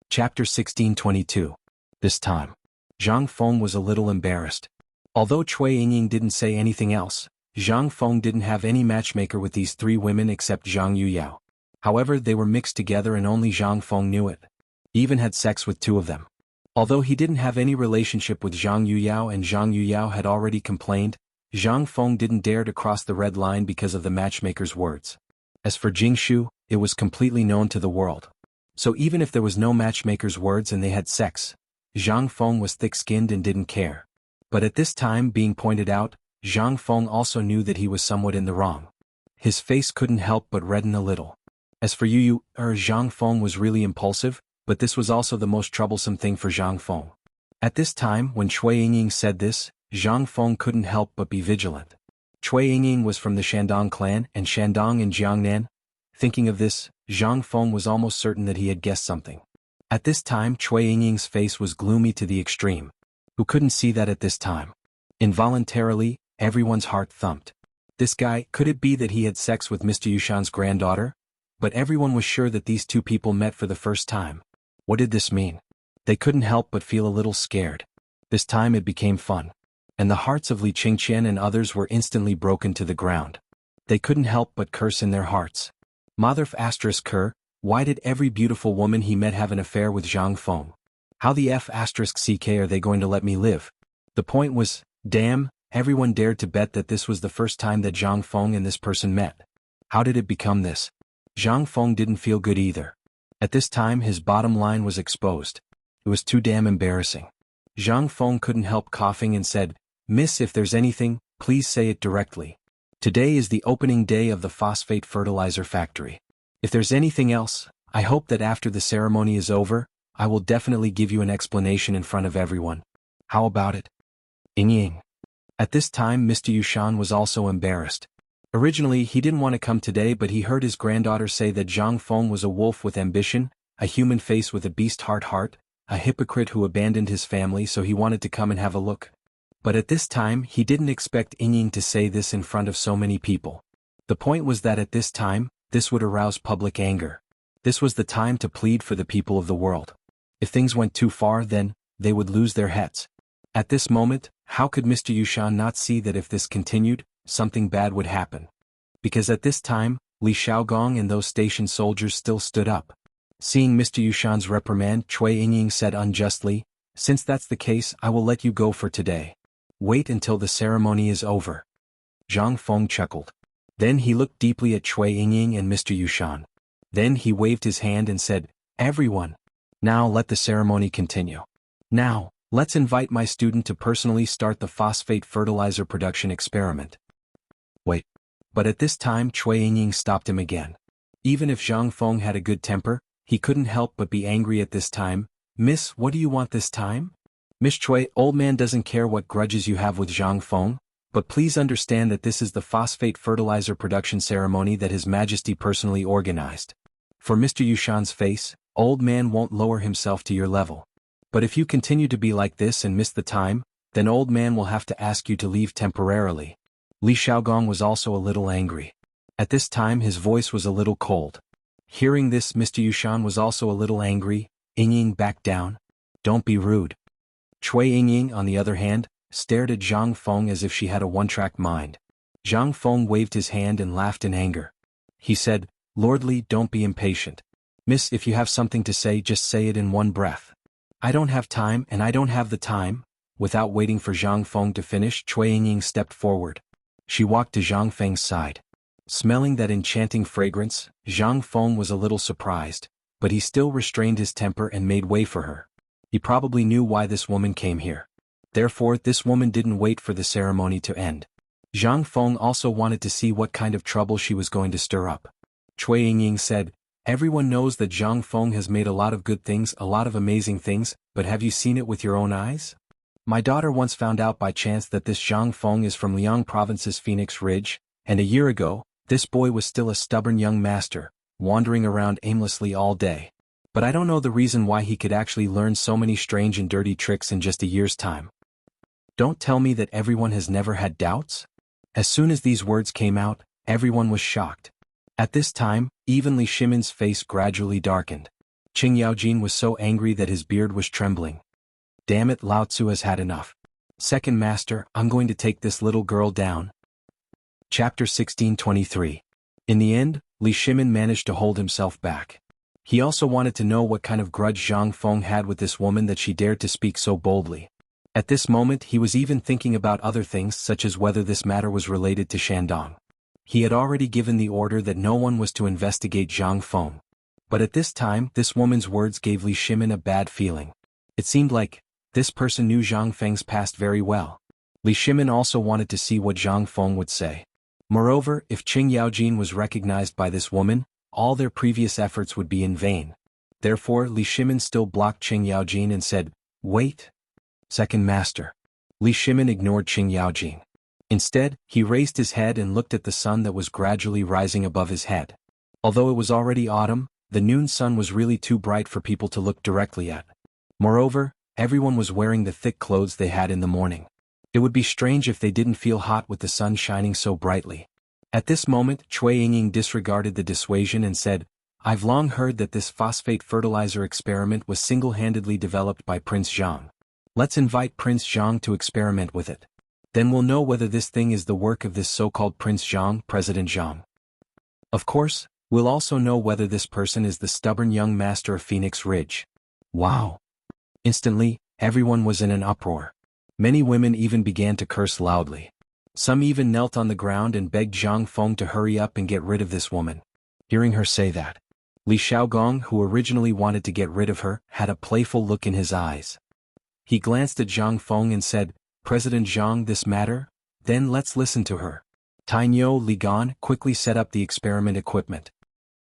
Chapter 1622. This time, Zhang Feng was a little embarrassed. Although Cui Yingying didn't say anything else, Zhang Feng didn't have any matchmaker with these 3 women except Zhang Yuyao. However, they were mixed together and only Zhang Feng knew it. He even had sex with 2 of them. Although he didn't have any relationship with Zhang Yuyao and Zhang Yuyao had already complained, Zhang Feng didn't dare to cross the red line because of the matchmaker's words. As for Jingshu, it was completely known to the world. So even if there was no matchmaker's words and they had sex, Zhang Feng was thick-skinned and didn't care. But at this time being pointed out, Zhang Feng also knew that he was somewhat in the wrong. His face couldn't help but redden a little. As for Zhang Feng was really impulsive, but this was also the most troublesome thing for Zhang Feng. At this time, when Cui Yingying said this, Zhang Feng couldn't help but be vigilant. Cui Yingying was from the Shandong clan and Shandong in Jiangnan. Thinking of this, Zhang Feng was almost certain that he had guessed something. At this time, Cui Yingying's face was gloomy to the extreme. Who couldn't see that at this time? Involuntarily, everyone's heart thumped. This guy, could it be that he had sex with Mr. Yushan's granddaughter? But everyone was sure that these 2 people met for the first time. What did this mean? They couldn't help but feel a little scared. This time it became fun. And the hearts of Li Qingqian and others were instantly broken to the ground. They couldn't help but curse in their hearts. Motherf *cur, why did every beautiful woman he met have an affair with Zhang Feng? How the *ck are they going to let me live? The point was, damn, everyone dared to bet that this was the first time that Zhang Feng and this person met. How did it become this? Zhang Feng didn't feel good either. At this time his bottom line was exposed. It was too damn embarrassing. Zhang Feng couldn't help coughing and said, Miss, if there's anything, please say it directly. Today is the opening day of the phosphate fertilizer factory. If there's anything else, I hope that after the ceremony is over, I will definitely give you an explanation in front of everyone. How about it? Yingying. At this time Mr. Yushan was also embarrassed. Originally he didn't want to come today, but he heard his granddaughter say that Zhang Feng was a wolf with ambition, a human face with a beast heart, a hypocrite who abandoned his family, so he wanted to come and have a look. But at this time he didn't expect Yingying to say this in front of so many people. The point was that at this time, this would arouse public anger. This was the time to plead for the people of the world. If things went too far, then they would lose their heads. At this moment, how could Mr. Yushan not see that if this continued, something bad would happen? Because at this time, Li Shaogong and those stationed soldiers still stood up. Seeing Mr. Yushan's reprimand, Cui Yingying said unjustly, Since that's the case, I will let you go for today. Wait until the ceremony is over. Zhang Feng chuckled. Then he looked deeply at Cui Yingying and Mr. Yushan. Then he waved his hand and said, Everyone. Now let the ceremony continue. Now, let's invite my student to personally start the phosphate fertilizer production experiment. Wait. But at this time Cui Yingying stopped him again. Even if Zhang Feng had a good temper, he couldn't help but be angry at this time. Miss, what do you want this time? Miss Cui, old man doesn't care what grudges you have with Zhang Feng, but please understand that this is the phosphate fertilizer production ceremony that His Majesty personally organized. For Mr. Yushan's face, old man won't lower himself to your level. But if you continue to be like this and miss the time, then old man will have to ask you to leave temporarily. Li Xiaogong was also a little angry. At this time his voice was a little cold. Hearing this, Mr. Yushan was also a little angry. Yingying back down. Don't be rude. Cui Yingying, on the other hand, stared at Zhang Feng as if she had a one-track mind. Zhang Feng waved his hand and laughed in anger. He said, "Lordly, don't be impatient. Miss, if you have something to say, just say it in one breath." "I don't have time and I don't have the time." Without waiting for Zhang Feng to finish, Cui Yingying stepped forward. She walked to Zhang Feng's side. Smelling that enchanting fragrance, Zhang Feng was a little surprised, but he still restrained his temper and made way for her. He probably knew why this woman came here. Therefore, this woman didn't wait for the ceremony to end. Zhang Feng also wanted to see what kind of trouble she was going to stir up. Cui Yingying said, "Everyone knows that Zhang Feng has made a lot of good things, a lot of amazing things, but have you seen it with your own eyes? My daughter once found out by chance that this Zhang Feng is from Liang Province's Phoenix Ridge, and a year ago, this boy was still a stubborn young master, wandering around aimlessly all day. But I don't know the reason why he could actually learn so many strange and dirty tricks in just a year's time. Don't tell me that everyone has never had doubts?" As soon as these words came out, everyone was shocked. At this time, even Li Shimin's face gradually darkened. Qing Yaojin was so angry that his beard was trembling. "Damn it, Lao Tzu has had enough. Second master, I'm going to take this little girl down." Chapter 1623. In the end, Li Shimin managed to hold himself back. He also wanted to know what kind of grudge Zhang Feng had with this woman that she dared to speak so boldly. At this moment he was even thinking about other things, such as whether this matter was related to Shandong. He had already given the order that no one was to investigate Zhang Feng. But at this time, this woman's words gave Li Shimin a bad feeling. It seemed like this person knew Zhang Feng's past very well. Li Shimin also wanted to see what Zhang Feng would say. Moreover, if Qing Yaojin was recognized by this woman, all their previous efforts would be in vain. Therefore, Li Shimin still blocked Qing Yaojin and said, "Wait. Second master." Li Shimin ignored Qing Yaojin. Instead, he raised his head and looked at the sun that was gradually rising above his head. Although it was already autumn, the noon sun was really too bright for people to look directly at. Moreover, everyone was wearing the thick clothes they had in the morning. It would be strange if they didn't feel hot with the sun shining so brightly. At this moment, Cui Yingying disregarded the dissuasion and said, "I've long heard that this phosphate fertilizer experiment was single-handedly developed by Prince Zhang. Let's invite Prince Zhang to experiment with it. Then we'll know whether this thing is the work of this so-called Prince Zhang, President Zhang. Of course, we'll also know whether this person is the stubborn young master of Phoenix Ridge." Wow! Instantly, everyone was in an uproar. Many women even began to curse loudly. Some even knelt on the ground and begged Zhang Feng to hurry up and get rid of this woman. Hearing her say that, Li Xiaogong, who originally wanted to get rid of her, had a playful look in his eyes. He glanced at Zhang Feng and said, "President Zhang, this matter? Then let's listen to her." Tainyo Li Gan quickly set up the experiment equipment.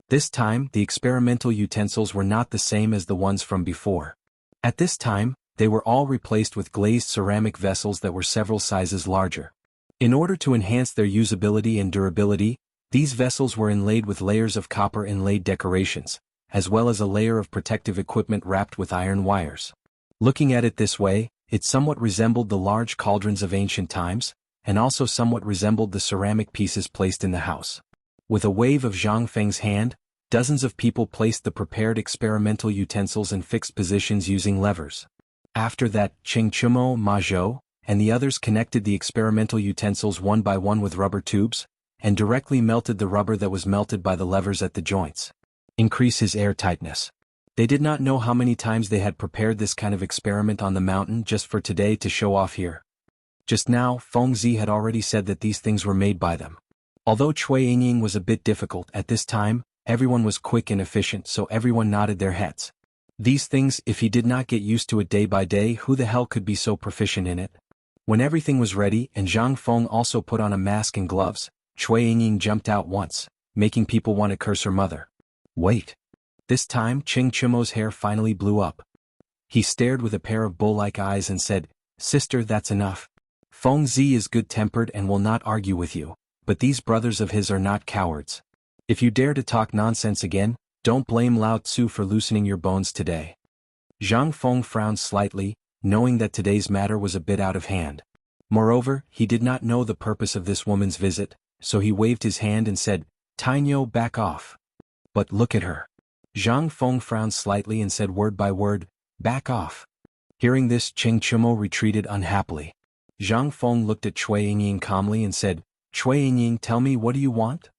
This time, the experimental utensils were not the same as the ones from before. At this time, they were all replaced with glazed ceramic vessels that were several sizes larger. In order to enhance their usability and durability, these vessels were inlaid with layers of copper inlaid decorations, as well as a layer of protective equipment wrapped with iron wires. Looking at it this way, it somewhat resembled the large cauldrons of ancient times, and also somewhat resembled the ceramic pieces placed in the house. With a wave of Zhang Feng's hand, dozens of people placed the prepared experimental utensils in fixed positions using levers. After that, Qing Chumo, Ma Zhou, and the others connected the experimental utensils one by one with rubber tubes, and directly melted the rubber that was melted by the levers at the joints. Increase his airtightness. They did not know how many times they had prepared this kind of experiment on the mountain just for today to show off here. Just now, Feng Zi had already said that these things were made by them. Although Cui Yingying was a bit difficult at this time, everyone was quick and efficient, so everyone nodded their heads. These things, if he did not get used to it day by day, who the hell could be so proficient in it? When everything was ready and Zhang Feng also put on a mask and gloves, Cui Yingying jumped out once, making people want to curse her mother. Wait. This time Qing Chumo's hair finally blew up. He stared with a pair of bull-like eyes and said, "Sister, that's enough. Feng Zi is good-tempered and will not argue with you, but these brothers of his are not cowards. If you dare to talk nonsense again, Don't blame Lao Tzu for loosening your bones today. Zhang Feng frowned slightly, knowing that today's matter was a bit out of hand. Moreover, he did not know the purpose of this woman's visit, so he waved his hand and said, "Tainyo, back off." But look at her. Zhang Feng frowned slightly and said word by word, "Back off." Hearing this, Cheng Chumo retreated unhappily. Zhang Feng looked at Cui Yingying calmly and said, "Cui Yingying, tell me, what do you want?"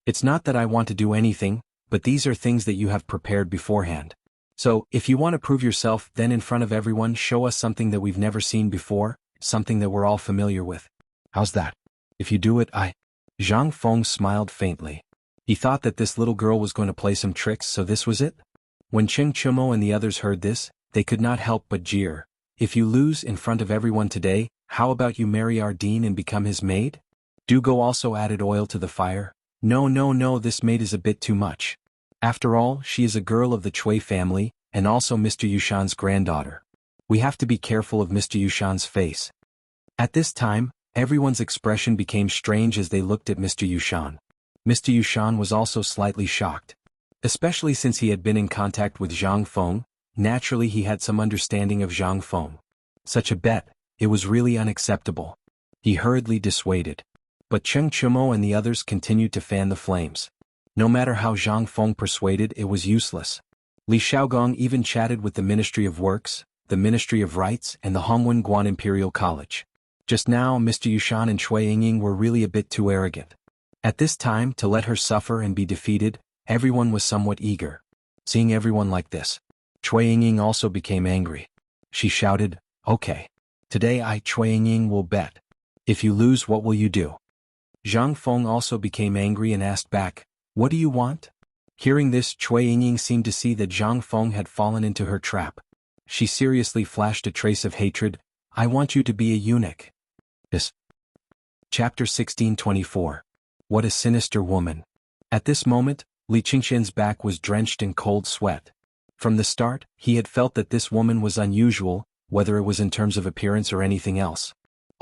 "It's not that I want to do anything, but these are things that you have prepared beforehand. So, if you want to prove yourself, then in front of everyone show us something that we've never seen before, something that we're all familiar with. How's that? If you do it, Zhang Feng smiled faintly. He thought that this little girl was going to play some tricks, so this was it? When Cheng Chumo and the others heard this, they could not help but jeer. "If you lose in front of everyone today, how about you marry our dean and become his maid?" Dugo also added oil to the fire. No, this maid is a bit too much. After all, she is a girl of the Cui family, and also Mr. Yushan's granddaughter. We have to be careful of Mr. Yushan's face. At this time, everyone's expression became strange as they looked at Mr. Yushan. Mr. Yushan was also slightly shocked. Especially since he had been in contact with Zhang Feng, naturally he had some understanding of Zhang Feng. Such a bet, it was really unacceptable. He hurriedly dissuaded. But Cheng Chumo and the others continued to fan the flames. No matter how Zhang Feng persuaded, it was useless. Li Shaogong even chatted with the Ministry of Works, the Ministry of Rights, and the Hongwen Guan Imperial College. Just now, Mr. Yushan and Cui Yingying were really a bit too arrogant. At this time, to let her suffer and be defeated, everyone was somewhat eager. Seeing everyone like this, Cui Yingying also became angry. She shouted, "Okay. Today Cui Yingying, will bet. If you lose, what will you do?" Zhang Feng also became angry and asked back, "What do you want?" Hearing this, Cui Yingying seemed to see that Zhang Feng had fallen into her trap. She seriously flashed a trace of hatred. "I want you to be a eunuch." This. Chapter 1624. What a sinister woman. At this moment, Li Qingxian's back was drenched in cold sweat. From the start, he had felt that this woman was unusual, whether it was in terms of appearance or anything else.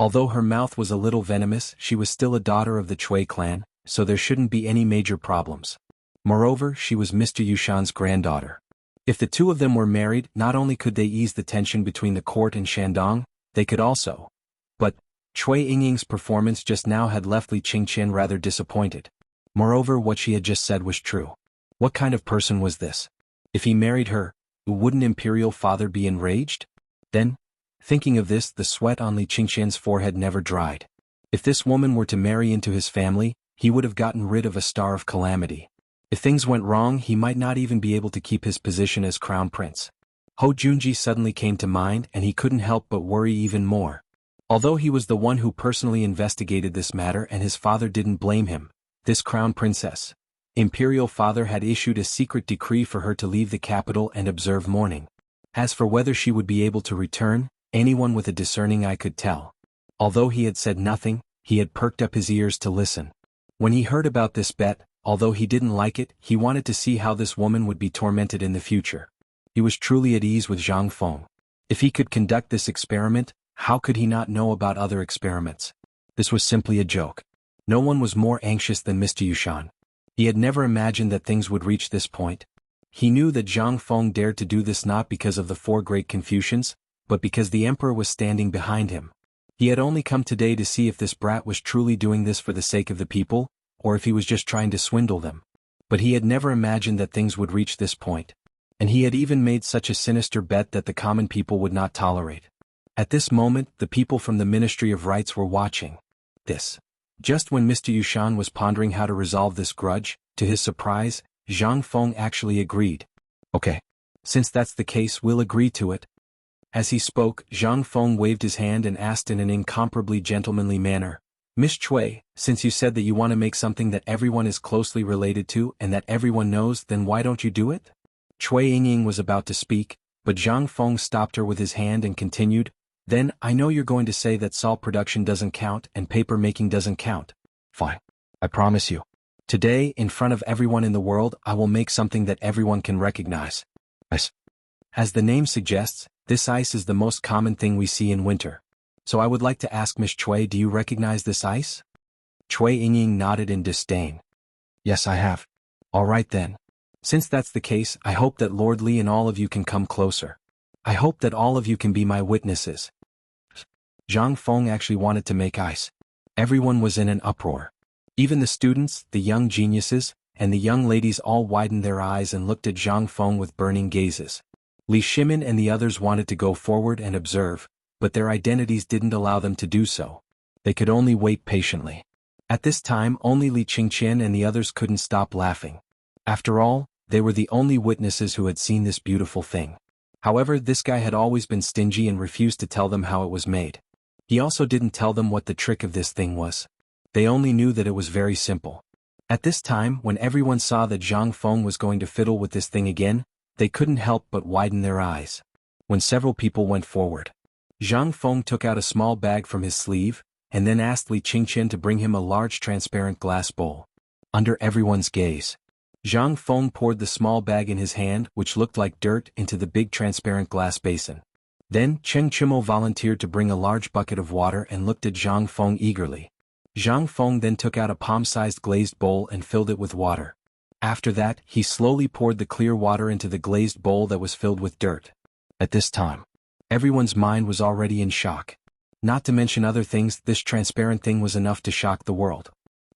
Although her mouth was a little venomous, she was still a daughter of the Cui clan, so there shouldn't be any major problems. Moreover, she was Mr. Yushan's granddaughter. If the two of them were married, not only could they ease the tension between the court and Shandong, they could also. But Cui Yingying's performance just now had left Li Qingxian rather disappointed. Moreover, what she had just said was true. What kind of person was this? If he married her, wouldn't Imperial Father be enraged? Then, thinking of this, the sweat on Li Qingxian's forehead never dried. If this woman were to marry into his family, he would have gotten rid of a star of calamity. If things went wrong, he might not even be able to keep his position as crown prince. Ho Junji suddenly came to mind, and he couldn't help but worry even more. Although he was the one who personally investigated this matter and his father didn't blame him, this crown princess, Imperial Father had issued a secret decree for her to leave the capital and observe mourning. As for whether she would be able to return, anyone with a discerning eye could tell. Although he had said nothing, he had perked up his ears to listen. When he heard about this bet, although he didn't like it, he wanted to see how this woman would be tormented in the future. He was truly at ease with Zhang Feng. If he could conduct this experiment, how could he not know about other experiments? This was simply a joke. No one was more anxious than Mr. Yushan. He had never imagined that things would reach this point. He knew that Zhang Feng dared to do this not because of the four great Confucians, but because the emperor was standing behind him. He had only come today to see if this brat was truly doing this for the sake of the people, or if he was just trying to swindle them. But he had never imagined that things would reach this point. And he had even made such a sinister bet that the common people would not tolerate. At this moment, the people from the Ministry of Rights were watching this. Just when Mr. Yushan was pondering how to resolve this grudge, to his surprise, Zhang Feng actually agreed. Okay. Since that's the case, we'll agree to it. As he spoke, Zhang Feng waved his hand and asked in an incomparably gentlemanly manner, "Miss Cui, since you said that you want to make something that everyone is closely related to and that everyone knows, then why don't you do it?" Cui Yingying was about to speak, but Zhang Feng stopped her with his hand and continued, "Then, I know you're going to say that salt production doesn't count and paper making doesn't count. Fine. I promise you. Today, in front of everyone in the world, I will make something that everyone can recognize. Ice. As the name suggests, this ice is the most common thing we see in winter. So I would like to ask Miss Cui, do you recognize this ice?" Cui Yingying nodded in disdain. "Yes, I have." "All right then. Since that's the case, I hope that Lord Li and all of you can come closer. I hope that all of you can be my witnesses. Zhang Feng actually wanted to make ice. Everyone was in an uproar. Even the students, the young geniuses, and the young ladies all widened their eyes and looked at Zhang Feng with burning gazes. Li Shimin and the others wanted to go forward and observe, but their identities didn't allow them to do so. They could only wait patiently. At this time only Li Qingqian and the others couldn't stop laughing. After all, they were the only witnesses who had seen this beautiful thing. However, this guy had always been stingy and refused to tell them how it was made. He also didn't tell them what the trick of this thing was. They only knew that it was very simple. At this time, when everyone saw that Zhang Feng was going to fiddle with this thing again, they couldn't help but widen their eyes. When several people went forward, Zhang Feng took out a small bag from his sleeve, and then asked Li Qingqian to bring him a large transparent glass bowl. Under everyone's gaze, Zhang Feng poured the small bag in his hand, which looked like dirt, into the big transparent glass basin. Then Cheng Chimo volunteered to bring a large bucket of water and looked at Zhang Feng eagerly. Zhang Feng then took out a palm-sized glazed bowl and filled it with water. After that, he slowly poured the clear water into the glazed bowl that was filled with dirt. At this time, everyone's mind was already in shock. Not to mention other things, this transparent thing was enough to shock the world.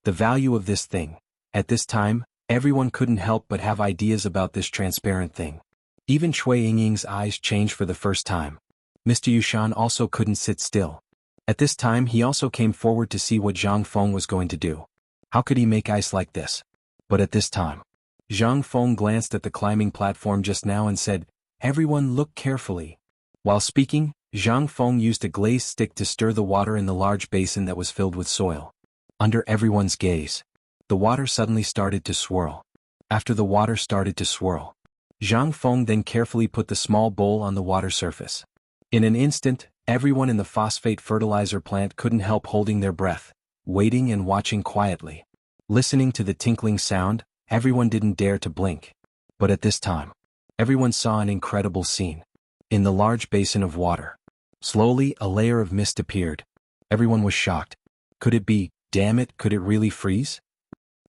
The value of this thing. At this time, everyone couldn't help but have ideas about this transparent thing. Even Cui Yingying's eyes changed for the first time. Mr. Yushan also couldn't sit still. At this time he also came forward to see what Zhang Feng was going to do. How could he make ice like this? But at this time, Zhang Feng glanced at the climbing platform just now and said, "Everyone look carefully." While speaking, Zhang Feng used a glazed stick to stir the water in the large basin that was filled with soil. Under everyone's gaze, the water suddenly started to swirl. After the water started to swirl, Zhang Feng then carefully put the small bowl on the water surface. In an instant, everyone in the phosphate fertilizer plant couldn't help holding their breath, waiting and watching quietly. Listening to the tinkling sound, everyone didn't dare to blink. But at this time, everyone saw an incredible scene. In the large basin of water, slowly a layer of mist appeared. Everyone was shocked. Could it be, damn it, could it really freeze?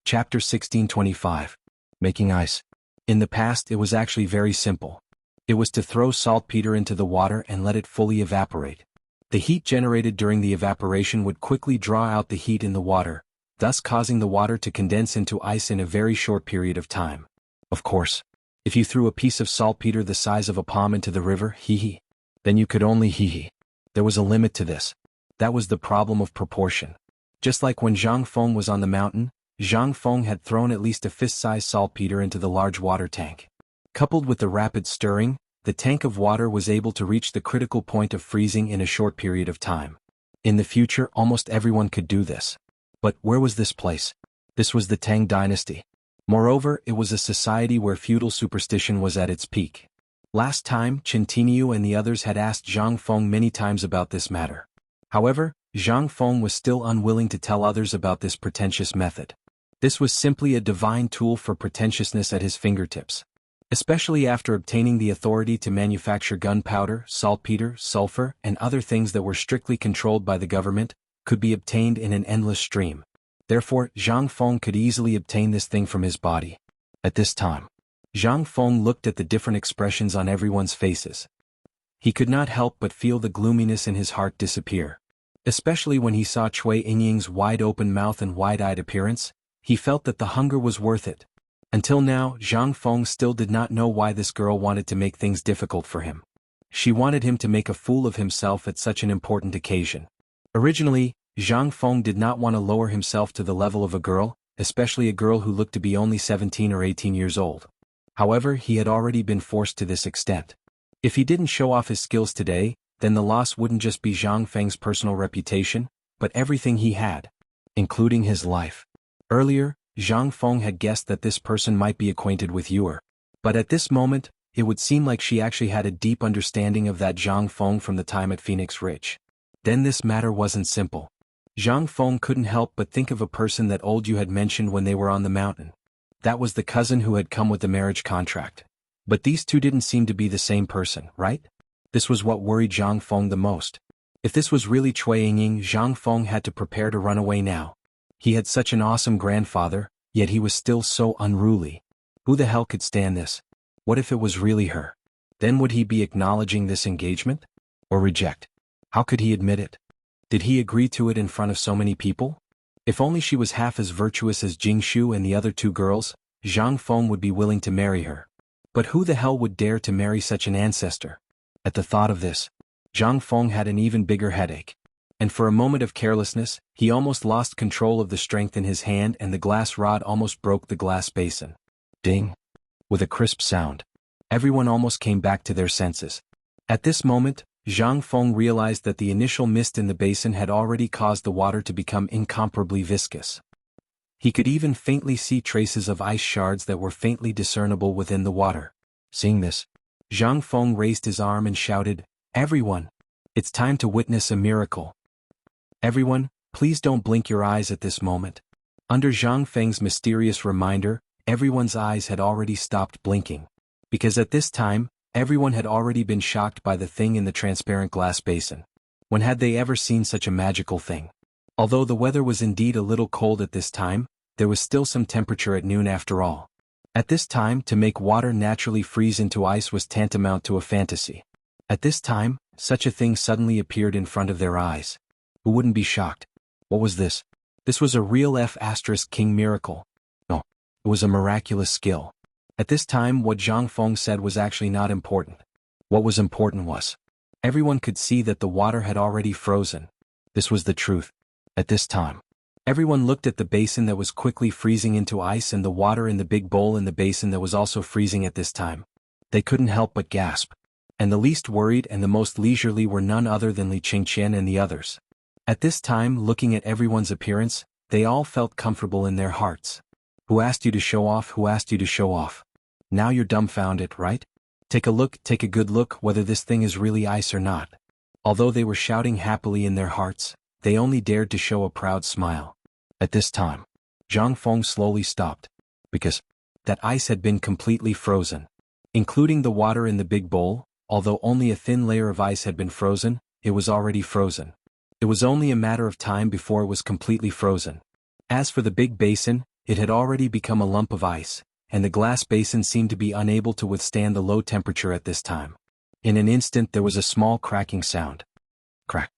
Chapter 1625. Making ice. In the past it was actually very simple. It was to throw saltpeter into the water and let it fully evaporate. The heat generated during the evaporation would quickly draw out the heat in the water, thus causing the water to condense into ice in a very short period of time. Of course, if you threw a piece of saltpeter the size of a palm into the river, then you could only There was a limit to this. That was the problem of proportion. Just like when Zhang Feng was on the mountain, Zhang Feng had thrown at least a fist-sized saltpeter into the large water tank. Coupled with the rapid stirring, the tank of water was able to reach the critical point of freezing in a short period of time. In the future, almost everyone could do this. But where was this place? This was the Tang Dynasty. Moreover, it was a society where feudal superstition was at its peak. Last time, Chen Tiniu and the others had asked Zhang Feng many times about this matter. However, Zhang Feng was still unwilling to tell others about this pretentious method. This was simply a divine tool for pretentiousness at his fingertips. Especially after obtaining the authority to manufacture gunpowder, saltpeter, sulfur, and other things that were strictly controlled by the government, could be obtained in an endless stream. Therefore, Zhang Feng could easily obtain this thing from his body. At this time, Zhang Feng looked at the different expressions on everyone's faces. He could not help but feel the gloominess in his heart disappear. Especially when he saw Cui Yingying's wide-open mouth and wide-eyed appearance, he felt that the hunger was worth it. Until now, Zhang Feng still did not know why this girl wanted to make things difficult for him. She wanted him to make a fool of himself at such an important occasion. Originally, Zhang Feng did not want to lower himself to the level of a girl, especially a girl who looked to be only 17 or 18 years old. However, he had already been forced to this extent. If he didn't show off his skills today, then the loss wouldn't just be Zhang Feng's personal reputation, but everything he had, including his life. Earlier, Zhang Feng had guessed that this person might be acquainted with Yuer. But at this moment, it would seem like she actually had a deep understanding of that Zhang Feng from the time at Phoenix Ridge. Then this matter wasn't simple. Zhang Feng couldn't help but think of a person that old Yu had mentioned when they were on the mountain. That was the cousin who had come with the marriage contract. But these two didn't seem to be the same person, right? This was what worried Zhang Feng the most. If this was really Cui Yingying, Zhang Feng had to prepare to run away now. He had such an awesome grandfather, yet he was still so unruly. Who the hell could stand this? What if it was really her? Then would he be acknowledging this engagement? Or reject? How could he admit it? Did he agree to it in front of so many people? If only she was half as virtuous as Jingshu and the other two girls, Zhang Feng would be willing to marry her. But who the hell would dare to marry such an ancestor? At the thought of this, Zhang Feng had an even bigger headache. And for a moment of carelessness, he almost lost control of the strength in his hand and the glass rod almost broke the glass basin. Ding! With a crisp sound. Everyone almost came back to their senses. At this moment, Zhang Feng realized that the initial mist in the basin had already caused the water to become incomparably viscous. He could even faintly see traces of ice shards that were faintly discernible within the water. Seeing this, Zhang Feng raised his arm and shouted, "Everyone! It's time to witness a miracle. Everyone, please don't blink your eyes at this moment." Under Zhang Feng's mysterious reminder, everyone's eyes had already stopped blinking. Because at this time, everyone had already been shocked by the thing in the transparent glass basin. When had they ever seen such a magical thing? Although the weather was indeed a little cold at this time, there was still some temperature at noon after all. At this time, to make water naturally freeze into ice was tantamount to a fantasy. At this time, such a thing suddenly appeared in front of their eyes. Who wouldn't be shocked? What was this? This was a real F*King miracle. No, it was a miraculous skill. At this time, what Zhang Feng said was actually not important. What was important was, everyone could see that the water had already frozen. This was the truth. At this time, everyone looked at the basin that was quickly freezing into ice and the water in the big bowl in the basin that was also freezing at this time. They couldn't help but gasp. And the least worried and the most leisurely were none other than Li Qingqian and the others. At this time, looking at everyone's appearance, they all felt comfortable in their hearts. Who asked you to show off? Who asked you to show off? Now you're dumbfounded, right? Take a look, take a good look whether this thing is really ice or not. Although they were shouting happily in their hearts, they only dared to show a proud smile. At this time, Zhang Feng slowly stopped. Because that ice had been completely frozen. Including the water in the big bowl, although only a thin layer of ice had been frozen, it was already frozen. It was only a matter of time before it was completely frozen. As for the big basin, it had already become a lump of ice, and the glass basin seemed to be unable to withstand the low temperature at this time. In an instant there was a small cracking sound. Crack.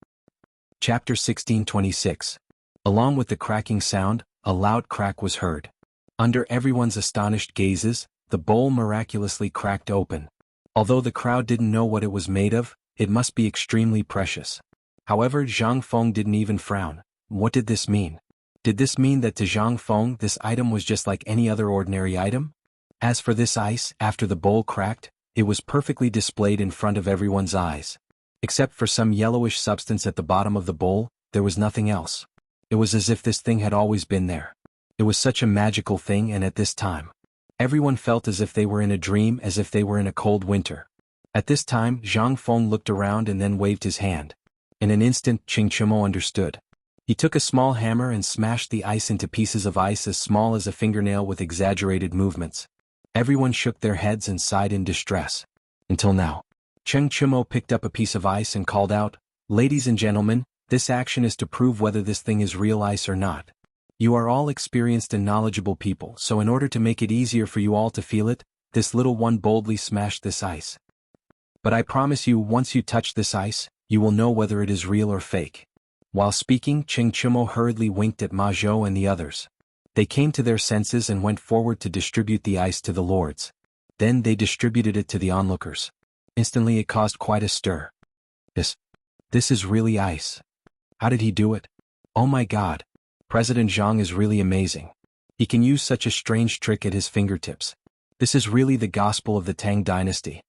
Chapter 1626. Along with the cracking sound, a loud crack was heard. Under everyone's astonished gazes, the bowl miraculously cracked open. Although the crowd didn't know what it was made of, it must be extremely precious. However, Zhang Feng didn't even frown. What did this mean? Did this mean that to Zhang Feng this item was just like any other ordinary item? As for this ice, after the bowl cracked, it was perfectly displayed in front of everyone's eyes. Except for some yellowish substance at the bottom of the bowl, there was nothing else. It was as if this thing had always been there. It was such a magical thing, and at this time, everyone felt as if they were in a dream, as if they were in a cold winter. At this time, Zhang Feng looked around and then waved his hand. In an instant, Qingqian understood. He took a small hammer and smashed the ice into pieces of ice as small as a fingernail with exaggerated movements. Everyone shook their heads and sighed in distress. Until now. Qingqian picked up a piece of ice and called out, "Ladies and gentlemen, this action is to prove whether this thing is real ice or not. You are all experienced and knowledgeable people, so in order to make it easier for you all to feel it, this little one boldly smashed this ice. But I promise you, once you touch this ice, you will know whether it is real or fake." While speaking, Qingqian hurriedly winked at Ma Zhou and the others. They came to their senses and went forward to distribute the ice to the lords. Then they distributed it to the onlookers. Instantly it caused quite a stir. This is really ice. How did he do it? Oh my god. President Zhang is really amazing. He can use such a strange trick at his fingertips. This is really the gospel of the Tang Dynasty.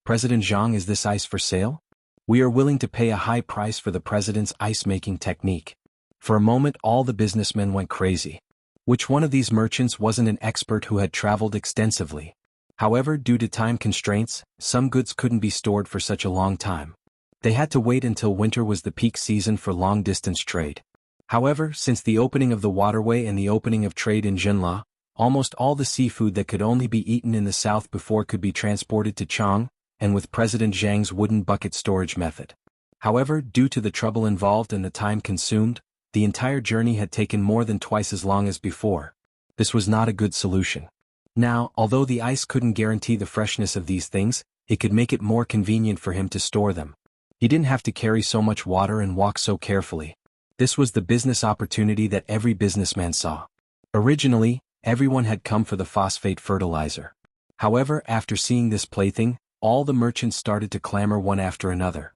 President Zhang, is this ice for sale? We are willing to pay a high price for the president's ice-making technique. For a moment all the businessmen went crazy. Which one of these merchants wasn't an expert who had traveled extensively? However, due to time constraints, some goods couldn't be stored for such a long time. They had to wait until winter was the peak season for long-distance trade. However, since the opening of the waterway and the opening of trade in Jinla, almost all the seafood that could only be eaten in the south before could be transported to Chang, and with President Zhang's wooden bucket storage method. However, due to the trouble involved and the time consumed, the entire journey had taken more than twice as long as before. This was not a good solution. Now, although the ice couldn't guarantee the freshness of these things, it could make it more convenient for him to store them. He didn't have to carry so much water and walk so carefully. This was the business opportunity that every businessman saw. Originally, everyone had come for the phosphate fertilizer. However, after seeing this plaything, all the merchants started to clamor one after another.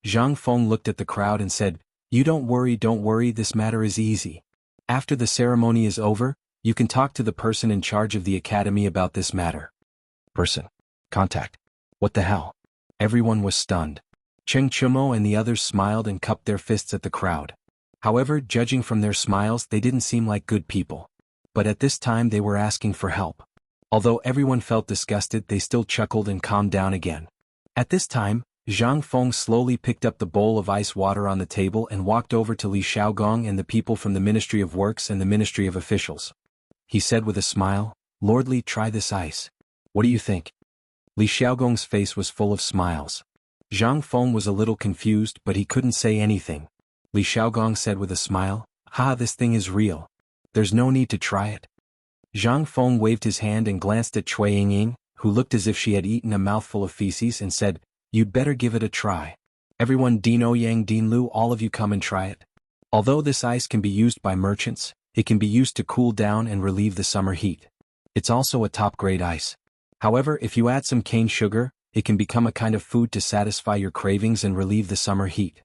Zhang Feng looked at the crowd and said, "You don't worry, this matter is easy. After the ceremony is over, you can talk to the person in charge of the academy about this matter." Person. Contact. What the hell? Everyone was stunned. Cheng Chumo and the others smiled and cupped their fists at the crowd. However, judging from their smiles, they didn't seem like good people. But at this time they were asking for help. Although everyone felt disgusted, they still chuckled and calmed down again. At this time, Zhang Feng slowly picked up the bowl of ice water on the table and walked over to Li Xiaogong and the people from the Ministry of Works and the Ministry of Officials. He said with a smile, "Lord Li, try this ice. What do you think?" Li Xiaogong's face was full of smiles. Zhang Feng was a little confused, but he couldn't say anything. Li Xiaogong said with a smile, "Ha, this thing is real. There's no need to try it." Zhang Feng waved his hand and glanced at Cui Yingying, who looked as if she had eaten a mouthful of feces, and said, "You'd better give it a try. Everyone, Dino Yang Din Lu, all of you come and try it." Although this ice can be used by merchants, it can be used to cool down and relieve the summer heat. It's also a top-grade ice. However, if you add some cane sugar, it can become a kind of food to satisfy your cravings and relieve the summer heat.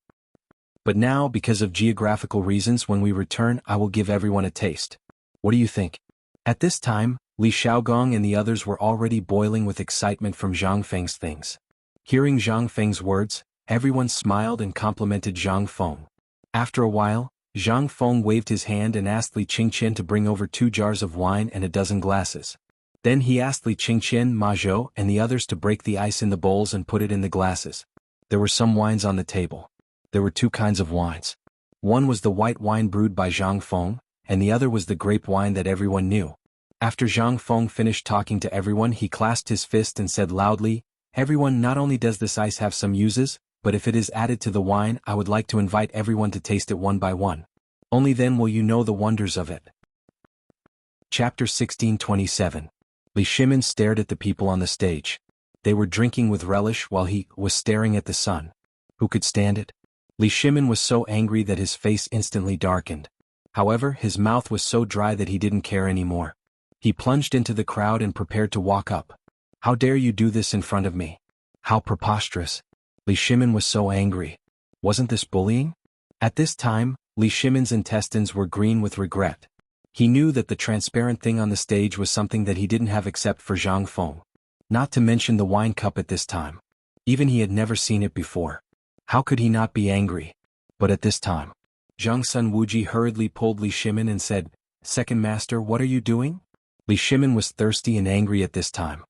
But now, because of geographical reasons, when we return, I will give everyone a taste. What do you think? At this time, Li Xiaogong and the others were already boiling with excitement from Zhang Feng's things. Hearing Zhang Feng's words, everyone smiled and complimented Zhang Feng. After a while, Zhang Feng waved his hand and asked Li Qingqian to bring over 2 jars of wine and a dozen glasses. Then he asked Li Qingqian, Ma Zhou, and the others to break the ice in the bowls and put it in the glasses. There were some wines on the table. There were 2 kinds of wines. One was the white wine brewed by Zhang Feng, and the other was the grape wine that everyone knew. After Zhang Feng finished talking to everyone, he clasped his fist and said loudly, "Everyone, not only does this ice have some uses, but if it is added to the wine, I would like to invite everyone to taste it one by one. Only then will you know the wonders of it." Chapter 1627. Li Shimin stared at the people on the stage. They were drinking with relish while he was staring at the sun. Who could stand it? Li Shimin was so angry that his face instantly darkened. However, his mouth was so dry that he didn't care anymore. He plunged into the crowd and prepared to walk up. "How dare you do this in front of me? How preposterous!" Li Shimin was so angry. Wasn't this bullying? At this time, Li Shimin's intestines were green with regret. He knew that the transparent thing on the stage was something that he didn't have except for Zhang Feng. Not to mention the wine cup at this time. Even he had never seen it before. How could he not be angry? But at this time, Zhang Sun Wuji hurriedly pulled Li Shimin and said, "Second master, what are you doing?" Li Shimin was thirsty and angry at this time.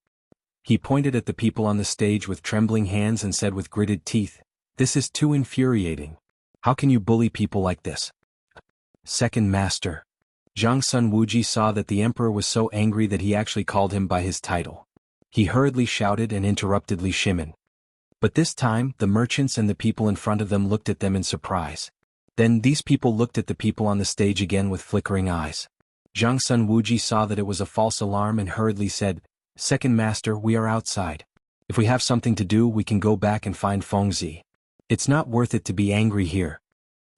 He pointed at the people on the stage with trembling hands and said with gritted teeth, "This is too infuriating. How can you bully people like this?" Second master. Zhang Sun Wuji saw that the emperor was so angry that he actually called him by his title. He hurriedly shouted and interrupted Li Shimin. But this time, the merchants and the people in front of them looked at them in surprise. Then these people looked at the people on the stage again with flickering eyes. Zhang Sun Wuji saw that it was a false alarm and hurriedly said, "Second master, we are outside. If we have something to do, we can go back and find Fengzi. It's not worth it to be angry here."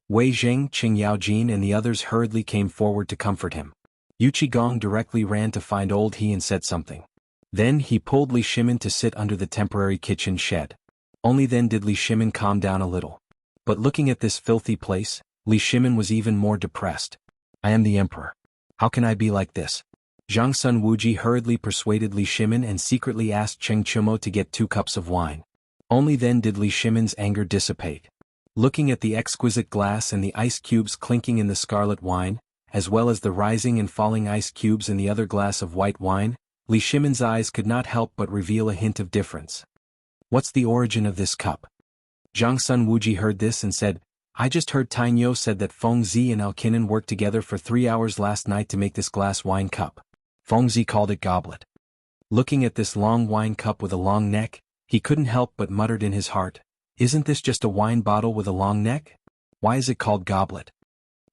Wei Zheng, Qing Yaojin and the others hurriedly came forward to comfort him. Yu Qigong directly ran to find old He and said something. Then he pulled Li Shimin to sit under the temporary kitchen shed. Only then did Li Shimin calm down a little. But looking at this filthy place, Li Shimin was even more depressed. "I am the emperor. How can I be like this?" Zhang Sun Wuji hurriedly persuaded Li Shimin and secretly asked Cheng Chumo to get 2 cups of wine. Only then did Li Shimin's anger dissipate. Looking at the exquisite glass and the ice cubes clinking in the scarlet wine, as well as the rising and falling ice cubes in the other glass of white wine, Li Shimin's eyes could not help but reveal a hint of difference. "What's the origin of this cup?" Zhang Sun Wuji heard this and said, "I just heard Tainyo said that Fengzi and Alkinen worked together for 3 hours last night to make this glass wine cup. Fengzi called it goblet." Looking at this long wine cup with a long neck, he couldn't help but muttered in his heart, "Isn't this just a wine bottle with a long neck? Why is it called goblet?"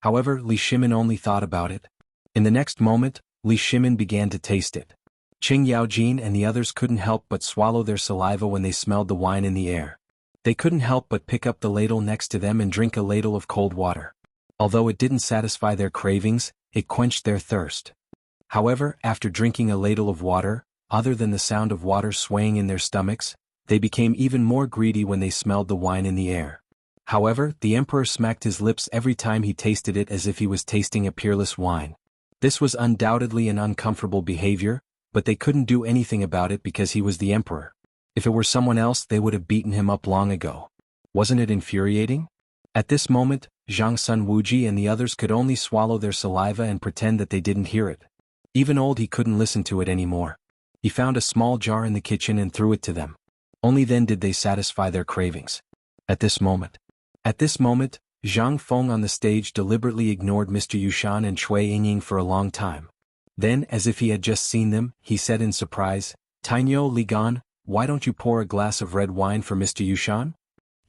However, Li Shimin only thought about it. In the next moment, Li Shimin began to taste it. Qing Yaojin and the others couldn't help but swallow their saliva when they smelled the wine in the air. They couldn't help but pick up the ladle next to them and drink a ladle of cold water. Although it didn't satisfy their cravings, it quenched their thirst. However, after drinking a ladle of water, other than the sound of water swaying in their stomachs, they became even more greedy when they smelled the wine in the air. However, the emperor smacked his lips every time he tasted it as if he was tasting a peerless wine. This was undoubtedly an uncomfortable behavior, but they couldn't do anything about it because he was the emperor. If it were someone else, they would have beaten him up long ago. Wasn't it infuriating? At this moment, Zhang Sun Wuji and the others could only swallow their saliva and pretend that they didn't hear it. Even old he couldn't listen to it anymore. He found a small jar in the kitchen and threw it to them. Only then did they satisfy their cravings. At this moment, Zhang Feng on the stage deliberately ignored Mr. Yushan and Cui Yingying for a long time. Then, as if he had just seen them, he said in surprise, "Tainyo Li Gan, why don't you pour a glass of red wine for Mr. Yushan?"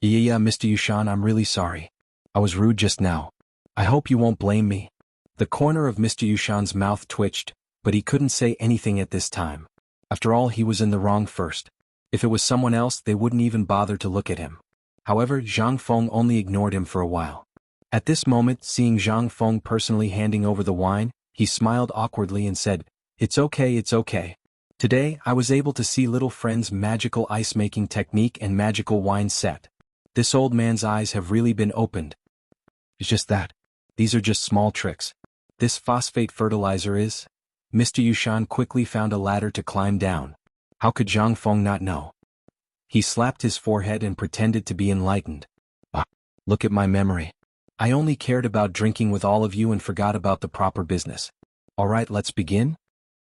Yeah, Mr. Yushan, I'm really sorry. I was rude just now. I hope you won't blame me." The corner of Mr. Yushan's mouth twitched, but he couldn't say anything at this time. After all, he was in the wrong first. If it was someone else, they wouldn't even bother to look at him. However, Zhang Feng only ignored him for a while. At this moment, seeing Zhang Feng personally handing over the wine, he smiled awkwardly and said, it's okay. Today, I was able to see little friend's magical ice-making technique and magical wine set. This old man's eyes have really been opened. It's just that. These are just small tricks. This phosphate fertilizer is... Mr. Yushan quickly found a ladder to climb down. How could Zhang Feng not know? He slapped his forehead and pretended to be enlightened. Look at my memory. I only cared about drinking with all of you and forgot about the proper business. Alright, let's begin?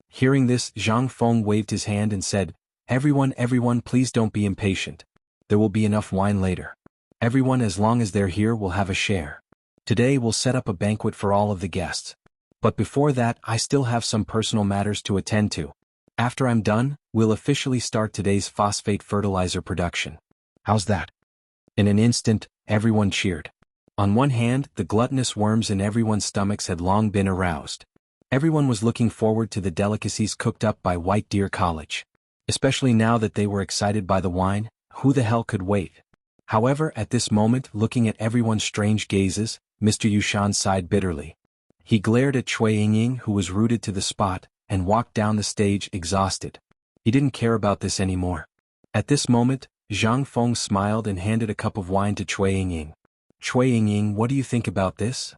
Hearing this, Zhang Feng waved his hand and said, Everyone, please don't be impatient. There will be enough wine later. Everyone, as long as they're here, will have a share. Today we'll set up a banquet for all of the guests. But before that, I still have some personal matters to attend to. After I'm done, we'll officially start today's phosphate fertilizer production. How's that? In an instant, everyone cheered. On one hand, the gluttonous worms in everyone's stomachs had long been aroused. Everyone was looking forward to the delicacies cooked up by White Deer College. Especially now that they were excited by the wine, who the hell could wait? However, at this moment, looking at everyone's strange gazes, Mr. Yushan sighed bitterly. He glared at Cui Yingying, who was rooted to the spot, and walked down the stage exhausted. He didn't care about this anymore. At this moment, Zhang Feng smiled and handed a cup of wine to Cui Yingying. Cui Yingying, what do you think about this?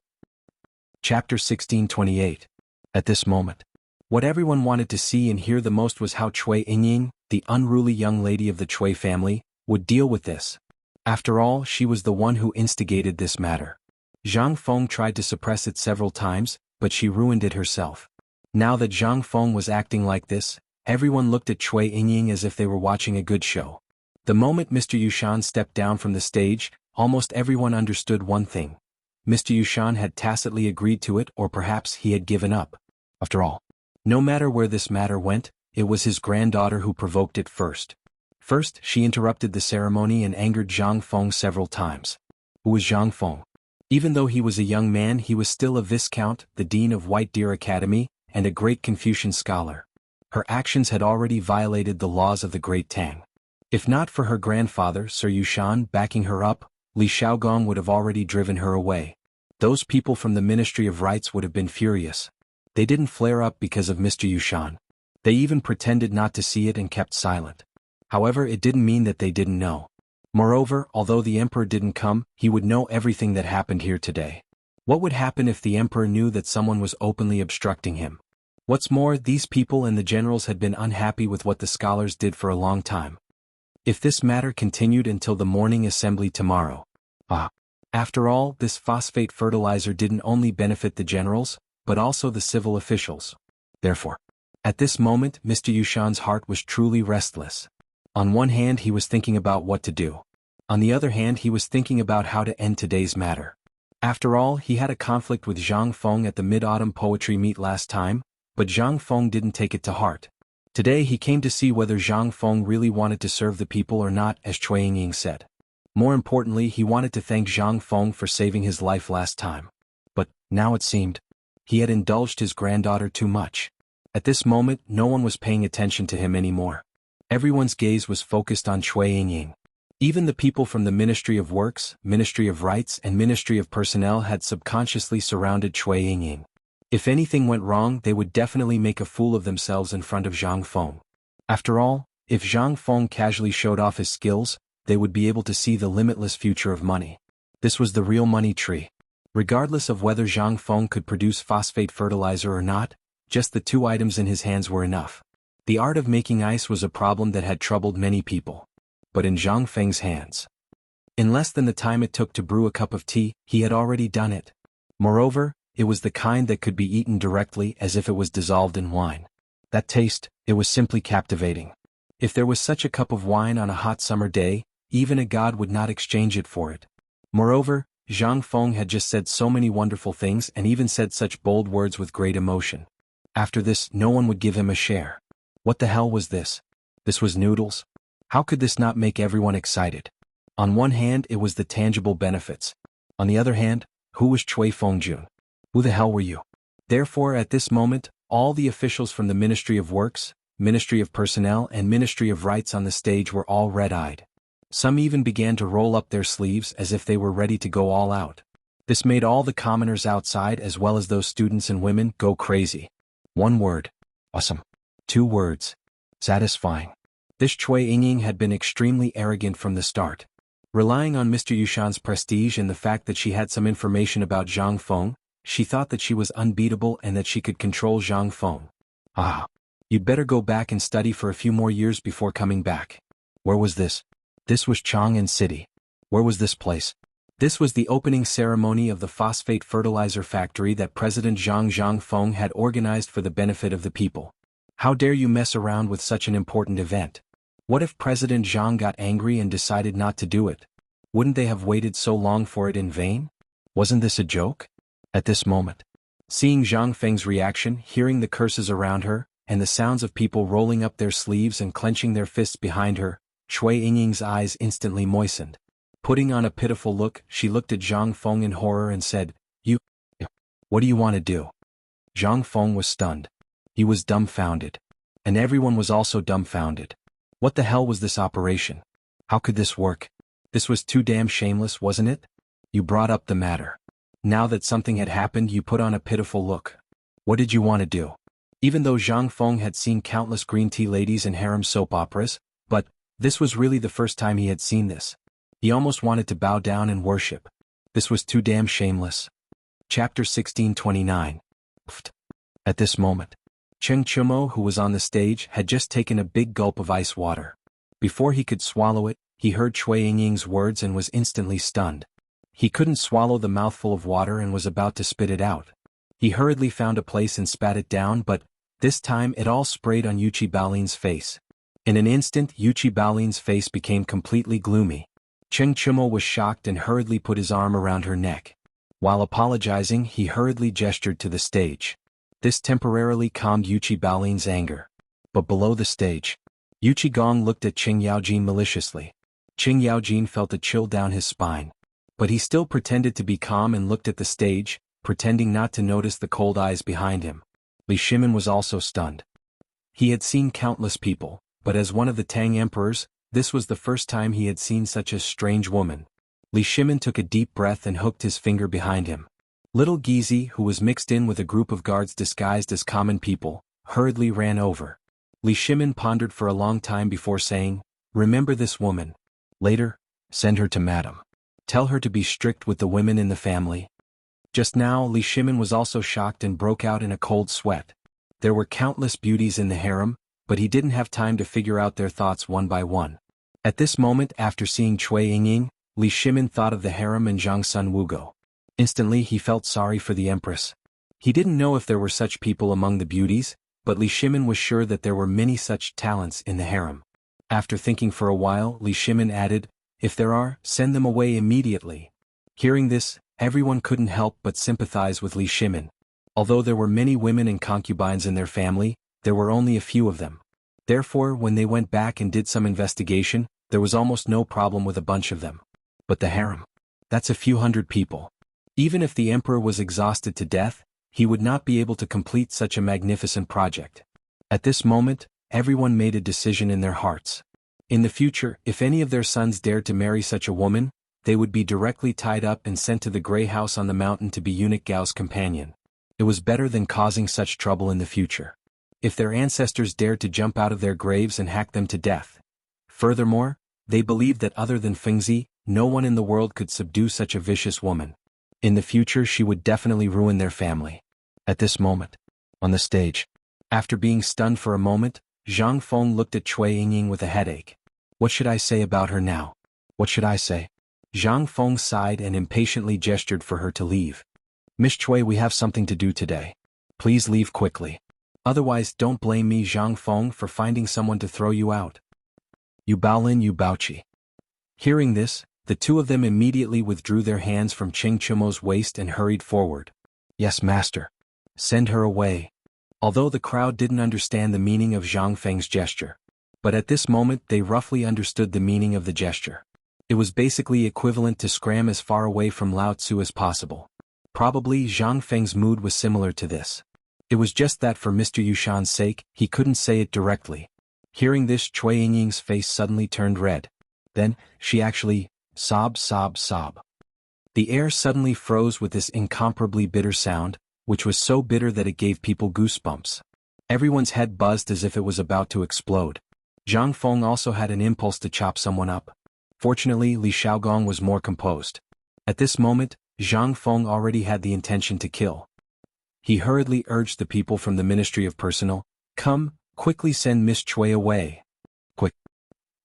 Chapter 1628. At this moment, what everyone wanted to see and hear the most was how Cui Yingying, the unruly young lady of the Cui family, would deal with this. After all, she was the one who instigated this matter. Zhang Feng tried to suppress it several times, but she ruined it herself. Now that Zhang Feng was acting like this, everyone looked at Cui Yingying as if they were watching a good show. The moment Mr. Yushan stepped down from the stage, almost everyone understood one thing. Mr. Yushan had tacitly agreed to it, or perhaps he had given up. After all, no matter where this matter went, it was his granddaughter who provoked it first. First, she interrupted the ceremony and angered Zhang Feng several times. Who was Zhang Feng? Even though he was a young man, he was still a viscount, the dean of White Deer Academy, and a great Confucian scholar. Her actions had already violated the laws of the great Tang. If not for her grandfather, Sir Yushan, backing her up, Li Shaogong would have already driven her away. Those people from the Ministry of Rites would have been furious. They didn't flare up because of Mr. Yushan. They even pretended not to see it and kept silent. However, it didn't mean that they didn't know. Moreover, although the emperor didn't come, he would know everything that happened here today. What would happen if the emperor knew that someone was openly obstructing him? What's more, these people and the generals had been unhappy with what the scholars did for a long time. If this matter continued until the morning assembly tomorrow. After all, this phosphate fertilizer didn't only benefit the generals, but also the civil officials. Therefore, at this moment, Mr. Yushan's heart was truly restless. On one hand, he was thinking about what to do. On the other hand, he was thinking about how to end today's matter. After all, he had a conflict with Zhang Feng at the Mid-Autumn Poetry Meet last time, but Zhang Feng didn't take it to heart. Today he came to see whether Zhang Feng really wanted to serve the people or not, as Cui Yingying said. More importantly, he wanted to thank Zhang Feng for saving his life last time. But, now it seemed, he had indulged his granddaughter too much. At this moment, no one was paying attention to him anymore. Everyone's gaze was focused on Cui Yingying. Even the people from the Ministry of Works, Ministry of Rights and Ministry of Personnel had subconsciously surrounded Cui Yingying. If anything went wrong, they would definitely make a fool of themselves in front of Zhang Feng. After all, if Zhang Feng casually showed off his skills, they would be able to see the limitless future of money. This was the real money tree. Regardless of whether Zhang Feng could produce phosphate fertilizer or not, just the 2 items in his hands were enough. The art of making ice was a problem that had troubled many people. But in Zhang Feng's hands, in less than the time it took to brew a cup of tea, he had already done it. Moreover, it was the kind that could be eaten directly as if it was dissolved in wine. That taste, it was simply captivating. If there was such a cup of wine on a hot summer day, even a god would not exchange it for it. Moreover, Zhang Feng had just said so many wonderful things and even said such bold words with great emotion. After this, no one would give him a share. What the hell was this? This was noodles? How could this not make everyone excited? On one hand, it was the tangible benefits. On the other hand, who was Cui Fengjun? Who the hell were you? Therefore, at this moment, all the officials from the Ministry of Works, Ministry of Personnel and Ministry of Rights on the stage were all red-eyed. Some even began to roll up their sleeves as if they were ready to go all out. This made all the commoners outside as well as those students and women go crazy. 1 word. Awesome. 2 words. Satisfying. This Cui Yingying had been extremely arrogant from the start. Relying on Mr. Yushan's prestige and the fact that she had some information about Zhang Feng, she thought that she was unbeatable and that she could control Zhang Feng. Ah. You'd better go back and study for a few more years before coming back. Where was this? This was Chang'an City. Where was this place? This was the opening ceremony of the phosphate fertilizer factory that President Zhang Feng had organized for the benefit of the people. How dare you mess around with such an important event? What if President Zhang got angry and decided not to do it? Wouldn't they have waited so long for it in vain? Wasn't this a joke? At this moment, seeing Zhang Feng's reaction, hearing the curses around her, and the sounds of people rolling up their sleeves and clenching their fists behind her, Cui Yingying's eyes instantly moistened. Putting on a pitiful look, she looked at Zhang Feng in horror and said, "You... what do you want to do?" Zhang Feng was stunned. He was dumbfounded. And everyone was also dumbfounded. What the hell was this operation? How could this work? This was too damn shameless, wasn't it? You brought up the matter. Now that something had happened, you put on a pitiful look. What did you want to do? Even though Zhang Feng had seen countless green tea ladies and harem soap operas, but this was really the first time he had seen this. He almost wanted to bow down and worship. This was too damn shameless. Chapter 1629. At this moment, Cheng Chumo, who was on the stage, had just taken a big gulp of ice water. Before he could swallow it, he heard Cui Yingying's words and was instantly stunned. He couldn't swallow the mouthful of water and was about to spit it out. He hurriedly found a place and spat it down, but this time it all sprayed on Yuchi Baolin's face. In an instant, Yuchi Baolin's face became completely gloomy. Cheng Chumo was shocked and hurriedly put his arm around her neck. While apologizing, he hurriedly gestured to the stage. This temporarily calmed Yuchi Baolin's anger. But below the stage, Yuchi Gong looked at Qing Yaojin maliciously. Qing Yaojin felt a chill down his spine. But he still pretended to be calm and looked at the stage, pretending not to notice the cold eyes behind him. Li Shimin was also stunned. He had seen countless people, but as one of the Tang emperors, this was the first time he had seen such a strange woman. Li Shimin took a deep breath and hooked his finger behind him. Little Gizi, who was mixed in with a group of guards disguised as common people, hurriedly ran over. Li Shimin pondered for a long time before saying, "Remember this woman. Later, send her to Madam. Tell her to be strict with the women in the family." Just now, Li Shimin was also shocked and broke out in a cold sweat. There were countless beauties in the harem, but he didn't have time to figure out their thoughts one by one. At this moment, after seeing Cui Yingying, Li Shimin thought of the harem and Zhang Sun Wugo. Instantly, he felt sorry for the empress. He didn't know if there were such people among the beauties, but Li Shimin was sure that there were many such talents in the harem. After thinking for a while, Li Shimin added, "If there are, send them away immediately." Hearing this, everyone couldn't help but sympathize with Li Shimin. Although there were many women and concubines in their family, there were only a few of them. Therefore, when they went back and did some investigation, there was almost no problem with a bunch of them. But the harem, that's a few hundred people. Even if the emperor was exhausted to death, he would not be able to complete such a magnificent project. At this moment, everyone made a decision in their hearts. In the future, if any of their sons dared to marry such a woman, they would be directly tied up and sent to the grey house on the mountain to be eunuch Gao's companion. It was better than causing such trouble in the future. If their ancestors dared to jump out of their graves and hack them to death. Furthermore, they believed that other than Fengzi, no one in the world could subdue such a vicious woman. In the future she would definitely ruin their family. At this moment, on the stage, after being stunned for a moment, Zhang Feng looked at Cui Yingying with a headache. What should I say about her now? What should I say? Zhang Feng sighed and impatiently gestured for her to leave. Miss Cui, we have something to do today. Please leave quickly. Otherwise don't blame me, Zhang Feng, for finding someone to throw you out. You Baolin, you Baoqi. Hearing this, the two of them immediately withdrew their hands from Cheng Chumo's waist and hurried forward. Yes, master. Send her away. Although the crowd didn't understand the meaning of Zhang Feng's gesture. But at this moment they roughly understood the meaning of the gesture. It was basically equivalent to scram as far away from Lao Tzu as possible. Probably Zhang Feng's mood was similar to this. It was just that for Mr. Yushan's sake, he couldn't say it directly. Hearing this, Cui Yingying's face suddenly turned red. Then, she actually sob. The air suddenly froze with this incomparably bitter sound, which was so bitter that it gave people goosebumps. Everyone's head buzzed as if it was about to explode. Zhang Feng also had an impulse to chop someone up. Fortunately, Li Shaogong was more composed. At this moment, Zhang Feng already had the intention to kill. He hurriedly urged the people from the Ministry of Personnel, "Come, quickly send Miss Cui away. Quick."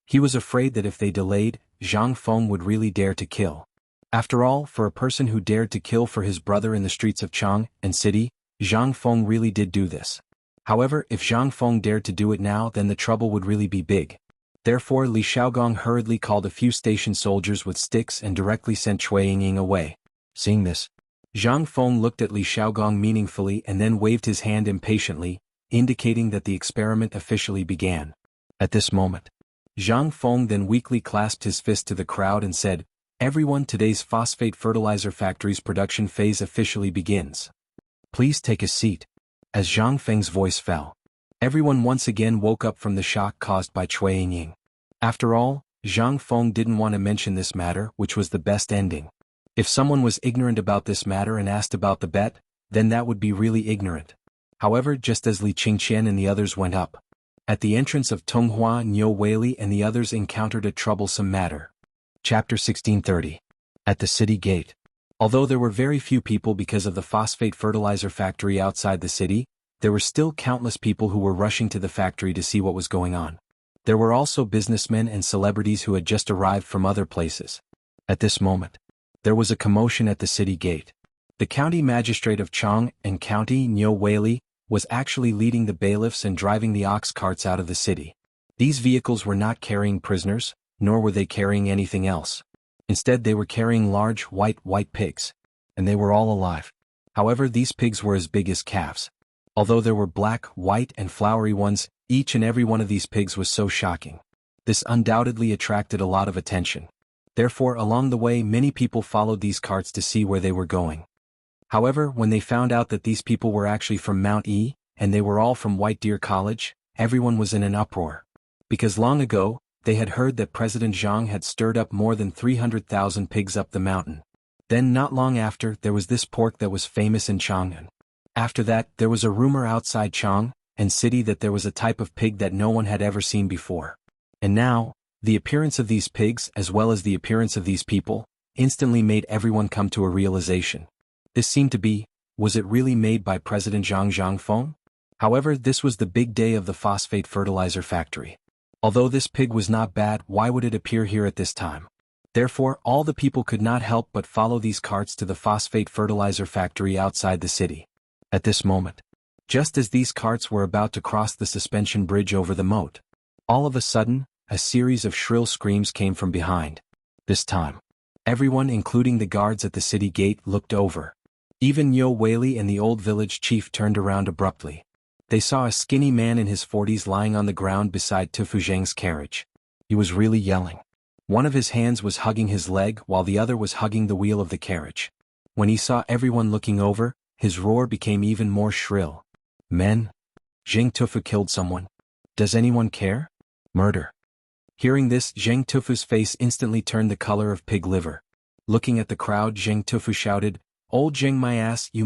He was afraid that if they delayed, Zhang Feng would really dare to kill. After all, for a person who dared to kill for his brother in the streets of Chang and city, Zhang Feng really did do this. However, if Zhang Feng dared to do it now, then the trouble would really be big. Therefore, Li Shaogong hurriedly called a few station soldiers with sticks and directly sent Cui Yingying away. Seeing this, Zhang Feng looked at Li Shaogong meaningfully and then waved his hand impatiently, indicating that the experiment officially began. At this moment, Zhang Feng then weakly clasped his fist to the crowd and said, "Everyone, today's phosphate fertilizer factory's production phase officially begins. Please take a seat." As Zhang Feng's voice fell, everyone once again woke up from the shock caused by Cui Yingying. After all, Zhang Feng didn't want to mention this matter, which was the best ending. If someone was ignorant about this matter and asked about the bet, then that would be really ignorant. However, just as Li Qingqian and the others went up, at the entrance of Tonghua, Niu Weili and the others encountered a troublesome matter. Chapter 1630. At the city gate. Although there were very few people because of the phosphate fertilizer factory outside the city, there were still countless people who were rushing to the factory to see what was going on. There were also businessmen and celebrities who had just arrived from other places. At this moment, there was a commotion at the city gate. The county magistrate of Chang and County Niu Weili was actually leading the bailiffs and driving the ox carts out of the city. These vehicles were not carrying prisoners, nor were they carrying anything else. Instead, they were carrying large white pigs. And they were all alive. However, these pigs were as big as calves. Although there were black, white and flowery ones, each and every one of these pigs was so shocking. This undoubtedly attracted a lot of attention. Therefore, along the way many people followed these carts to see where they were going. However, when they found out that these people were actually from Mount E, and they were all from White Deer College, everyone was in an uproar. Because long ago, they had heard that President Zhang had stirred up more than 300,000 pigs up the mountain. Then not long after, there was this pork that was famous in Chang'an. After that, there was a rumor outside Chang and city that there was a type of pig that no one had ever seen before. And now, the appearance of these pigs as well as the appearance of these people instantly made everyone come to a realization. This seemed to be, was it really made by President Zhang Feng? However, this was the big day of the phosphate fertilizer factory. Although this pig was not bad, why would it appear here at this time? Therefore, all the people could not help but follow these carts to the phosphate fertilizer factory outside the city. At this moment, just as these carts were about to cross the suspension bridge over the moat, all of a sudden, a series of shrill screams came from behind. This time, everyone including the guards at the city gate looked over. Even Niu Weili and the old village chief turned around abruptly. They saw a skinny man in his 40s lying on the ground beside Tu Fuzheng's carriage. He was really yelling. One of his hands was hugging his leg while the other was hugging the wheel of the carriage. When he saw everyone looking over, his roar became even more shrill. Men? Zheng Tufu killed someone. Does anyone care? Murder. Hearing this, Zheng Tufu's face instantly turned the color of pig liver. Looking at the crowd, Zheng Tufu shouted, "Old Zheng my ass, you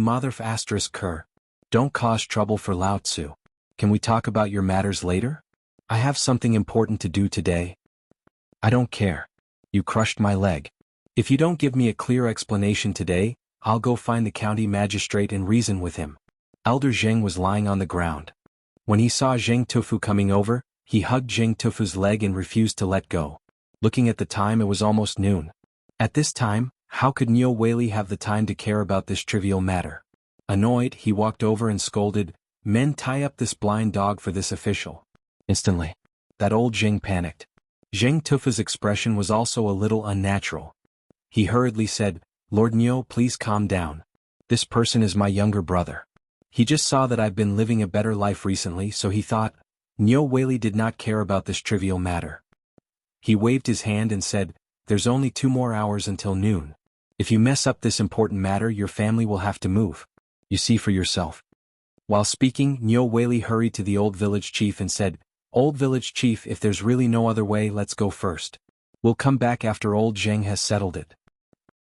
cur. Don't cause trouble for Lao Tzu. Can we talk about your matters later? I have something important to do today." "I don't care. You crushed my leg. If you don't give me a clear explanation today, I'll go find the county magistrate and reason with him." Elder Zheng was lying on the ground. When he saw Zheng Tufu coming over, he hugged Zheng Tufu's leg and refused to let go. Looking at the time, it was almost noon. At this time, how could Neo Whaley have the time to care about this trivial matter? Annoyed, he walked over and scolded, "Men, tie up this blind dog for this official." Instantly, that old Zheng panicked. Zheng Tufu's expression was also a little unnatural. He hurriedly said, "Lord Neo, please calm down. This person is my younger brother. He just saw that I've been living a better life recently, so he thought." Neo Whaley did not care about this trivial matter. He waved his hand and said, "There's only 2 more hours until noon. If you mess up this important matter, your family will have to move. You see for yourself." While speaking, Neo Whaley hurried to the old village chief and said, "Old village chief, if there's really no other way, let's go first. We'll come back after old Zheng has settled it."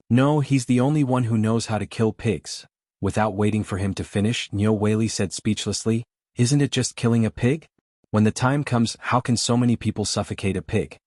"No, he's the only one who knows how to kill pigs." Without waiting for him to finish, Neo Whaley said speechlessly, "Isn't it just killing a pig? When the time comes, how can so many people suffocate a pig?"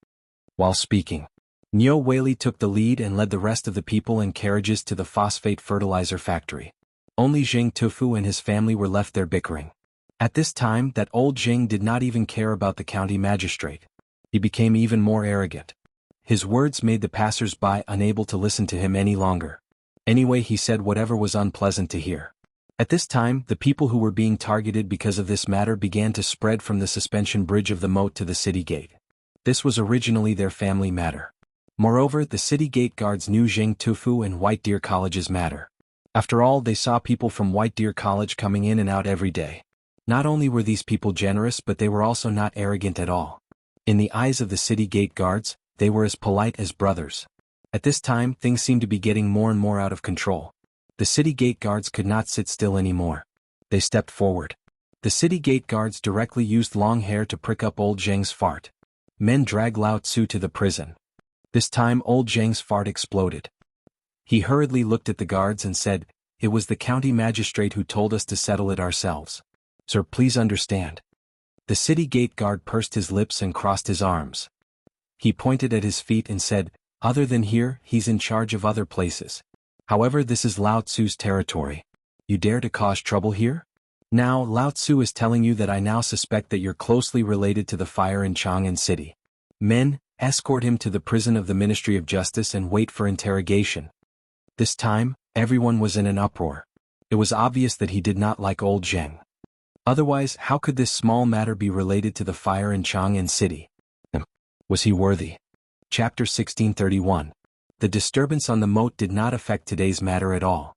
While speaking, Neo Whaley took the lead and led the rest of the people and carriages to the phosphate fertilizer factory. Only Zheng Tufu and his family were left there bickering. At this time, that old Zheng did not even care about the county magistrate. He became even more arrogant. His words made the passers-by unable to listen to him any longer. Anyway, he said whatever was unpleasant to hear. At this time, the people who were being targeted because of this matter began to spread from the suspension bridge of the moat to the city gate. This was originally their family matter. Moreover, the city gate guards knew Zheng Tufu and White Deer College's matter. After all, they saw people from White Deer College coming in and out every day. Not only were these people generous, but they were also not arrogant at all. In the eyes of the city gate guards, they were as polite as brothers. At this time, things seemed to be getting more and more out of control. The city gate guards could not sit still anymore. They stepped forward. The city gate guards directly used long hair to prick up old Zheng's fart. Men dragged Lao Tzu to the prison. This time, old Zheng's fart exploded. He hurriedly looked at the guards and said, "It was the county magistrate who told us to settle it ourselves. Sir, please understand." The city gate guard pursed his lips and crossed his arms. He pointed at his feet and said, "Other than here, he's in charge of other places. However, this is Lao Tzu's territory. You dare to cause trouble here? Now, Lao Tzu is telling you that I now suspect that you're closely related to the fire in Chang'an City. Men, escort him to the prison of the Ministry of Justice and wait for interrogation." This time, everyone was in an uproar. It was obvious that he did not like old Zheng. Otherwise, how could this small matter be related to the fire in Chang'an City? Was he worthy? Chapter 1631. The disturbance on the moat did not affect today's matter at all.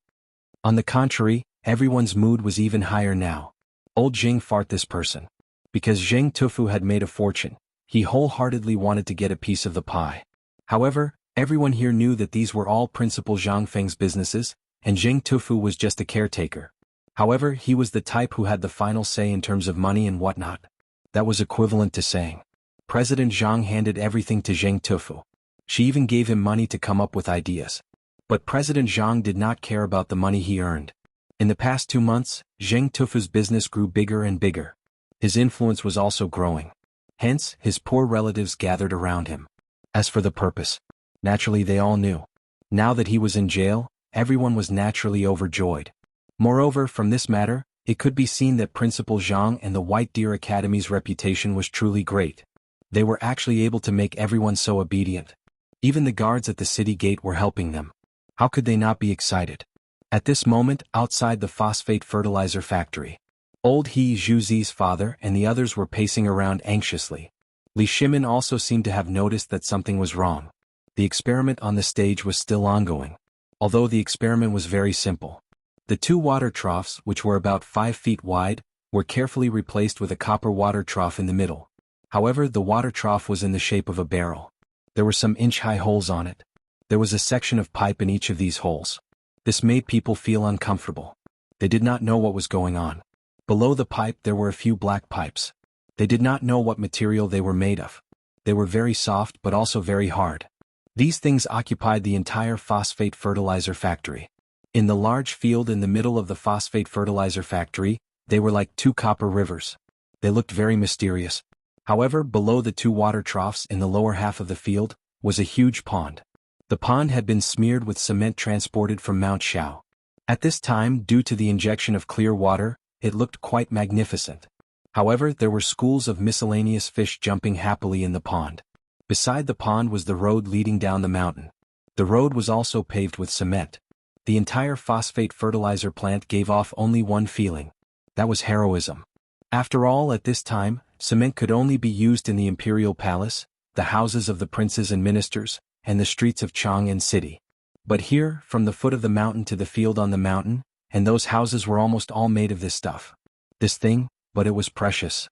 On the contrary, everyone's mood was even higher now. Old Zheng fart this person. Because Zheng Tufu had made a fortune, he wholeheartedly wanted to get a piece of the pie. However, everyone here knew that these were all Principal Zhang Feng's businesses, and Zheng Tufu was just a caretaker. However, he was the type who had the final say in terms of money and whatnot. That was equivalent to saying, President Zhang handed everything to Zheng Tufu. She even gave him money to come up with ideas. But President Zhang did not care about the money he earned. In the past 2 months, Zheng Tufu's business grew bigger and bigger. His influence was also growing. Hence, his poor relatives gathered around him. As for the purpose, naturally they all knew. Now that he was in jail, everyone was naturally overjoyed. Moreover, from this matter, it could be seen that Principal Zhang and the White Deer Academy's reputation was truly great. They were actually able to make everyone so obedient. Even the guards at the city gate were helping them. How could they not be excited? At this moment, outside the phosphate fertilizer factory, old He Zhuzi's father and the others were pacing around anxiously. Li Shimin also seemed to have noticed that something was wrong. The experiment on the stage was still ongoing. Although the experiment was very simple. The 2 water troughs, which were about 5 feet wide, were carefully replaced with a copper water trough in the middle. However, the water trough was in the shape of a barrel. There were some inch-high holes on it. There was a section of pipe in each of these holes. This made people feel uncomfortable. They did not know what was going on. Below the pipe there were a few black pipes. They did not know what material they were made of. They were very soft but also very hard. These things occupied the entire phosphate fertilizer factory. In the large field in the middle of the phosphate fertilizer factory, they were like two copper rivers. They looked very mysterious. However, below the two water troughs in the lower half of the field was a huge pond. The pond had been smeared with cement transported from Mount Shao. At this time, due to the injection of clear water, it looked quite magnificent. However, there were schools of miscellaneous fish jumping happily in the pond. Beside the pond was the road leading down the mountain. The road was also paved with cement. The entire phosphate fertilizer plant gave off only one feeling. That was heroism. After all, at this time, cement could only be used in the imperial palace, the houses of the princes and ministers, and the streets of Chang'an City. But here, from the foot of the mountain to the field on the mountain, and those houses were almost all made of this stuff. This thing, but it was precious.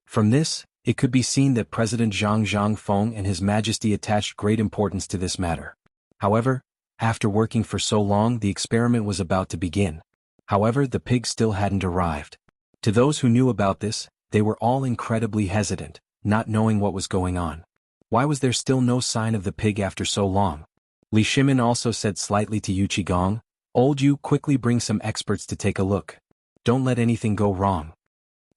From this, it could be seen that President Zhang Feng and His Majesty attached great importance to this matter. However, after working for so long, the experiment was about to begin. However, the pig still hadn't arrived. To those who knew about this, they were all incredibly hesitant, not knowing what was going on. Why was there still no sign of the pig after so long? Li Shimin also said slightly to Yu Qigong, "Old Yu, quickly bring some experts to take a look. Don't let anything go wrong."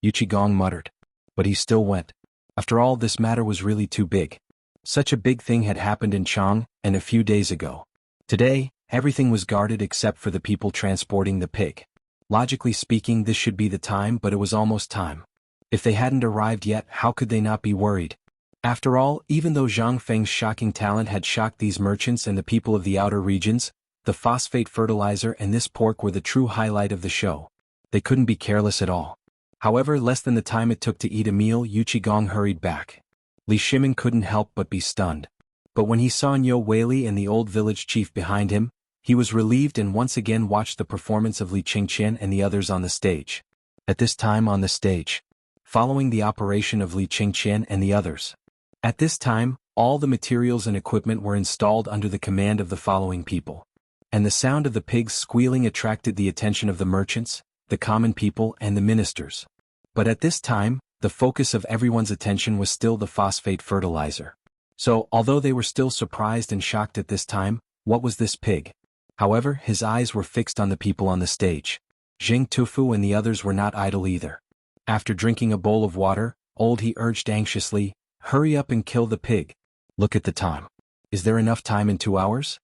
Yu Qigong muttered. But he still went. After all, this matter was really too big. Such a big thing had happened in Chang, and a few days ago. Today, everything was guarded except for the people transporting the pig. Logically speaking, this should be the time, but it was almost time. If they hadn't arrived yet, how could they not be worried? After all, even though Zhang Feng's shocking talent had shocked these merchants and the people of the outer regions, the phosphate fertilizer and this pork were the true highlight of the show. They couldn't be careless at all. However, less than the time it took to eat a meal, Yu Qigong hurried back. Li Shimin couldn't help but be stunned. But when he saw Niu Weili and the old village chief behind him, he was relieved and once again watched the performance of Li Qingqian and the others on the stage. At this time on the stage, following the operation of Li Qingqian and the others. At this time, all the materials and equipment were installed under the command of the following people. And the sound of the pigs squealing attracted the attention of the merchants, the common people and the ministers. But at this time, the focus of everyone's attention was still the phosphate fertilizer. So, although they were still surprised and shocked at this time, what was this pig? However, his eyes were fixed on the people on the stage. Jing Tufu and the others were not idle either. After drinking a bowl of water, Old He urged anxiously, "Hurry up and kill the pig. Look at the time. Is there enough time in 2 hours?"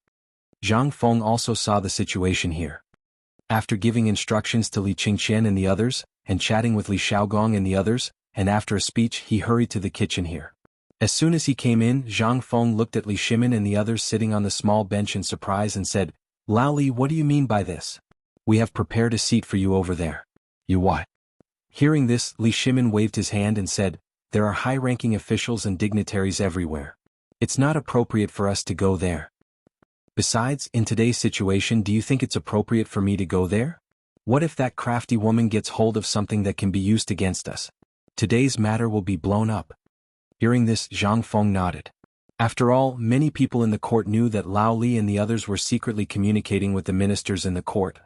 Zhang Feng also saw the situation here. After giving instructions to Li Qingqian and the others, and chatting with Li Shaogong and the others, and after a speech he hurried to the kitchen here. As soon as he came in, Zhang Feng looked at Li Shimin and the others sitting on the small bench in surprise and said, "Lao Li, what do you mean by this? We have prepared a seat for you over there." "You what?" Hearing this, Li Shimin waved his hand and said, "There are high-ranking officials and dignitaries everywhere. It's not appropriate for us to go there. Besides, in today's situation, do you think it's appropriate for me to go there? What if that crafty woman gets hold of something that can be used against us? Today's matter will be blown up." Hearing this, Zhang Feng nodded. After all, many people in the court knew that Lao Li and the others were secretly communicating with the ministers in the court.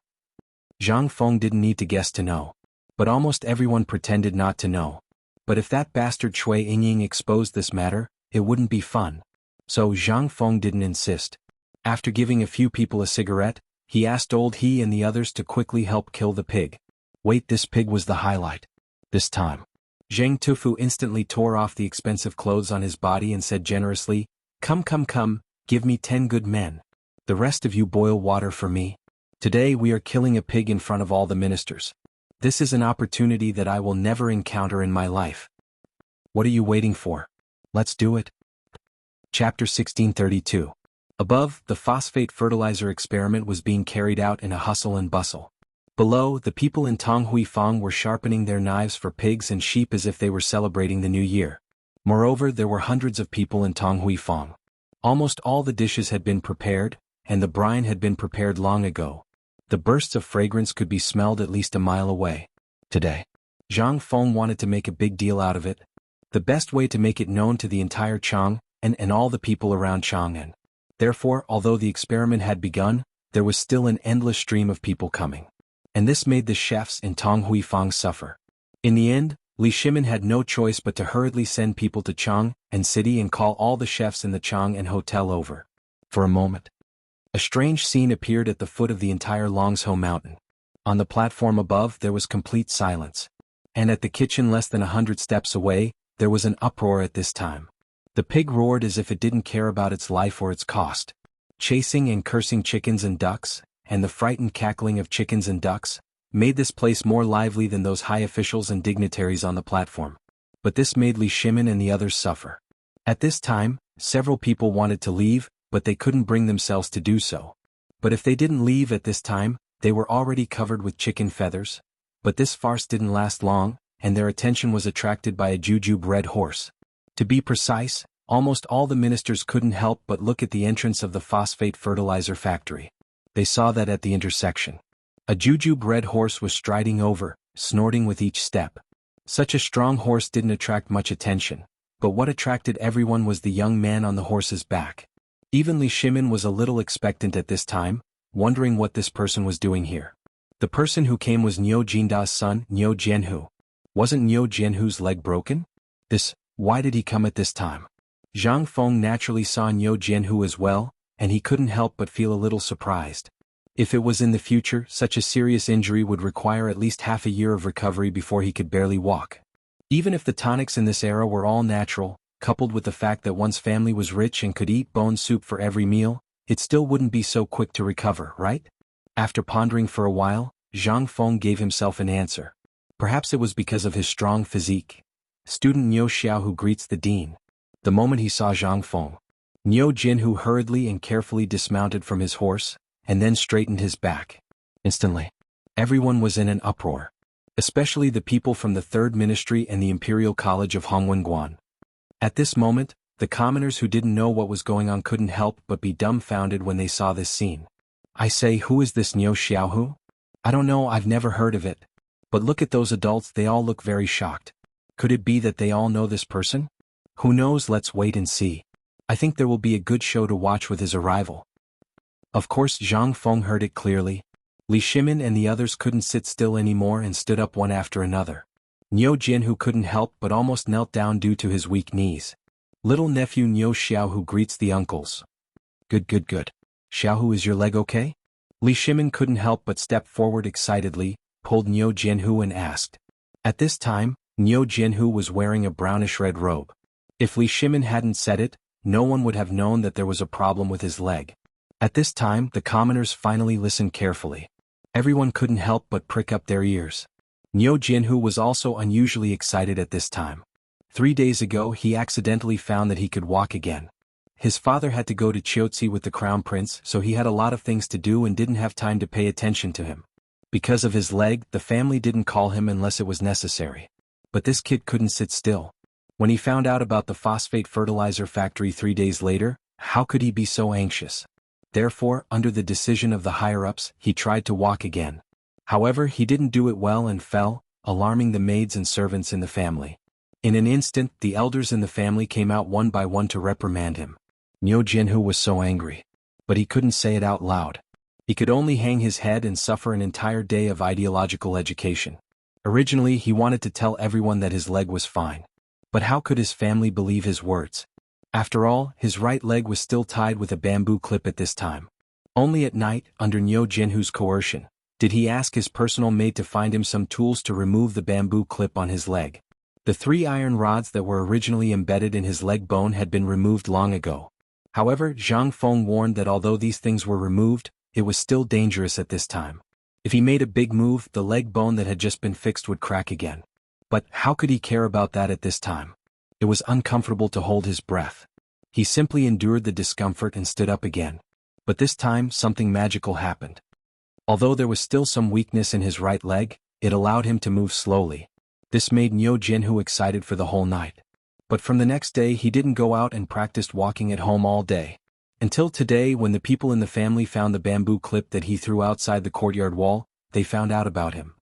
Zhang Feng didn't need to guess to know. But almost everyone pretended not to know. But if that bastard Shui Yingying exposed this matter, it wouldn't be fun. So Zhang Feng didn't insist. After giving a few people a cigarette, he asked Old He and the others to quickly help kill the pig. Wait, this pig was the highlight. This time. Zheng Tufu instantly tore off the expensive clothes on his body and said generously, Come, give me 10 good men. The rest of you boil water for me. Today we are killing a pig in front of all the ministers. This is an opportunity that I will never encounter in my life. What are you waiting for? Let's do it." Chapter 1632. Above, the phosphate fertilizer experiment was being carried out in a hustle and bustle. Below, the people in Tonghuifang were sharpening their knives for pigs and sheep as if they were celebrating the new year. Moreover, there were hundreds of people in Tonghuifang. Almost all the dishes had been prepared, and the brine had been prepared long ago. The bursts of fragrance could be smelled at least a mile away. Today, Zhang Feng wanted to make a big deal out of it. The best way to make it known to the entire Chang, and all the people around Chang'an. Therefore, although the experiment had begun, there was still an endless stream of people coming. and this made the chefs in Tong Huifang suffer. In the end, Li Shimin had no choice but to hurriedly send people to Chang and city and call all the chefs in the Chang and hotel over. For a moment, a strange scene appeared at the foot of the entire Longzhou mountain. On the platform above there was complete silence. And at the kitchen less than 100 steps away, there was an uproar at this time. The pig roared as if it didn't care about its life or its cost. Chasing and cursing chickens and ducks, and the frightened cackling of chickens and ducks, made this place more lively than those high officials and dignitaries on the platform. But this made Li Shimin and the others suffer. At this time, several people wanted to leave, but they couldn't bring themselves to do so. But if they didn't leave at this time, they were already covered with chicken feathers. But this farce didn't last long, and their attention was attracted by a jujube red horse. To be precise, almost all the ministers couldn't help but look at the entrance of the phosphate fertilizer factory. They saw that at the intersection, a jujube red horse was striding over, snorting with each step. Such a strong horse didn't attract much attention, but what attracted everyone was the young man on the horse's back. Even Li Shimin was a little expectant at this time, wondering what this person was doing here. The person who came was Niu Jinda's son, Niu Jianhu. Wasn't Niu Jianhu's leg broken? Why did he come at this time? Zhang Feng naturally saw Niu Jianhu as well, and he couldn't help but feel a little surprised. If it was in the future, such a serious injury would require at least half a year of recovery before he could barely walk. Even if the tonics in this era were all natural, coupled with the fact that one's family was rich and could eat bone soup for every meal, it still wouldn't be so quick to recover, right? After pondering for a while, Zhang Feng gave himself an answer. Perhaps it was because of his strong physique. Student Niu Xiao who greets the dean. The moment he saw Zhang Feng, Niu Jinhu hurriedly and carefully dismounted from his horse, and then straightened his back. Instantly, everyone was in an uproar. Especially the people from the Third Ministry and the Imperial College of Hongwenguan. At this moment, the commoners who didn't know what was going on couldn't help but be dumbfounded when they saw this scene. I say, who is this Niu Xiaohu? I don't know, I've never heard of it. But look at those adults, they all look very shocked. Could it be that they all know this person? Who knows, let's wait and see. I think there will be a good show to watch with his arrival. Of course Zhang Feng heard it clearly. Li Shimin and the others couldn't sit still anymore and stood up one after another. Niu Jianhu couldn't help but almost knelt down due to his weak knees. Little nephew Niu Xiaohu greets the uncles. Good. Xiaohu, is your leg okay? Li Shimin couldn't help but step forward excitedly, pulled Niu Jianhu and asked. At this time, Niu Jianhu was wearing a brownish-red robe. If Li Shimin hadn't said it, no one would have known that there was a problem with his leg. At this time, the commoners finally listened carefully. Everyone couldn't help but prick up their ears. Niu Jianhu was also unusually excited at this time. 3 days ago he accidentally found that he could walk again. His father had to go to Chiotzi with the crown prince, so he had a lot of things to do and didn't have time to pay attention to him. Because of his leg, the family didn't call him unless it was necessary. But this kid couldn't sit still. When he found out about the phosphate fertilizer factory 3 days later, how could he be so anxious? Therefore, under the decision of the higher-ups, he tried to walk again. However, he didn't do it well and fell, alarming the maids and servants in the family. In an instant, the elders in the family came out one by one to reprimand him. Niu Jinhu was so angry. But he couldn't say it out loud. He could only hang his head and suffer an entire day of ideological education. Originally, he wanted to tell everyone that his leg was fine. But how could his family believe his words? After all, his right leg was still tied with a bamboo clip at this time. Only at night, under Niu Jinhu's coercion, did he ask his personal maid to find him some tools to remove the bamboo clip on his leg. The 3 iron rods that were originally embedded in his leg bone had been removed long ago. However, Zhang Feng warned that although these things were removed, it was still dangerous at this time. If he made a big move, the leg bone that had just been fixed would crack again. But how could he care about that at this time? It was uncomfortable to hold his breath. He simply endured the discomfort and stood up again. But this time, something magical happened. Although there was still some weakness in his right leg, it allowed him to move slowly. This made Niu Jinhu excited for the whole night. But from the next day he didn't go out and practiced walking at home all day. Until today, when the people in the family found the bamboo clip that he threw outside the courtyard wall, they found out about him.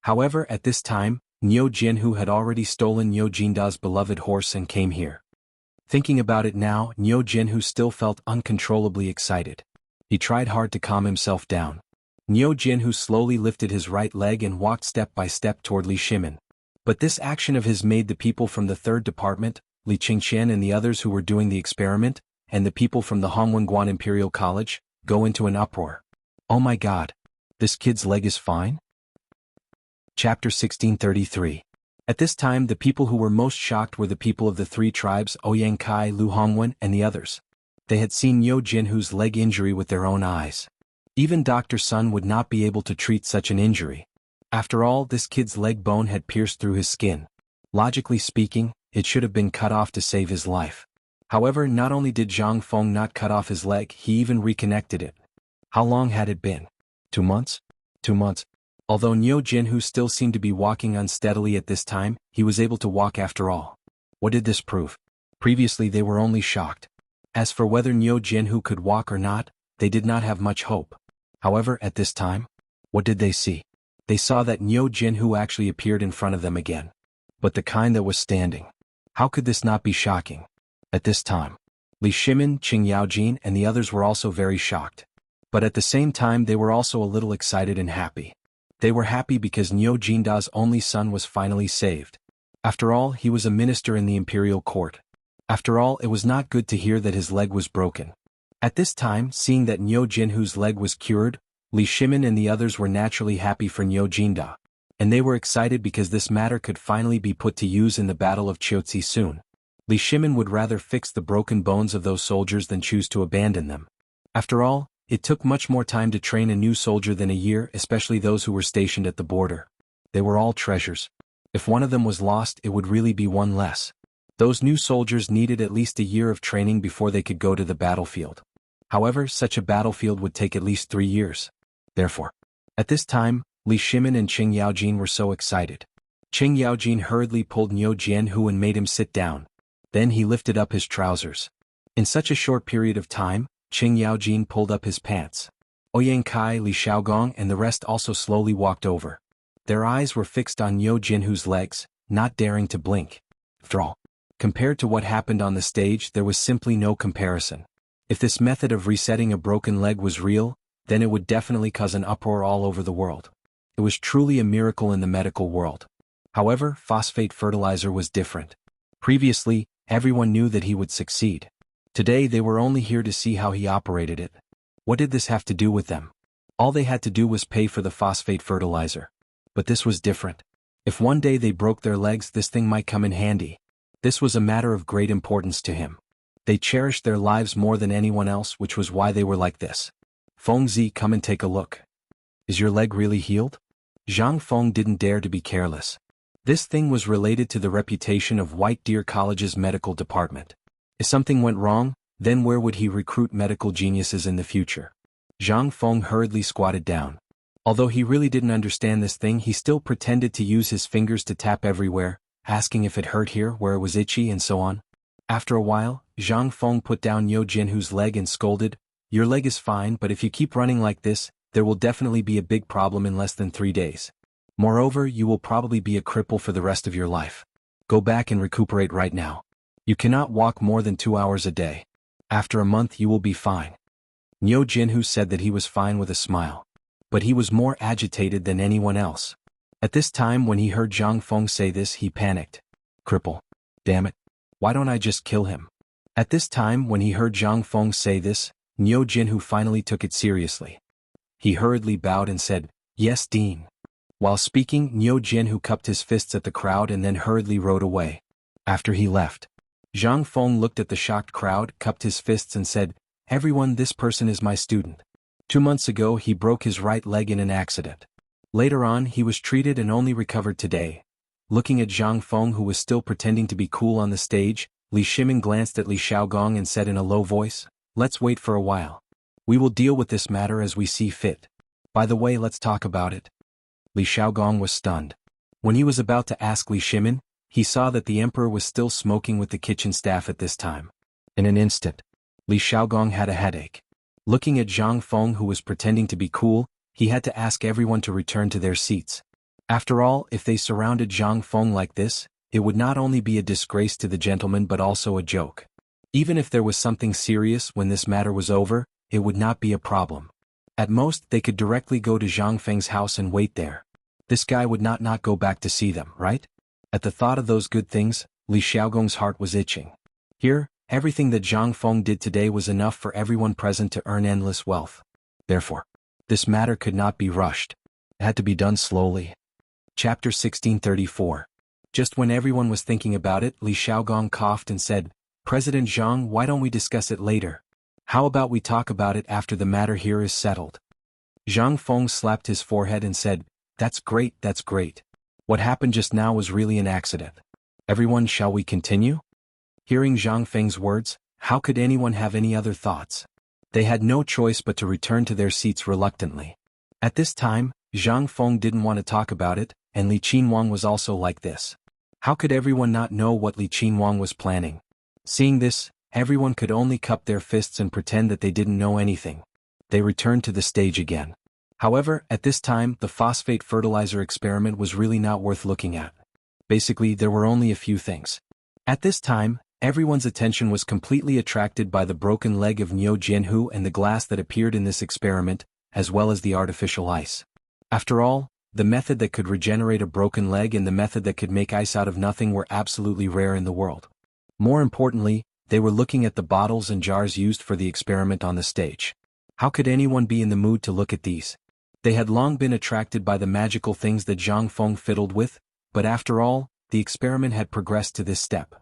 However, at this time, Niu Jinhu had already stolen Niu Jinda's beloved horse and came here. Thinking about it now, Niu Jinhu still felt uncontrollably excited. He tried hard to calm himself down. Niu Jinhu slowly lifted his right leg and walked step by step toward Li Shimin. But this action of his made the people from the third department, Li Qingqian and the others who were doing the experiment, and the people from the Hongwenguan Imperial College, go into an uproar. Oh my god! This kid's leg is fine? Chapter 1633. At this time the people who were most shocked were the people of the three tribes Ouyang Kai, Lu Hongwen, and the others. They had seen Niu Jinhu's leg injury with their own eyes. Even Dr. Sun would not be able to treat such an injury. After all, this kid's leg bone had pierced through his skin. Logically speaking, it should have been cut off to save his life. However, not only did Zhang Feng not cut off his leg, he even reconnected it. How long had it been? 2 months? 2 months. Although Niu Jinhu still seemed to be walking unsteadily at this time, he was able to walk after all. What did this prove? Previously they were only shocked. As for whether Niu Jinhu could walk or not, they did not have much hope. However, at this time, what did they see? They saw that Niu Jinhu actually appeared in front of them again. But the kind that was standing. How could this not be shocking? At this time, Li Shimin, Qing Yaojin, and the others were also very shocked. But at the same time they were also a little excited and happy. They were happy because Niu Jinda's only son was finally saved. After all, he was a minister in the imperial court. After all, it was not good to hear that his leg was broken. At this time, seeing that Niu Jinhu's leg was cured, Li Shimin and the others were naturally happy for Niu Jinda. And they were excited because this matter could finally be put to use in the Battle of Chiuzi soon. Li Shimin would rather fix the broken bones of those soldiers than choose to abandon them. After all, it took much more time to train a new soldier than a year, especially those who were stationed at the border. They were all treasures. If one of them was lost, it would really be one less. Those new soldiers needed at least a year of training before they could go to the battlefield. However, such a battlefield would take at least 3 years. Therefore, at this time, Li Shimin and Qing Yaojin were so excited. Qing Yaojin hurriedly pulled Niu Jinhu and made him sit down. Then he lifted up his trousers. In such a short period of time, Qing Yaojin pulled up his pants. Ouyang Kai, Li Xiaogong, and the rest also slowly walked over. Their eyes were fixed on Niu Jinhu's legs, not daring to blink. After all, compared to what happened on the stage, there was simply no comparison. If this method of resetting a broken leg was real, then it would definitely cause an uproar all over the world. It was truly a miracle in the medical world. However, phosphate fertilizer was different. Previously, everyone knew that he would succeed. Today they were only here to see how he operated it. What did this have to do with them? All they had to do was pay for the phosphate fertilizer. But this was different. If one day they broke their legs, this thing might come in handy. This was a matter of great importance to him. They cherished their lives more than anyone else, which was why they were like this. Fengzi, come and take a look. Is your leg really healed? Zhang Feng didn't dare to be careless. This thing was related to the reputation of White Deer College's medical department. If something went wrong, then where would he recruit medical geniuses in the future? Zhang Feng hurriedly squatted down. Although he really didn't understand this thing, he still pretended to use his fingers to tap everywhere, asking if it hurt here, where it was itchy, and so on. After a while, Zhang Feng put down Niu Jinhu's leg and scolded, "Your leg is fine, but if you keep running like this, there will definitely be a big problem in less than 3 days. Moreover, you will probably be a cripple for the rest of your life. Go back and recuperate right now. You cannot walk more than 2 hours a day. After a month you will be fine." Niu Jinhu said that he was fine with a smile. But he was more agitated than anyone else. At this time, when he heard Zhang Feng say this, he panicked. Cripple. Damn it. Why don't I just kill him? At this time, when he heard Zhang Feng say this, Niu Jinhu finally took it seriously. He hurriedly bowed and said, "Yes, Dean." While speaking, Niu Jinhu cupped his fists at the crowd and then hurriedly rode away. After he left, Zhang Feng looked at the shocked crowd, cupped his fists and said, "Everyone, this person is my student. 2 months ago he broke his right leg in an accident. Later on he was treated and only recovered today." Looking at Zhang Feng, who was still pretending to be cool on the stage, Li Shimin glanced at Li Xiaogong and said in a low voice, "Let's wait for a while. We will deal with this matter as we see fit. By the way, let's talk about it." Li Xiaogong was stunned. When he was about to ask Li Shimin, he saw that the emperor was still smoking with the kitchen staff at this time. In an instant, Li Xiaogong had a headache. Looking at Zhang Feng, who was pretending to be cool, he had to ask everyone to return to their seats. After all, if they surrounded Zhang Feng like this, it would not only be a disgrace to the gentleman but also a joke. Even if there was something serious when this matter was over, it would not be a problem. At most, they could directly go to Zhang Feng's house and wait there. This guy would not go back to see them, right? At the thought of those good things, Li Xiaogong's heart was itching. Here, everything that Zhang Feng did today was enough for everyone present to earn endless wealth. Therefore, this matter could not be rushed. It had to be done slowly. Chapter 1634. Just when everyone was thinking about it, Li Xiaogong coughed and said, "President Zhang, why don't we discuss it later? How about we talk about it after the matter here is settled?" Zhang Feng slapped his forehead and said, that's great. What happened just now was really an accident. Everyone, shall we continue?" Hearing Zhang Feng's words, how could anyone have any other thoughts? They had no choice but to return to their seats reluctantly. At this time, Zhang Feng didn't want to talk about it, and Li Qinhuang was also like this. How could everyone not know what Li Qinhuang was planning? Seeing this, everyone could only cup their fists and pretend that they didn't know anything. They returned to the stage again. However, at this time, the phosphate fertilizer experiment was really not worth looking at. Basically, there were only a few things. At this time, everyone's attention was completely attracted by the broken leg of Niu Jianhu and the glass that appeared in this experiment, as well as the artificial ice. After all, the method that could regenerate a broken leg and the method that could make ice out of nothing were absolutely rare in the world. More importantly, they were looking at the bottles and jars used for the experiment on the stage. How could anyone be in the mood to look at these? They had long been attracted by the magical things that Zhang Feng fiddled with, but after all, the experiment had progressed to this step.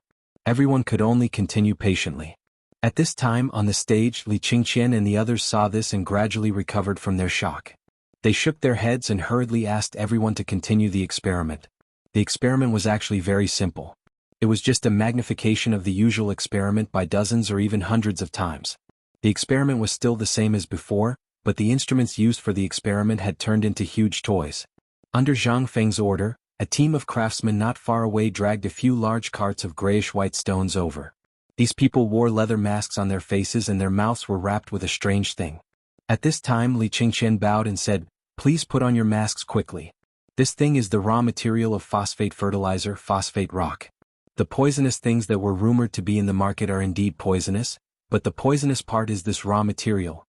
Everyone could only continue patiently. At this time on the stage, Li Qingqian and the others saw this and gradually recovered from their shock. They shook their heads and hurriedly asked everyone to continue the experiment. The experiment was actually very simple. It was just a magnification of the usual experiment by dozens or even hundreds of times. The experiment was still the same as before, but the instruments used for the experiment had turned into huge toys. Under Zhang Feng's order, a team of craftsmen not far away dragged a few large carts of grayish-white stones over. These people wore leather masks on their faces and their mouths were wrapped with a strange thing. At this time Li Qingqian bowed and said, "Please put on your masks quickly. This thing is the raw material of phosphate fertilizer, phosphate rock. The poisonous things that were rumored to be in the market are indeed poisonous, but the poisonous part is this raw material."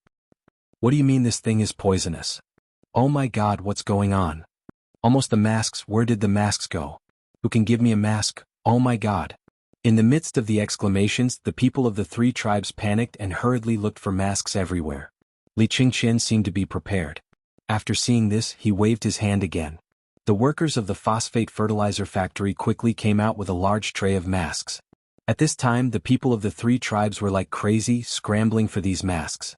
"What do you mean this thing is poisonous? Oh my God, what's going on? Almost the masks, where did the masks go? Who can give me a mask? Oh my God." In the midst of the exclamations, the people of the three tribes panicked and hurriedly looked for masks everywhere. Li Qingqian seemed to be prepared. After seeing this, he waved his hand again. The workers of the phosphate fertilizer factory quickly came out with a large tray of masks. At this time, the people of the three tribes were like crazy, scrambling for these masks.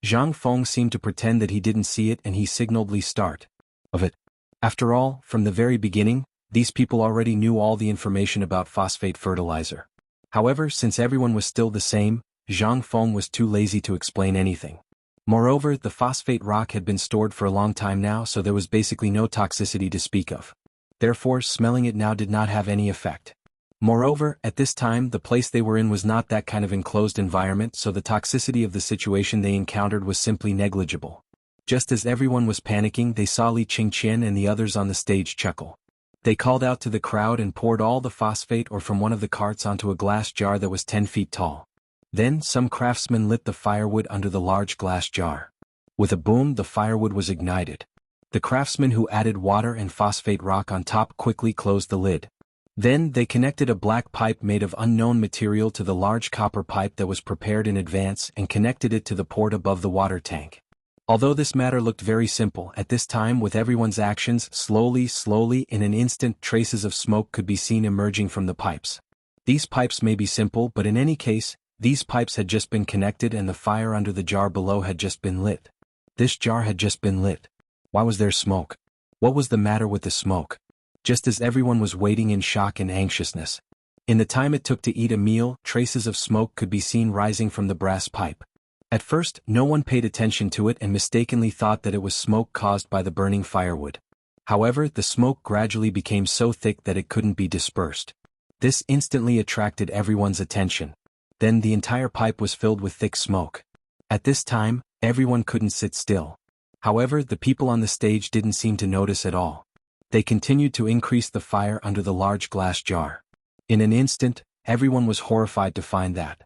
Zhang Feng seemed to pretend that he didn't see it and he signaled Li start of it. After all, from the very beginning, these people already knew all the information about phosphate fertilizer. However, since everyone was still the same, Zhang Feng was too lazy to explain anything. Moreover, the phosphate rock had been stored for a long time now, so there was basically no toxicity to speak of. Therefore, smelling it now did not have any effect. Moreover, at this time the place they were in was not that kind of enclosed environment, so the toxicity of the situation they encountered was simply negligible. Just as everyone was panicking, they saw Li Qingqian and the others on the stage chuckle. They called out to the crowd and poured all the phosphate ore from one of the carts onto a glass jar that was 10 feet tall. Then some craftsmen lit the firewood under the large glass jar. With a boom, the firewood was ignited. The craftsman who added water and phosphate rock on top quickly closed the lid. Then they connected a black pipe made of unknown material to the large copper pipe that was prepared in advance and connected it to the port above the water tank. Although this matter looked very simple, at this time with everyone's actions, slowly, in an instant traces of smoke could be seen emerging from the pipes. These pipes may be simple, but in any case, these pipes had just been connected and the fire under the jar below had just been lit. This jar had just been lit. Why was there smoke? What was the matter with the smoke? Just as everyone was waiting in shock and anxiousness. In the time it took to eat a meal, traces of smoke could be seen rising from the brass pipe. At first, no one paid attention to it and mistakenly thought that it was smoke caused by the burning firewood. However, the smoke gradually became so thick that it couldn't be dispersed. This instantly attracted everyone's attention. Then the entire pipe was filled with thick smoke. At this time, everyone couldn't sit still. However, the people on the stage didn't seem to notice at all. They continued to increase the fire under the large glass jar. In an instant, everyone was horrified to find that.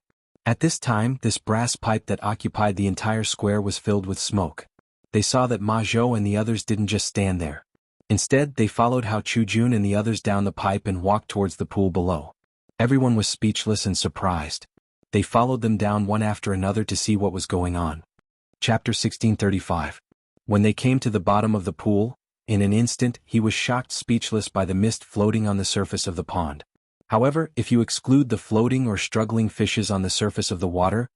At this time, this brass pipe that occupied the entire square was filled with smoke. they saw that Ma Zhou and the others didn't just stand there. Instead, they followed Hao Chujun and the others down the pipe and walked towards the pool below. Everyone was speechless and surprised. They followed them down one after another to see what was going on. Chapter 1635. When they came to the bottom of the pool, in an instant he was shocked speechless by the mist floating on the surface of the pond. However, if you exclude the floating or struggling fishes on the surface of the water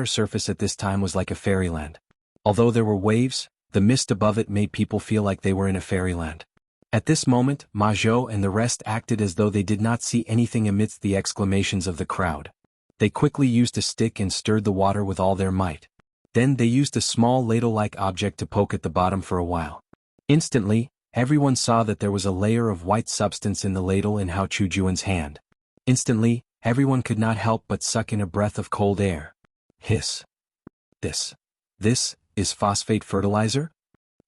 surface at this time was like a fairyland. Although there were waves, the mist above it made people feel like they were in a fairyland. At this moment, Ma Zhou and the rest acted as though they did not see anything amidst the exclamations of the crowd. They quickly used a stick and stirred the water with all their might. Then they used a small ladle-like object to poke at the bottom for a while. Instantly, everyone saw that there was a layer of white substance in the ladle in Hao Chujun's hand. Instantly, everyone could not help but suck in a breath of cold air. Hiss. This is phosphate fertilizer?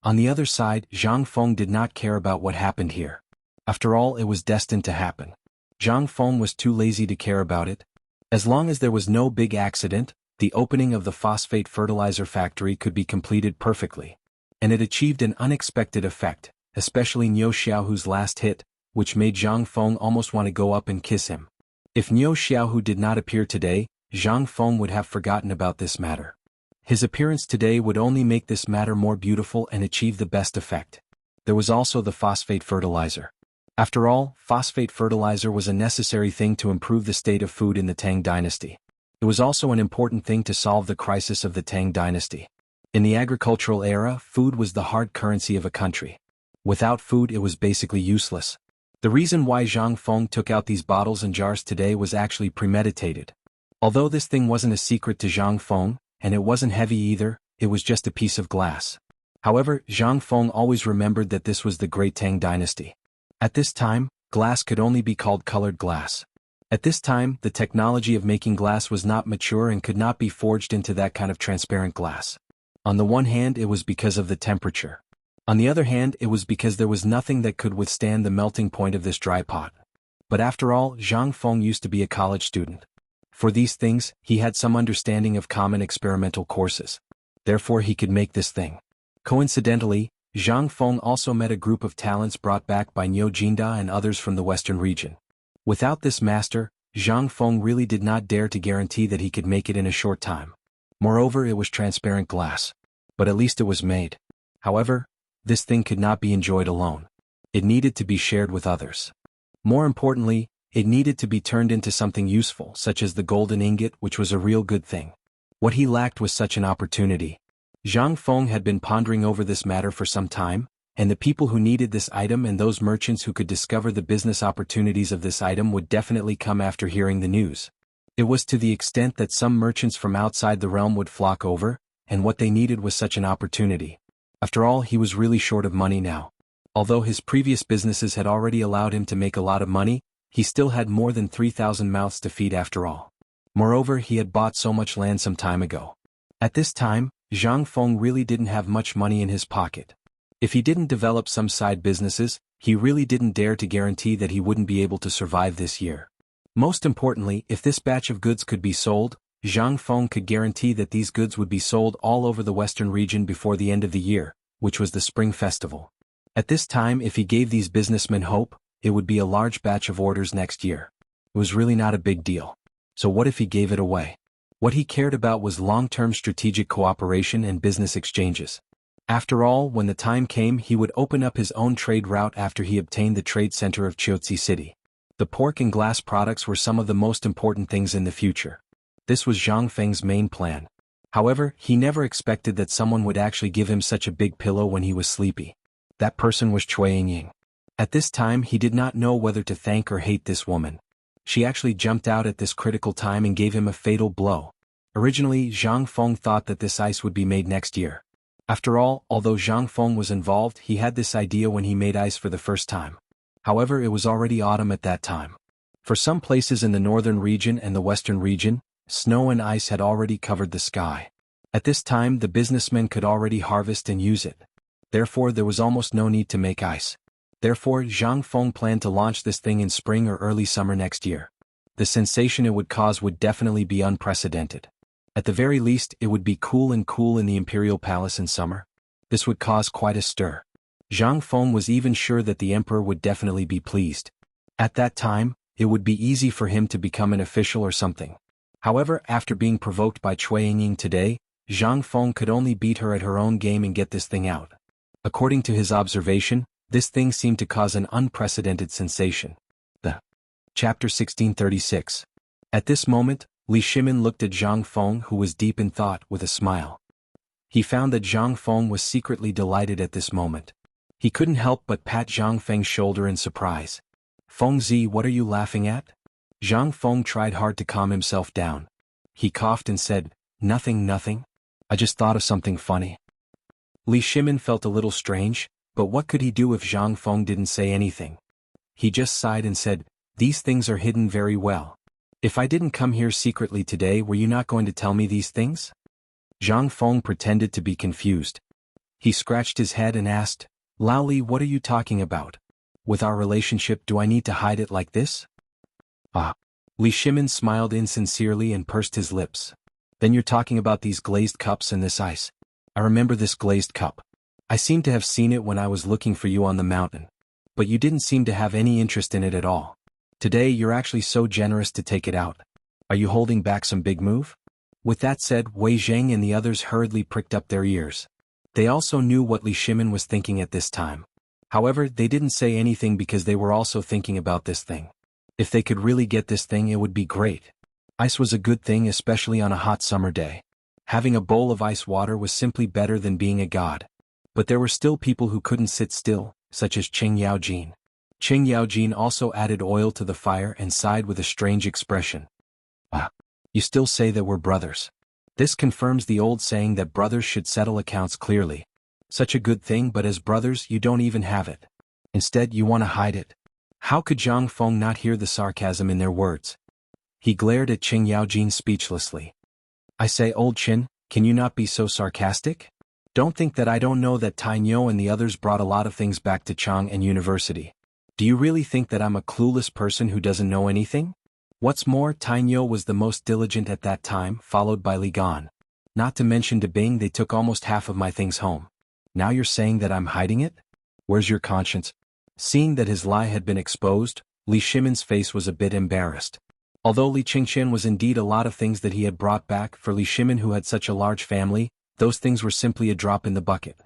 On the other side, Zhang Feng did not care about what happened here. After all, it was destined to happen. Zhang Feng was too lazy to care about it. As long as there was no big accident, the opening of the phosphate fertilizer factory could be completed perfectly. And it achieved an unexpected effect, especially Niu Xiaohu's last hit, which made Zhang Feng almost want to go up and kiss him. If Niu Xiaohu did not appear today, Zhang Feng would have forgotten about this matter. His appearance today would only make this matter more beautiful and achieve the best effect. There was also the phosphate fertilizer. After all, phosphate fertilizer was a necessary thing to improve the state of food in the Tang Dynasty. It was also an important thing to solve the crisis of the Tang Dynasty. In the agricultural era, food was the hard currency of a country. Without food, it was basically useless. The reason why Zhang Feng took out these bottles and jars today was actually premeditated. Although this thing wasn't a secret to Zhang Feng, and it wasn't heavy either, it was just a piece of glass. However, Zhang Feng always remembered that this was the Great Tang Dynasty. At this time, glass could only be called colored glass. At this time, the technology of making glass was not mature and could not be forged into that kind of transparent glass. On the one hand, it was because of the temperature. On the other hand, it was because there was nothing that could withstand the melting point of this dry pot. But after all, Zhang Feng used to be a college student. For these things, he had some understanding of common experimental courses. Therefore he could make this thing. Coincidentally, Zhang Feng also met a group of talents brought back by Niu Jinda and others from the western region. Without this master, Zhang Feng really did not dare to guarantee that he could make it in a short time. Moreover, it was transparent glass. But at least it was made. However, this thing could not be enjoyed alone. It needed to be shared with others. More importantly, it needed to be turned into something useful, such as the golden ingot, which was a real good thing. What he lacked was such an opportunity. Zhang Feng had been pondering over this matter for some time, and the people who needed this item and those merchants who could discover the business opportunities of this item would definitely come after hearing the news. It was to the extent that some merchants from outside the realm would flock over, and what they needed was such an opportunity. After all, he was really short of money now. Although his previous businesses had already allowed him to make a lot of money, he still had more than 3,000 mouths to feed after all. Moreover, he had bought so much land some time ago. At this time, Zhang Feng really didn't have much money in his pocket. If he didn't develop some side businesses, he really didn't dare to guarantee that he wouldn't be able to survive this year. Most importantly, if this batch of goods could be sold, Zhang Feng could guarantee that these goods would be sold all over the western region before the end of the year, which was the Spring Festival. At this time, if he gave these businessmen hope, it would be a large batch of orders next year. It was really not a big deal. So what if he gave it away? What he cared about was long-term strategic cooperation and business exchanges. After all, when the time came, he would open up his own trade route after he obtained the trade center of Chiotzi City. The pork and glass products were some of the most important things in the future. This was Zhang Feng's main plan. However, he never expected that someone would actually give him such a big pillow when he was sleepy. That person was Cui Yingying. At this time, he did not know whether to thank or hate this woman. She actually jumped out at this critical time and gave him a fatal blow. Originally, Zhang Feng thought that this ice would be made next year. After all, although Zhang Feng was involved, he had this idea when he made ice for the first time. However, it was already autumn at that time. For some places in the northern region and the western region, snow and ice had already covered the sky. At this time, the businessmen could already harvest and use it. Therefore, there was almost no need to make ice. Therefore, Zhang Feng planned to launch this thing in spring or early summer next year. The sensation it would cause would definitely be unprecedented. At the very least, it would be cool in the Imperial Palace in summer. This would cause quite a stir. Zhang Feng was even sure that the emperor would definitely be pleased. At that time, it would be easy for him to become an official or something. However, after being provoked by Cui Yingying today, Zhang Feng could only beat her at her own game and get this thing out. According to his observation, this thing seemed to cause an unprecedented sensation. Chapter 1636. At this moment, Li Shimin looked at Zhang Feng, who was deep in thought, with a smile. He found that Zhang Feng was secretly delighted at this moment. He couldn't help but pat Zhang Feng's shoulder in surprise. "Fengzi, what are you laughing at?" Zhang Feng tried hard to calm himself down. He coughed and said, Nothing. I just thought of something funny." Li Shimin felt a little strange, but what could he do if Zhang Feng didn't say anything? He just sighed and said, "These things are hidden very well. If I didn't come here secretly today, were you not going to tell me these things?" Zhang Feng pretended to be confused. He scratched his head and asked, "Lao Li, what are you talking about? With our relationship, do I need to hide it like this?" Li Shimin smiled insincerely and pursed his lips. "Then you're talking about these glazed cups and this ice. I remember this glazed cup. I seem to have seen it when I was looking for you on the mountain. But you didn't seem to have any interest in it at all. Today you're actually so generous to take it out. Are you holding back some big move?" With that said, Wei Zheng and the others hurriedly pricked up their ears. They also knew what Li Shimin was thinking at this time. However, they didn't say anything because they were also thinking about this thing. If they could really get this thing, it would be great. Ice was a good thing, especially on a hot summer day. Having a bowl of ice water was simply better than being a god. But there were still people who couldn't sit still, such as Qing Yaojin. Qing Yaojin also added oil to the fire and sighed with a strange expression. You still say that we're brothers. This confirms the old saying that brothers should settle accounts clearly. Such a good thing, but as brothers you don't even have it. Instead you want to hide it." How could Zhang Feng not hear the sarcasm in their words? He glared at Qing Yaojin speechlessly. "I say, old Qin, can you not be so sarcastic? Don't think that I don't know that Tainyo and the others brought a lot of things back to Chang and University. Do you really think that I'm a clueless person who doesn't know anything? What's more, Tainyo was the most diligent at that time, followed by Li Gan. Not to mention De Bing, they took almost half of my things home. Now you're saying that I'm hiding it? Where's your conscience?" Seeing that his lie had been exposed, Li Shimin's face was a bit embarrassed. Although Li Qingqian was indeed a lot of things that he had brought back, for Li Shimin, who had such a large family, those things were simply a drop in the bucket.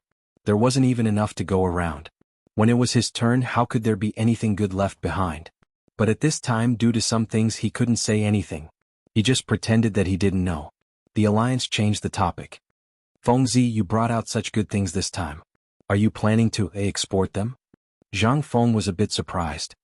There wasn't even enough to go around. When it was his turn, how could there be anything good left behind? But at this time, due to some things, he couldn't say anything. He just pretended that he didn't know. The alliance changed the topic. "Fengzi, you brought out such good things this time. Are you planning to export them?" Zhang Feng was a bit surprised.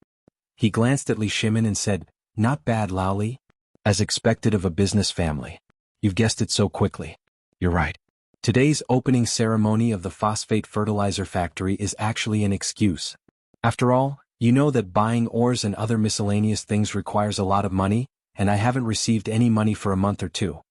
He glanced at Li Shimin and said, "Not bad, Lao Li. As expected of a business family. You've guessed it so quickly. You're right. Today's opening ceremony of the phosphate fertilizer factory is actually an excuse. After all, you know that buying ores and other miscellaneous things requires a lot of money, and I haven't received any money for a month or two.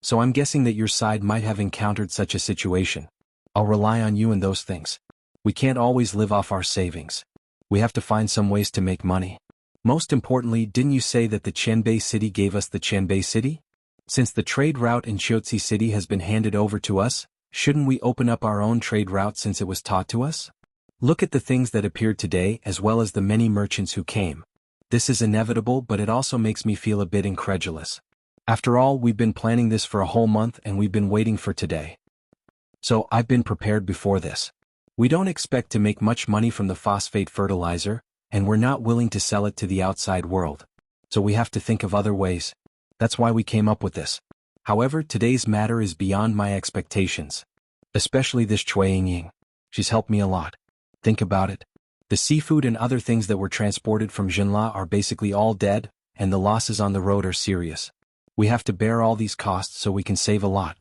So I'm guessing that your side might have encountered such a situation. I'll rely on you in those things. We can't always live off our savings. We have to find some ways to make money. Most importantly, didn't you say that the Qianbei city gave us the Qianbei city? Since the trade route in Qiuzi city has been handed over to us, shouldn't we open up our own trade route since it was taught to us? Look at the things that appeared today as well as the many merchants who came. This is inevitable, but it also makes me feel a bit incredulous. After all, we've been planning this for a whole month and we've been waiting for today. So I've been prepared before this. We don't expect to make much money from the phosphate fertilizer, and we're not willing to sell it to the outside world. So we have to think of other ways. That's why we came up with this. However, today's matter is beyond my expectations. Especially this Cui Yingying. She's helped me a lot. Think about it. The seafood and other things that were transported from Jinla are basically all dead, and the losses on the road are serious. We have to bear all these costs so we can save a lot.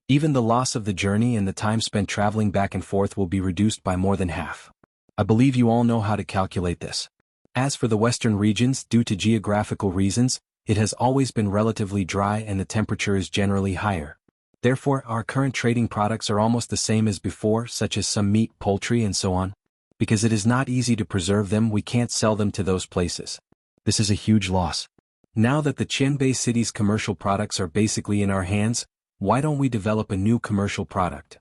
Even the loss of the journey and the time spent traveling back and forth will be reduced by more than half. I believe you all know how to calculate this. As for the western regions, due to geographical reasons, it has always been relatively dry and the temperature is generally higher. Therefore, our current trading products are almost the same as before, such as some meat, poultry, and so on. Because it is not easy to preserve them, we can't sell them to those places. This is a huge loss. Now that the Qianbei city's commercial products are basically in our hands, why don't we develop a new commercial product?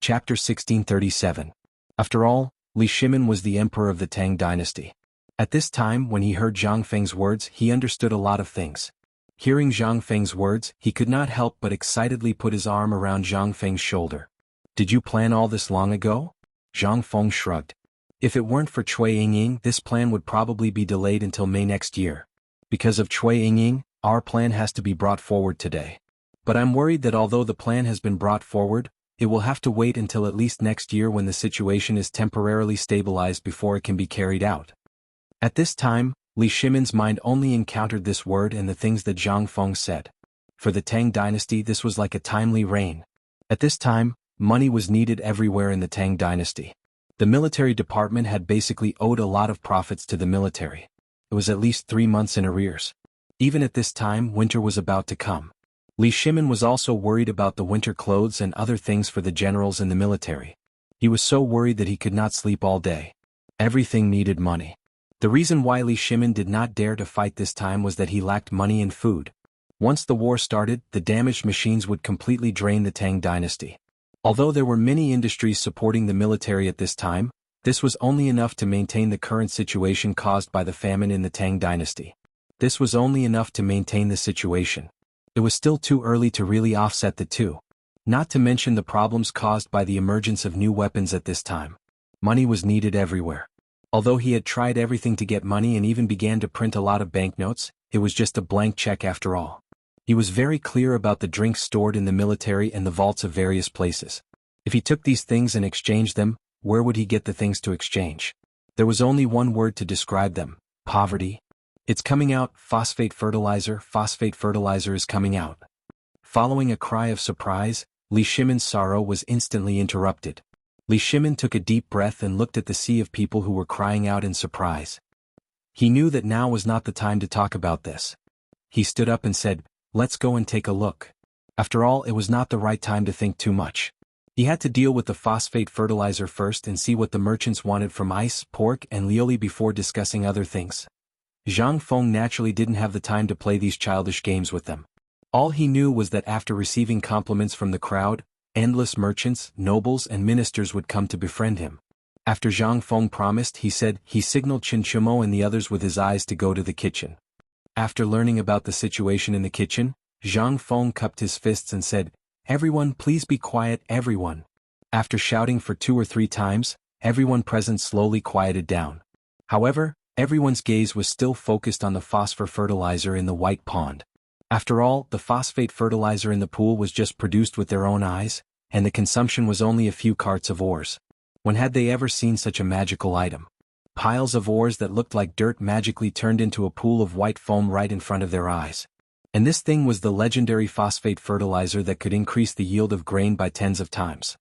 Chapter 1637. After all, Li Shimin was the emperor of the Tang Dynasty. At this time, when he heard Zhang Feng's words, he understood a lot of things. Hearing Zhang Feng's words, he could not help but excitedly put his arm around Zhang Feng's shoulder. "Did you plan all this long ago?" Zhang Feng shrugged. "If it weren't for Cui Yingying, this plan would probably be delayed until May next year. Because of Cui Yingying, our plan has to be brought forward today. But I'm worried that although the plan has been brought forward, it will have to wait until at least next year when the situation is temporarily stabilized before it can be carried out." At this time, Li Shimin's mind only encountered this word and the things that Zhang Feng said. For the Tang Dynasty, this was like a timely rain. At this time, money was needed everywhere in the Tang Dynasty. The military department had basically owed a lot of profits to the military. It was at least 3 months in arrears. Even at this time, winter was about to come. Li Shimin was also worried about the winter clothes and other things for the generals in the military. He was so worried that he could not sleep all day. Everything needed money. The reason why Li Shimin did not dare to fight this time was that he lacked money and food. Once the war started, the damaged machines would completely drain the Tang Dynasty. Although there were many industries supporting the military at this time, this was only enough to maintain the current situation caused by the famine in the Tang Dynasty. This was only enough to maintain the situation. It was still too early to really offset the two. Not to mention the problems caused by the emergence of new weapons at this time. Money was needed everywhere. Although he had tried everything to get money and even began to print a lot of banknotes, it was just a blank check after all. He was very clear about the drinks stored in the military and the vaults of various places. If he took these things and exchanged them, where would he get the things to exchange? There was only one word to describe them: poverty. "It's coming out, phosphate fertilizer is coming out." Following a cry of surprise, Li Shimin's sorrow was instantly interrupted. Li Shimin took a deep breath and looked at the sea of people who were crying out in surprise. He knew that now was not the time to talk about this. He stood up and said, "Let's go and take a look." After all, it was not the right time to think too much. He had to deal with the phosphate fertilizer first and see what the merchants wanted from ice, pork, and lioli before discussing other things. Zhang Feng naturally didn't have the time to play these childish games with them. All he knew was that after receiving compliments from the crowd, endless merchants, nobles, and ministers would come to befriend him. After Zhang Feng promised, he signaled Chen Chumo and the others with his eyes to go to the kitchen. After learning about the situation in the kitchen, Zhang Feng cupped his fists and said, "Everyone, please be quiet, everyone." After shouting for 2 or 3 times, everyone present slowly quieted down. However, everyone's gaze was still focused on the phosphor fertilizer in the white pond. After all, the phosphate fertilizer in the pool was just produced with their own eyes, and the consumption was only a few carts of ores. When had they ever seen such a magical item? Piles of ores that looked like dirt magically turned into a pool of white foam right in front of their eyes. And this thing was the legendary phosphate fertilizer that could increase the yield of grain by tens of times.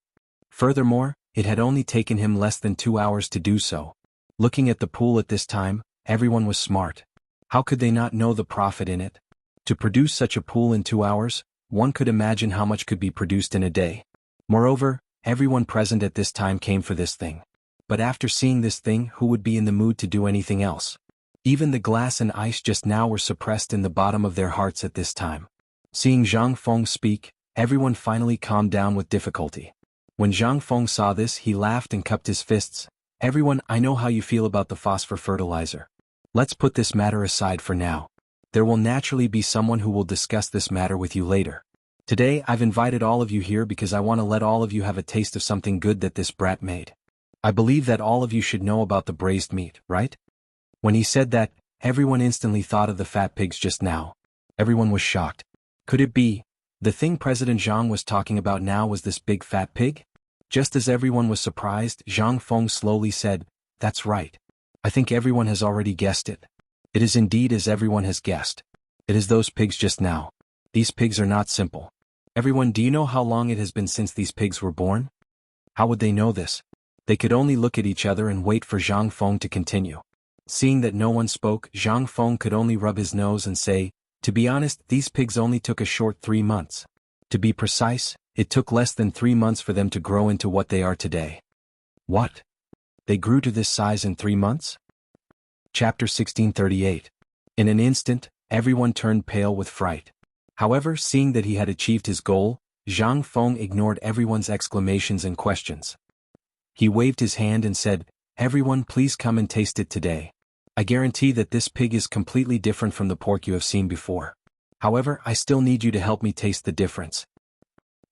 Furthermore, it had only taken him less than 2 hours to do so. Looking at the pool at this time, everyone was smart. How could they not know the profit in it? To produce such a pool in 2 hours, one could imagine how much could be produced in a day. Moreover, everyone present at this time came for this thing. But after seeing this thing, who would be in the mood to do anything else? Even the glass and ice just now were suppressed in the bottom of their hearts at this time. Seeing Zhang Feng speak, everyone finally calmed down with difficulty. When Zhang Feng saw this, he laughed and cupped his fists. "Everyone, I know how you feel about the phosphor fertilizer. Let's put this matter aside for now. There will naturally be someone who will discuss this matter with you later. Today, I've invited all of you here because I want to let all of you have a taste of something good that this brat made. I believe that all of you should know about the braised meat, right?" When he said that, everyone instantly thought of the fat pigs just now. Everyone was shocked. Could it be the thing President Zhang was talking about now was this big fat pig? Just as everyone was surprised, Zhang Feng slowly said, "That's right. I think everyone has already guessed it. It is indeed as everyone has guessed. It is those pigs just now. These pigs are not simple. Everyone, do you know how long it has been since these pigs were born?" How would they know this? They could only look at each other and wait for Zhang Feng to continue. Seeing that no one spoke, Zhang Feng could only rub his nose and say, "To be honest, these pigs only took a short 3 months. To be precise, it took less than 3 months for them to grow into what they are today." What? They grew to this size in 3 months? Chapter 1638. In an instant, everyone turned pale with fright. However, seeing that he had achieved his goal, Zhang Feng ignored everyone's exclamations and questions. He waved his hand and said, "Everyone, please come and taste it today. I guarantee that this pig is completely different from the pork you have seen before. However, I still need you to help me taste the difference.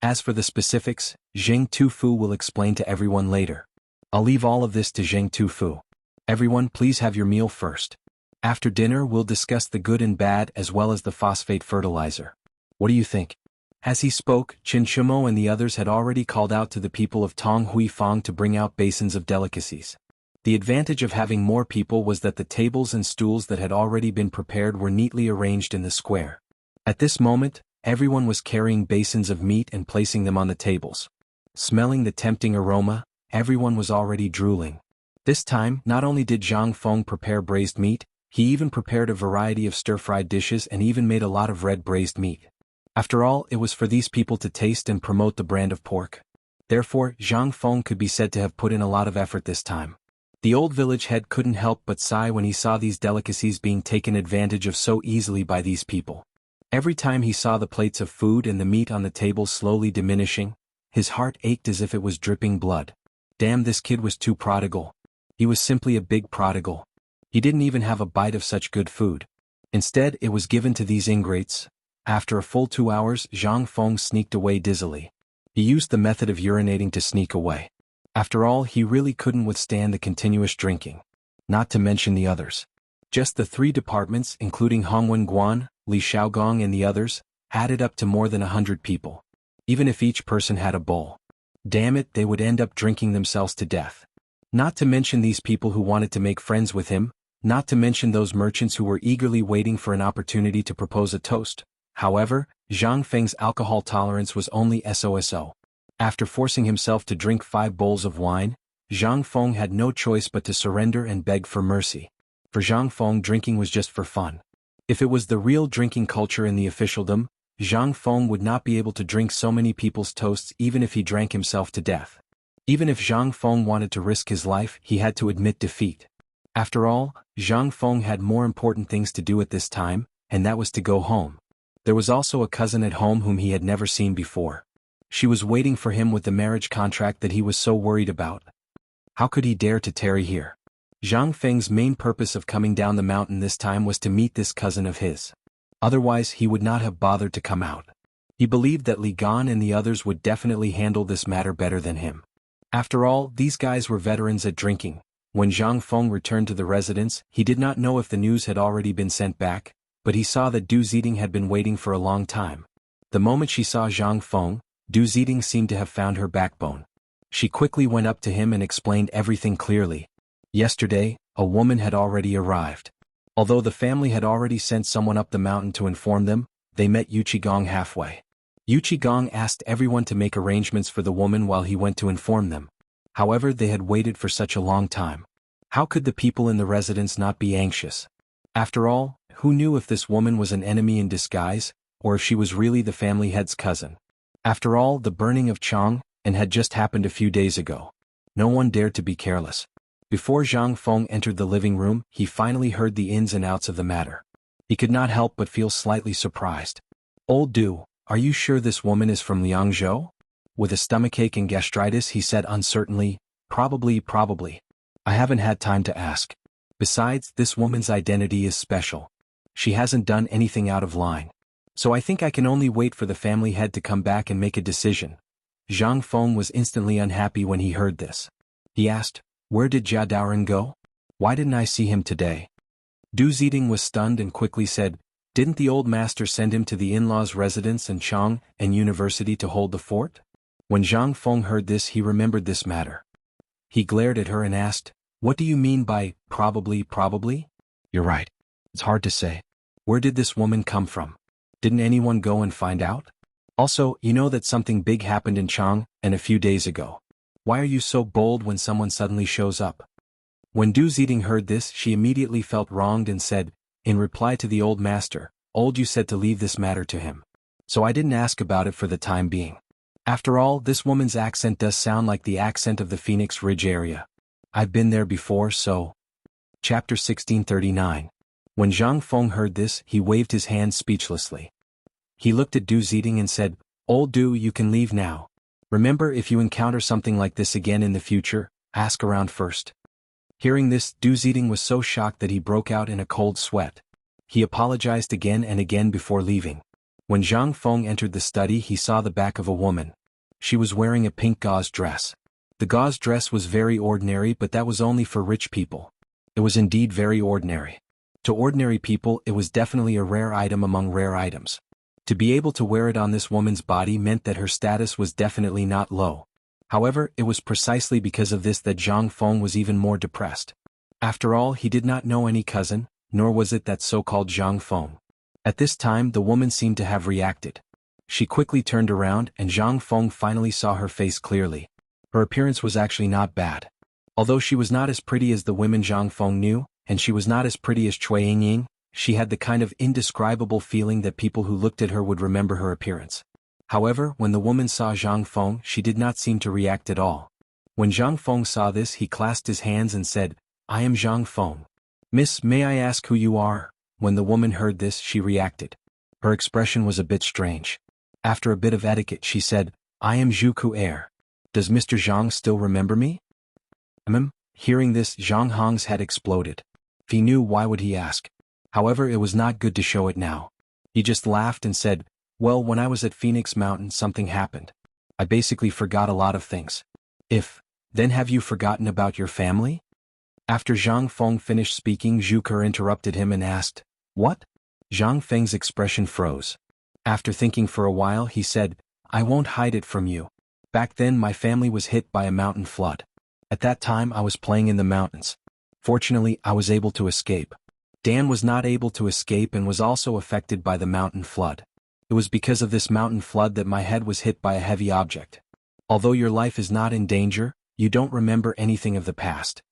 As for the specifics, Zheng Tufu will explain to everyone later. I'll leave all of this to Zheng Tufu. Everyone, please have your meal first. After dinner, we'll discuss the good and bad as well as the phosphate fertilizer. What do you think?" As he spoke, Qin Shimo and the others had already called out to the people of Tong Hui Fang to bring out basins of delicacies. The advantage of having more people was that the tables and stools that had already been prepared were neatly arranged in the square. At this moment, everyone was carrying basins of meat and placing them on the tables. Smelling the tempting aroma, everyone was already drooling. This time, not only did Zhang Feng prepare braised meat, he even prepared a variety of stir-fried dishes and even made a lot of red braised meat. After all, it was for these people to taste and promote the brand of pork. Therefore, Zhang Feng could be said to have put in a lot of effort this time. The old village head couldn't help but sigh when he saw these delicacies being taken advantage of so easily by these people. Every time he saw the plates of food and the meat on the table slowly diminishing, his heart ached as if it was dripping blood. Damn, this kid was too prodigal. He was simply a big prodigal. He didn't even have a bite of such good food. Instead, it was given to these ingrates. After a full 2 hours, Zhang Feng sneaked away dizzily. He used the method of urinating to sneak away. After all, he really couldn't withstand the continuous drinking. Not to mention the others. Just the 3 departments, including Hongwen Guan, Li Xiaogong and the others, added up to more than 100 people. Even if each person had a bowl. Damn it, they would end up drinking themselves to death. Not to mention these people who wanted to make friends with him, not to mention those merchants who were eagerly waiting for an opportunity to propose a toast. However, Zhang Feng's alcohol tolerance was only so. After forcing himself to drink 5 bowls of wine, Zhang Feng had no choice but to surrender and beg for mercy. For Zhang Feng, drinking was just for fun. If it was the real drinking culture in the officialdom, Zhang Feng would not be able to drink so many people's toasts even if he drank himself to death. Even if Zhang Feng wanted to risk his life, he had to admit defeat. After all, Zhang Feng had more important things to do at this time, and that was to go home. There was also a cousin at home whom he had never seen before. She was waiting for him with the marriage contract that he was so worried about. How could he dare to tarry here? Zhang Feng's main purpose of coming down the mountain this time was to meet this cousin of his. Otherwise, he would not have bothered to come out. He believed that Li Gan and the others would definitely handle this matter better than him. After all, these guys were veterans at drinking. When Zhang Feng returned to the residence, he did not know if the news had already been sent back, but he saw that Du Ziding had been waiting for a long time. The moment she saw Zhang Feng, Du Ziding seemed to have found her backbone. She quickly went up to him and explained everything clearly. Yesterday, a woman had already arrived. Although the family had already sent someone up the mountain to inform them, they met Yuqigong halfway. Yuqigong asked everyone to make arrangements for the woman while he went to inform them. However, they had waited for such a long time. How could the people in the residence not be anxious? After all, who knew if this woman was an enemy in disguise, or if she was really the family head's cousin? After all, the burning of Chang had just happened a few days ago. No one dared to be careless. Before Zhang Feng entered the living room, he finally heard the ins and outs of the matter. He could not help but feel slightly surprised. "Old Du, are you sure this woman is from Liangzhou?" With a stomachache and gastritis, he said uncertainly, Probably. I haven't had time to ask. Besides, this woman's identity is special. She hasn't done anything out of line. So I think I can only wait for the family head to come back and make a decision." Zhang Feng was instantly unhappy when he heard this. He asked, "Where did Jia Daoren go? Why didn't I see him today?" Du Ziding was stunned and quickly said, "Didn't the old master send him to the in-laws' residence in Chang and University to hold the fort?" When Zhang Feng heard this, he remembered this matter. He glared at her and asked, "What do you mean by probably? You're right. It's hard to say. Where did this woman come from? Didn't anyone go and find out? Also, you know that something big happened in Chang a few days ago. Why are you so bold when someone suddenly shows up?" When Du Ziding heard this, she immediately felt wronged and said, in reply to the old master, "You said to leave this matter to him. So I didn't ask about it for the time being. After all, this woman's accent does sound like the accent of the Phoenix Ridge area. I've been there before, so." Chapter 1639. When Zhang Feng heard this, he waved his hand speechlessly. He looked at Du Ziding and said, Old Du, you can leave now. Remember, if you encounter something like this again in the future, ask around first. Hearing this, Du Ziding was so shocked that he broke out in a cold sweat. He apologized again and again before leaving. When Zhang Feng entered the study, he saw the back of a woman. She was wearing a pink gauze dress. The gauze dress was very ordinary, but that was only for rich people. It was indeed very ordinary. To ordinary people, it was definitely a rare item among rare items. To be able to wear it on this woman's body meant that her status was definitely not low. However, it was precisely because of this that Zhang Feng was even more depressed. After all, he did not know any cousin, nor was it that so-called Zhang Feng. At this time, the woman seemed to have reacted. She quickly turned around, and Zhang Feng finally saw her face clearly. Her appearance was actually not bad. Although she was not as pretty as the women Zhang Feng knew, and she was not as pretty as Cui Yingying, she had the kind of indescribable feeling that people who looked at her would remember her appearance. However, when the woman saw Zhang Feng, she did not seem to react at all. When Zhang Feng saw this, he clasped his hands and said, "I am Zhang Feng. Miss, may I ask who you are?" When the woman heard this, she reacted. Her expression was a bit strange. After a bit of etiquette, she said, "I am Zhu Ku'er. Does Mr. Zhang still remember me?" Hearing this, Zhang Hong's head exploded. If he knew, why would he ask? However, it was not good to show it now. He just laughed and said, "Well, when I was at Phoenix Mountain, something happened. I basically forgot a lot of things." Then have you forgotten about your family?" After Zhang Feng finished speaking, Zhu Ke interrupted him and asked, "What?" Zhang Feng's expression froze. After thinking for a while, he said, "I won't hide it from you. Back then my family was hit by a mountain flood. At that time I was playing in the mountains. Fortunately, I was able to escape. Dan was not able to escape and was also affected by the mountain flood. It was because of this mountain flood that my head was hit by a heavy object. Although your life is not in danger, you don't remember anything of the past.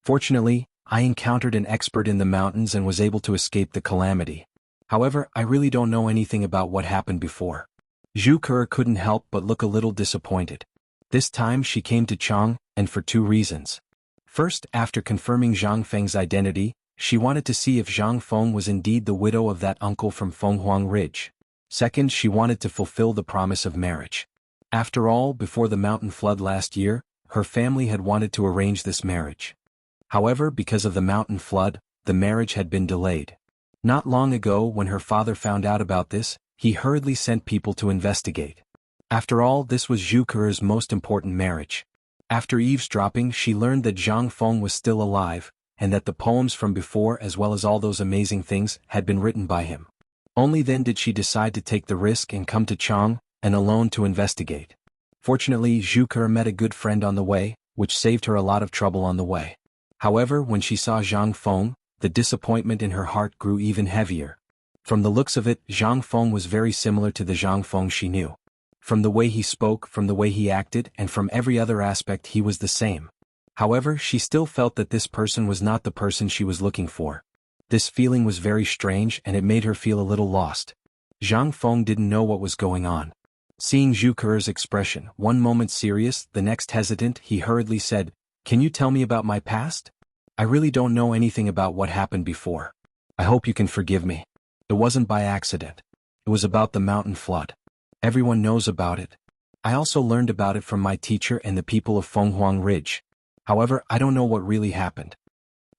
Fortunately, I encountered an expert in the mountains and was able to escape the calamity. However, I really don't know anything about what happened before." Zhu Ke couldn't help but look a little disappointed. This time she came to Chang, and for two reasons. First, after confirming Zhang Feng's identity, she wanted to see if Zhang Feng was indeed the widow of that uncle from Fenghuang Ridge. Second, she wanted to fulfill the promise of marriage. After all, before the mountain flood last year, her family had wanted to arrange this marriage. However, because of the mountain flood, the marriage had been delayed. Not long ago, when her father found out about this, he hurriedly sent people to investigate. After all, this was Zhu Ke's most important marriage. After eavesdropping, she learned that Zhang Feng was still alive, and that the poems from before as well as all those amazing things had been written by him. Only then did she decide to take the risk and come to Chang, and alone to investigate. Fortunately, Zhu Ke met a good friend on the way, which saved her a lot of trouble on the way. However, when she saw Zhang Feng, the disappointment in her heart grew even heavier. From the looks of it, Zhang Feng was very similar to the Zhang Feng she knew. From the way he spoke, from the way he acted, and from every other aspect he was the same. However, she still felt that this person was not the person she was looking for. This feeling was very strange and it made her feel a little lost. Zhang Feng didn't know what was going on. Seeing Zhu Ke's expression, one moment serious, the next hesitant, he hurriedly said, "Can you tell me about my past? I really don't know anything about what happened before. I hope you can forgive me. It wasn't by accident. It was about the mountain flood. Everyone knows about it. I also learned about it from my teacher and the people of Fenghuang Ridge. However, I don't know what really happened."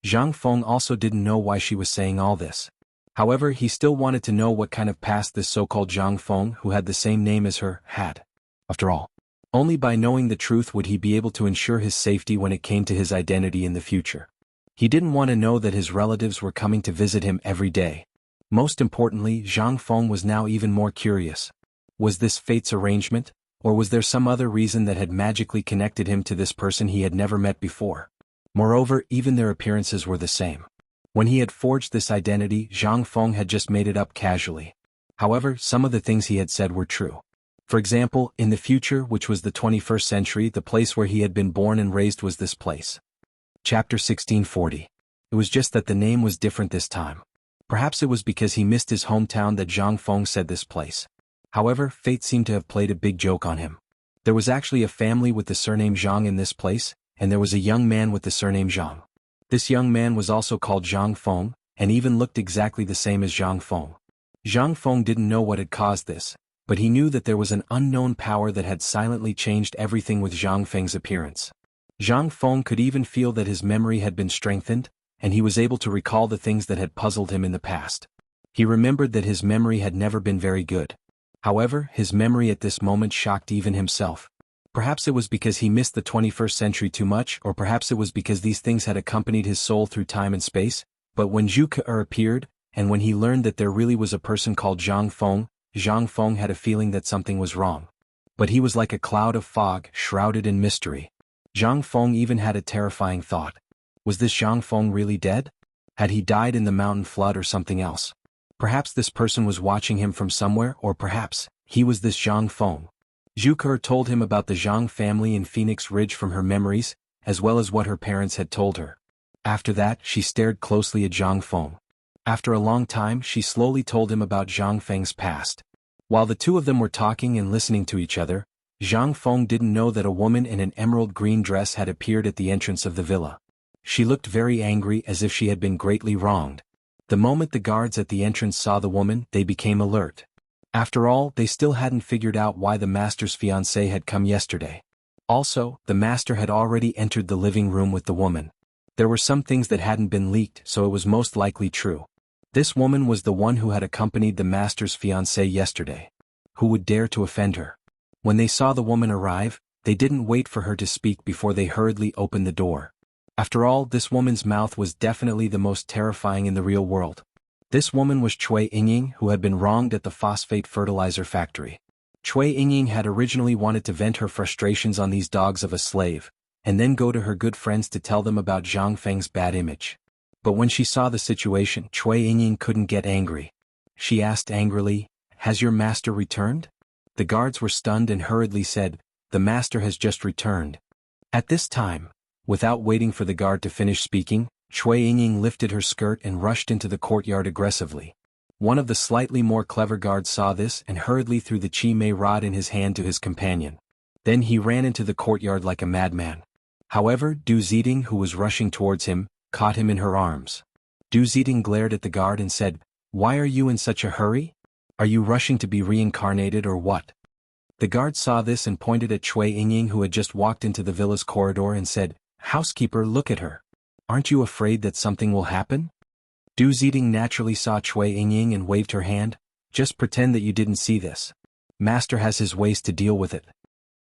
Zhang Feng also didn't know why she was saying all this. However, he still wanted to know what kind of past this so-called Zhang Feng, who had the same name as her, had. After all, only by knowing the truth would he be able to ensure his safety when it came to his identity in the future. He didn't want to know that his relatives were coming to visit him every day. Most importantly, Zhang Feng was now even more curious. Was this fate's arrangement, or was there some other reason that had magically connected him to this person he had never met before? Moreover, even their appearances were the same. When he had forged this identity, Zhang Feng had just made it up casually. However, some of the things he had said were true. For example, in the future, which was the 21st century, the place where he had been born and raised was this place. Chapter 1640. It was just that the name was different this time. Perhaps it was because he missed his hometown that Zhang Feng said this place. However, fate seemed to have played a big joke on him. There was actually a family with the surname Zhang in this place, and there was a young man with the surname Zhang. This young man was also called Zhang Feng, and even looked exactly the same as Zhang Feng. Zhang Feng didn't know what had caused this, but he knew that there was an unknown power that had silently changed everything with Zhang Feng's appearance. Zhang Feng could even feel that his memory had been strengthened, and he was able to recall the things that had puzzled him in the past. He remembered that his memory had never been very good. However, his memory at this moment shocked even himself. Perhaps it was because he missed the 21st century too much, or perhaps it was because these things had accompanied his soul through time and space, but when Zhu Ke appeared, and when he learned that there really was a person called Zhang Feng had a feeling that something was wrong. But he was like a cloud of fog, shrouded in mystery. Zhang Feng even had a terrifying thought. Was this Zhang Feng really dead? Had he died in the mountain flood or something else? Perhaps this person was watching him from somewhere, or perhaps he was this Zhang Feng. Zhu Ke told him about the Zhang family in Phoenix Ridge from her memories, as well as what her parents had told her. After that, she stared closely at Zhang Feng. After a long time, she slowly told him about Zhang Feng's past. While the two of them were talking and listening to each other, Zhang Feng didn't know that a woman in an emerald green dress had appeared at the entrance of the villa. She looked very angry, as if she had been greatly wronged. The moment the guards at the entrance saw the woman, they became alert. After all, they still hadn't figured out why the master's fiancée had come yesterday. Also, the master had already entered the living room with the woman. There were some things that hadn't been leaked, so it was most likely true. This woman was the one who had accompanied the master's fiancée yesterday. Who would dare to offend her? When they saw the woman arrive, they didn't wait for her to speak before they hurriedly opened the door. After all, this woman's mouth was definitely the most terrifying in the real world. This woman was Cui Yingying, who had been wronged at the phosphate fertilizer factory. Cui Yingying had originally wanted to vent her frustrations on these dogs of a slave, and then go to her good friends to tell them about Zhang Feng's bad image. But when she saw the situation, Cui Yingying couldn't get angry. She asked angrily, "Has your master returned?" The guards were stunned and hurriedly said, "The master has just returned." At this time, without waiting for the guard to finish speaking, Cui Yingying lifted her skirt and rushed into the courtyard aggressively. One of the slightly more clever guards saw this and hurriedly threw the Chi Mei rod in his hand to his companion. Then he ran into the courtyard like a madman. However, Du Ziding, who was rushing towards him, caught him in her arms. Du Ziding glared at the guard and said, "Why are you in such a hurry? Are you rushing to be reincarnated or what?" The guard saw this and pointed at Cui Yingying, who had just walked into the villa's corridor, and said, "Housekeeper, look at her. Aren't you afraid that something will happen?" Du Ziding naturally saw Cui Yingying and waved her hand. "Just pretend that you didn't see this. Master has his ways to deal with it."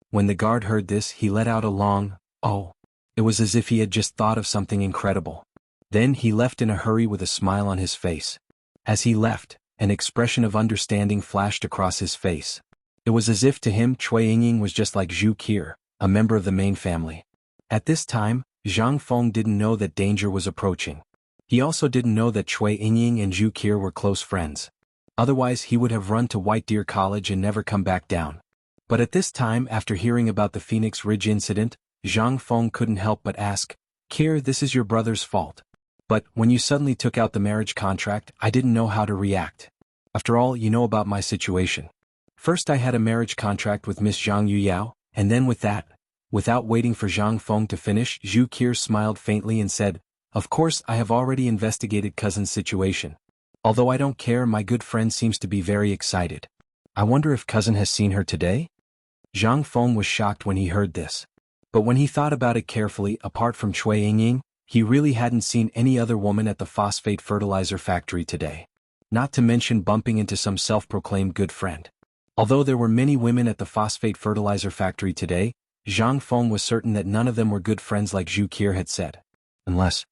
When the guard heard this, he let out a long, "Oh." It was as if he had just thought of something incredible. Then he left in a hurry with a smile on his face. As he left, an expression of understanding flashed across his face. It was as if to him Cui Yingying was just like Zhu Ke, a member of the main family. At this time, Zhang Feng didn't know that danger was approaching. He also didn't know that Cui Yingying and Zhu Ke were close friends. Otherwise he would have run to White Deer College and never come back down. But at this time, after hearing about the Phoenix Ridge incident, Zhang Feng couldn't help but ask, "Ke, this is your brother's fault. But when you suddenly took out the marriage contract, I didn't know how to react. After all, you know about my situation. First I had a marriage contract with Miss Zhang Yuyao, and then with that." Without waiting for Zhang Feng to finish, Zhu Ke smiled faintly and said, "Of course I have already investigated cousin's situation. Although I don't care, my good friend seems to be very excited. I wonder if cousin has seen her today?" Zhang Feng was shocked when he heard this. But when he thought about it carefully, apart from Cui Yingying, he really hadn't seen any other woman at the phosphate fertilizer factory today. Not to mention bumping into some self-proclaimed good friend. Although there were many women at the phosphate fertilizer factory today, Zhang Feng was certain that none of them were good friends like Zhu Ke had said. Unless